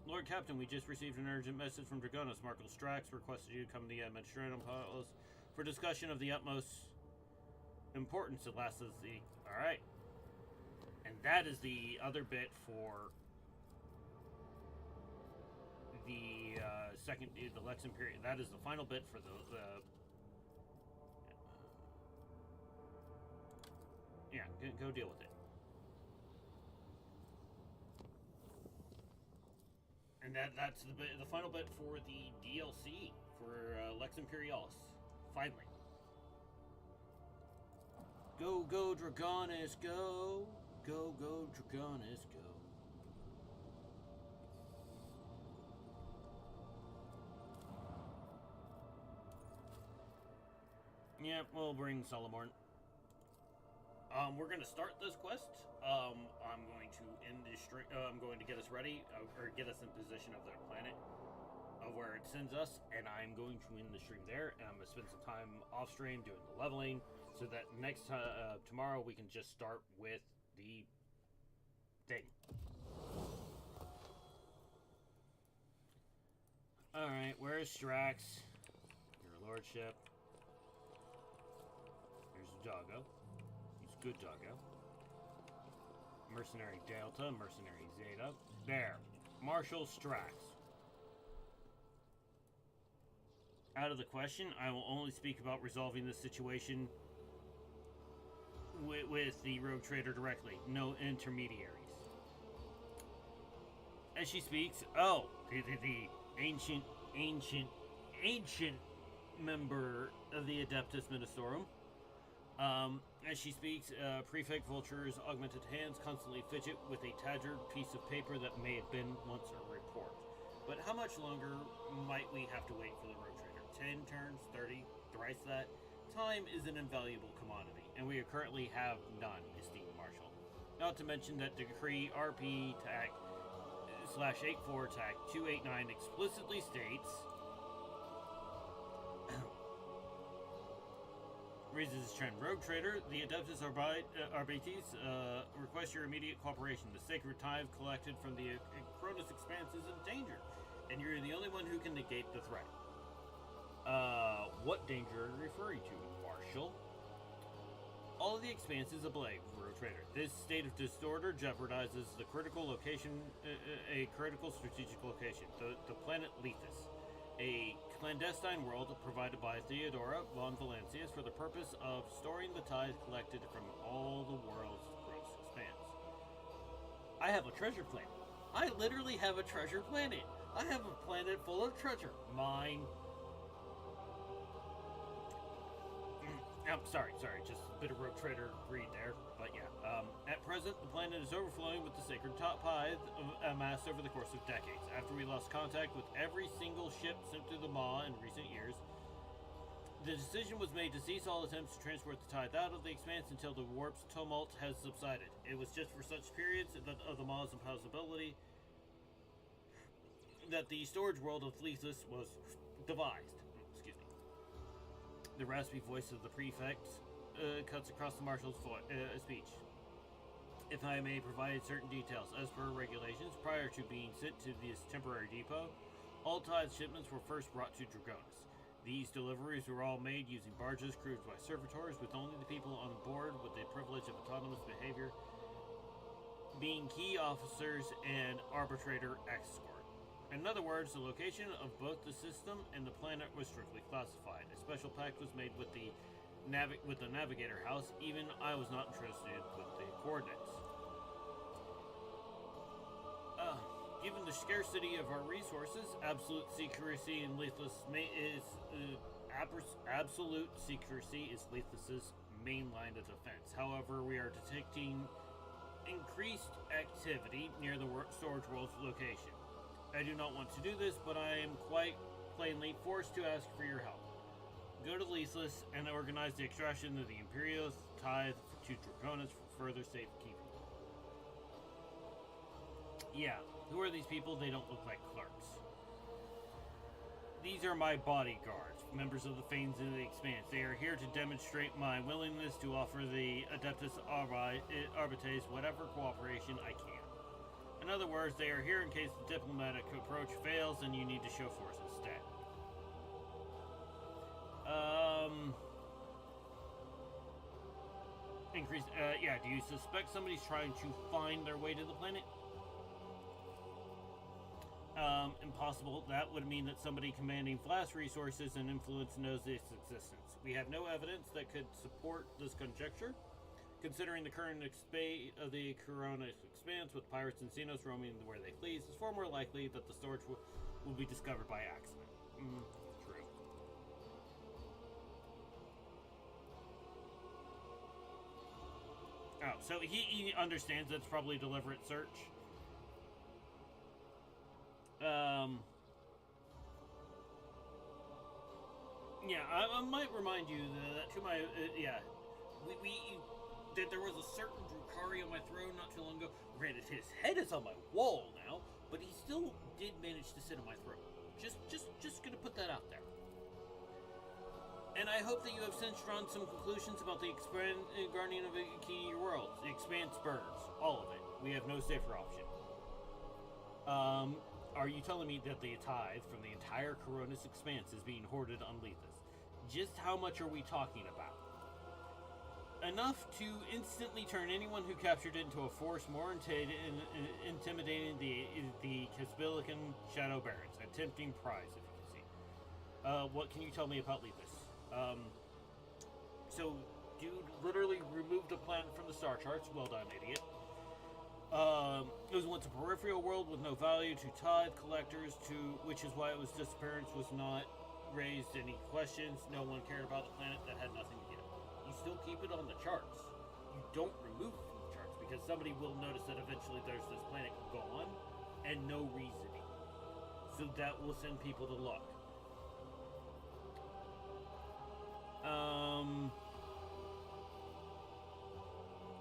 Lord Captain, we just received an urgent message from Dragonis. Markel Strax requested you to come to the Administratum Palace for discussion of the utmost importance of last of the... Alright. And that is the other bit for the the Lex Imperalis. That is the final bit for the yeah, go deal with it. And that's the final bit for the DLC for Lex Imperalis. Finally. Go, Dragonis, go! Go, Dragonis, go. Yep, we'll bring Solomorn. We're gonna start this quest. I'm going to end this stream. I'm going to get us ready, or get us in position of their planet, of where it sends us, and I'm going to end the stream there. And I'm gonna spend some time off stream doing the leveling, so that next tomorrow we can just start with the thing. All right, where's Strax? Your lordship. Here's the doggo. He's good doggo. Mercenary Delta, Mercenary Zeta. There. Marshal Strax. Out of the question, I will only speak about resolving this situation with the rogue trader directly. No intermediaries. As she speaks, oh, the ancient member of the Adeptus Ministorum. As she speaks, Prefect Vulture's augmented hands constantly fidget with a tattered piece of paper that may have been once a report. But how much longer might we have to wait for the rogue trader? 10 turns? 30? Thrice that? Time is an invaluable commodity, and we currently have none, esteemed Marshal. Not to mention that Decree RP Tag /84 Tag 289 explicitly states raises his trend. Rogue Trader, the Adeptus Arbites request your immediate cooperation. The sacred tithe collected from the Cronus Expanse is in danger, and you're the only one who can negate the threat. What danger are you referring to, Marshal? All of the Expanse is ablaze, Rogue Trader. This state of disorder jeopardizes the critical location, a critical strategic location, the planet Lethus. A clandestine world provided by Theodora von Valancius for the purpose of storing the tithe collected from all the world's gross expanse. I have a treasure planet. I literally have a treasure planet. I have a planet full of treasure. Mine. I'm sorry, just a bit of Rogue Trader greed there, but yeah. At present, the planet is overflowing with the sacred tithe amassed over the course of decades. After we lost contact with every single ship sent to the Maw in recent years, the decision was made to cease all attempts to transport the tithe out of the Expanse until the warp's tumult has subsided. It was just for such periods of the Maw's impossibility that the storage world of Lethus was devised. The raspy voice of the prefect cuts across the marshal's speech. If I may provide certain details, as per regulations, prior to being sent to this temporary depot, all tithe shipments were first brought to Dragonis. These deliveries were all made using barges crewed by servitors, with only the people on board with the privilege of autonomous behavior being key officers and arbitrator escort. In other words, the location of both the system and the planet was strictly classified. A special pact was made with the Navigator House. Even I was not entrusted with the coordinates. Given the scarcity of our resources, absolute secrecy in Lethus absolute secrecy is Lethus's main line of defense. However, we are detecting increased activity near the Storage World's location. I do not want to do this, but I am quite plainly forced to ask for your help. Go to Leaseless and organize the extraction of the Imperial's tithe to Draconis for further safekeeping. Yeah, who are these people? They don't look like clerks. These are my bodyguards, members of the Fanes in the Expanse. They are here to demonstrate my willingness to offer the Adeptus Arbites whatever cooperation I can. In other words, they are here in case the diplomatic approach fails and you need to show force instead. Yeah, do you suspect somebody's trying to find their way to the planet? Impossible. That would mean that somebody commanding vast resources and influence knows its existence. We have no evidence that could support this conjecture. Considering the current state of the Coronis Expanse, with pirates and Xenos roaming where they please, it's far more likely that the storage will be discovered by accident. True. Oh, so he understands that's probably deliberate search. Yeah, I might remind you that to my, that there was a certain Drukhari on my throne not too long ago. Granted, his head is on my wall now, but he still did manage to sit on my throne. Just gonna put that out there. And I hope that you have since drawn some conclusions about the guardian of key your world. The Expanse burns. All of it. We have no safer option. Are you telling me that the tithe from the entire Coronis Expanse is being hoarded on Lethus? Just how much are we talking about? Enough to instantly turn anyone who captured it into a force more intimidating the Casbilican Shadow Barons. A tempting prize, if you can see. What can you tell me about Lethus? So, dude literally removed a planet from the star charts. Well done, idiot. It was once a peripheral world with no value to tithe collectors, which is why its disappearance was not raised any questions. No one cared about the planet that had nothing to give. You still keep it on the charts. You don't remove it from the charts because somebody will notice that eventually there's this planet gone and no reasoning. So that will send people to look.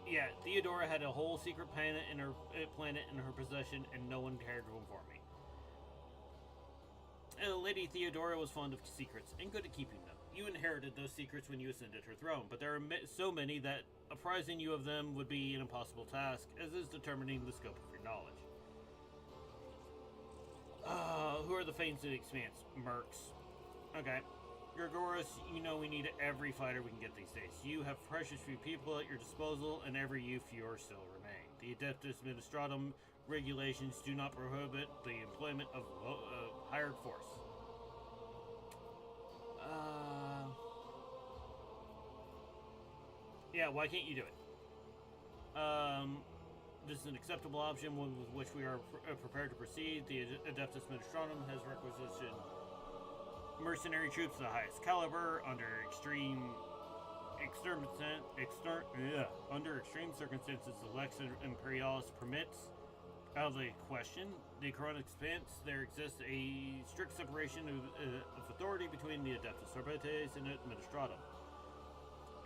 Yeah, Theodora had a whole secret planet in her possession, and no one cared to inform me. Lady Theodora was fond of secrets and good at keeping them. You inherited those secrets when you ascended her throne, but there are so many that apprising you of them would be an impossible task, as is determining the scope of your knowledge. Who are the Fanes of the Expanse? Mercs. Okay. Gregoris, you know we need every fighter we can get these days. You have precious few people at your disposal, and ever fewer still remain. The Adeptus Ministratum regulations do not prohibit the employment of hired force. Yeah, why can't you do it? This is an acceptable option, one with which we are prepared to proceed. The Adeptus Ministratum has requisitioned mercenary troops of the highest caliber under extreme circumstances. The Lex Imperalis permits. Out of the question, the Coronis Expanse, there exists a strict separation of authority between the Adeptus Arbites and Administratum.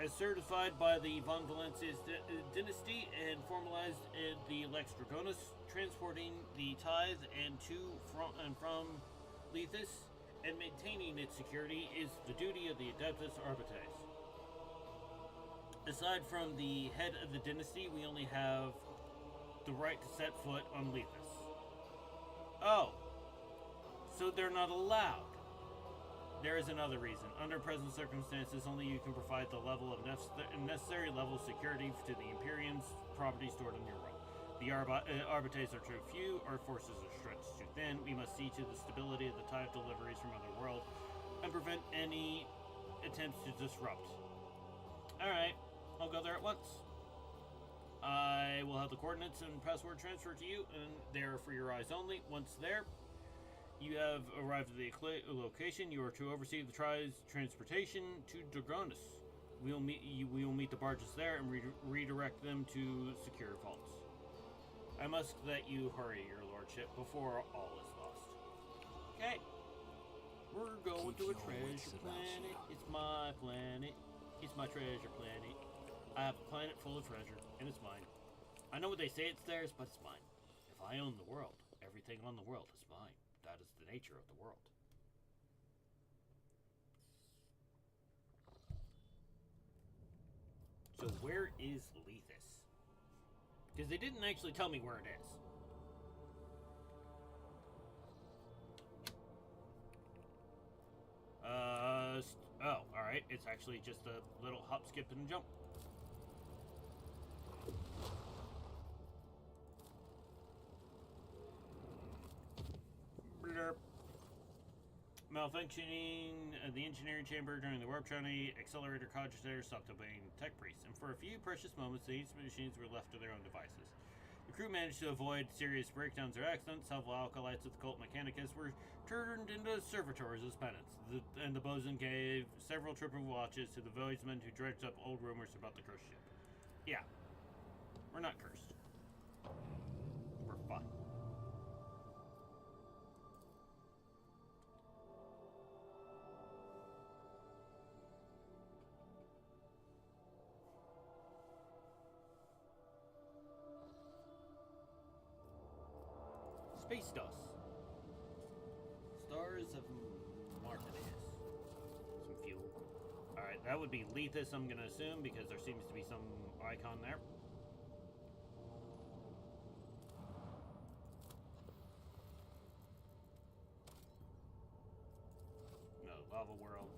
As certified by the Von Valencia's dynasty and formalized in the Lex Draconis, transporting the tithe and from Lethus and maintaining its security is the duty of the Adeptus Arbites. Aside from the head of the dynasty, we only have the right to set foot on Lethus. Oh, so they're not allowed. There is another reason. Under present circumstances, only you can provide the level of necessary level of security to the Imperium's property stored in your world. The Arbites are too few, our forces are stretched too thin. We must see to the stability of the tithe deliveries from other worlds and prevent any attempts to disrupt. Alright, I'll go there at once. I will have the coordinates and password transferred to you, and they're for your eyes only. Once there, you have arrived at the location. You are to oversee the tribe's transportation to Draconis. We will meet the barges there and redirect them to secure vaults. I must that you hurry, your lordship, before all is lost. Okay. We're going Keep to a your treasure wits about planet. you. It's my planet. It's my treasure planet. I have a planet full of treasure, and it's mine. I know what they say it's theirs, but it's mine. If I own the world, everything on the world is mine. That is the nature of the world. So where is Lethus? Because they didn't actually tell me where it is. Oh, alright. It's actually just a little hop, skip, and jump. Blurp. Malfunctioning the engineering chamber during the warp journey, accelerator cogitator stopped obeying tech priests, and for a few precious moments, these machines were left to their own devices. The crew managed to avoid serious breakdowns or accidents. Several acolytes of the cult Mechanicus were turned into servitors as penance, and the bosun gave several triple watches to the voidsmen who dredged up old rumors about the cursed ship. Yeah, we're not cursed. We're fine. Space dust. Stars of Martinez. Some fuel. Alright, that would be Lethus, I'm gonna assume, because there seems to be some icon there. No, Lava World.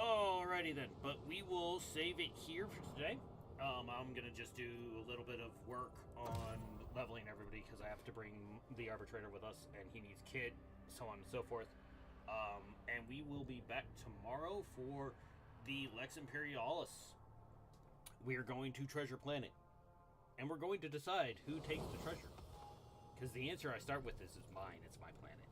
Alrighty then, but we will save it here for today. I'm gonna just do a little bit of work on leveling everybody because I have to bring the arbitrator with us, and he needs kit, so on and so forth. And we will be back tomorrow for the Lex Imperialis. We are going to Treasure Planet, and we're going to decide who takes the treasure. Because the answer I start with is mine. It's my planet.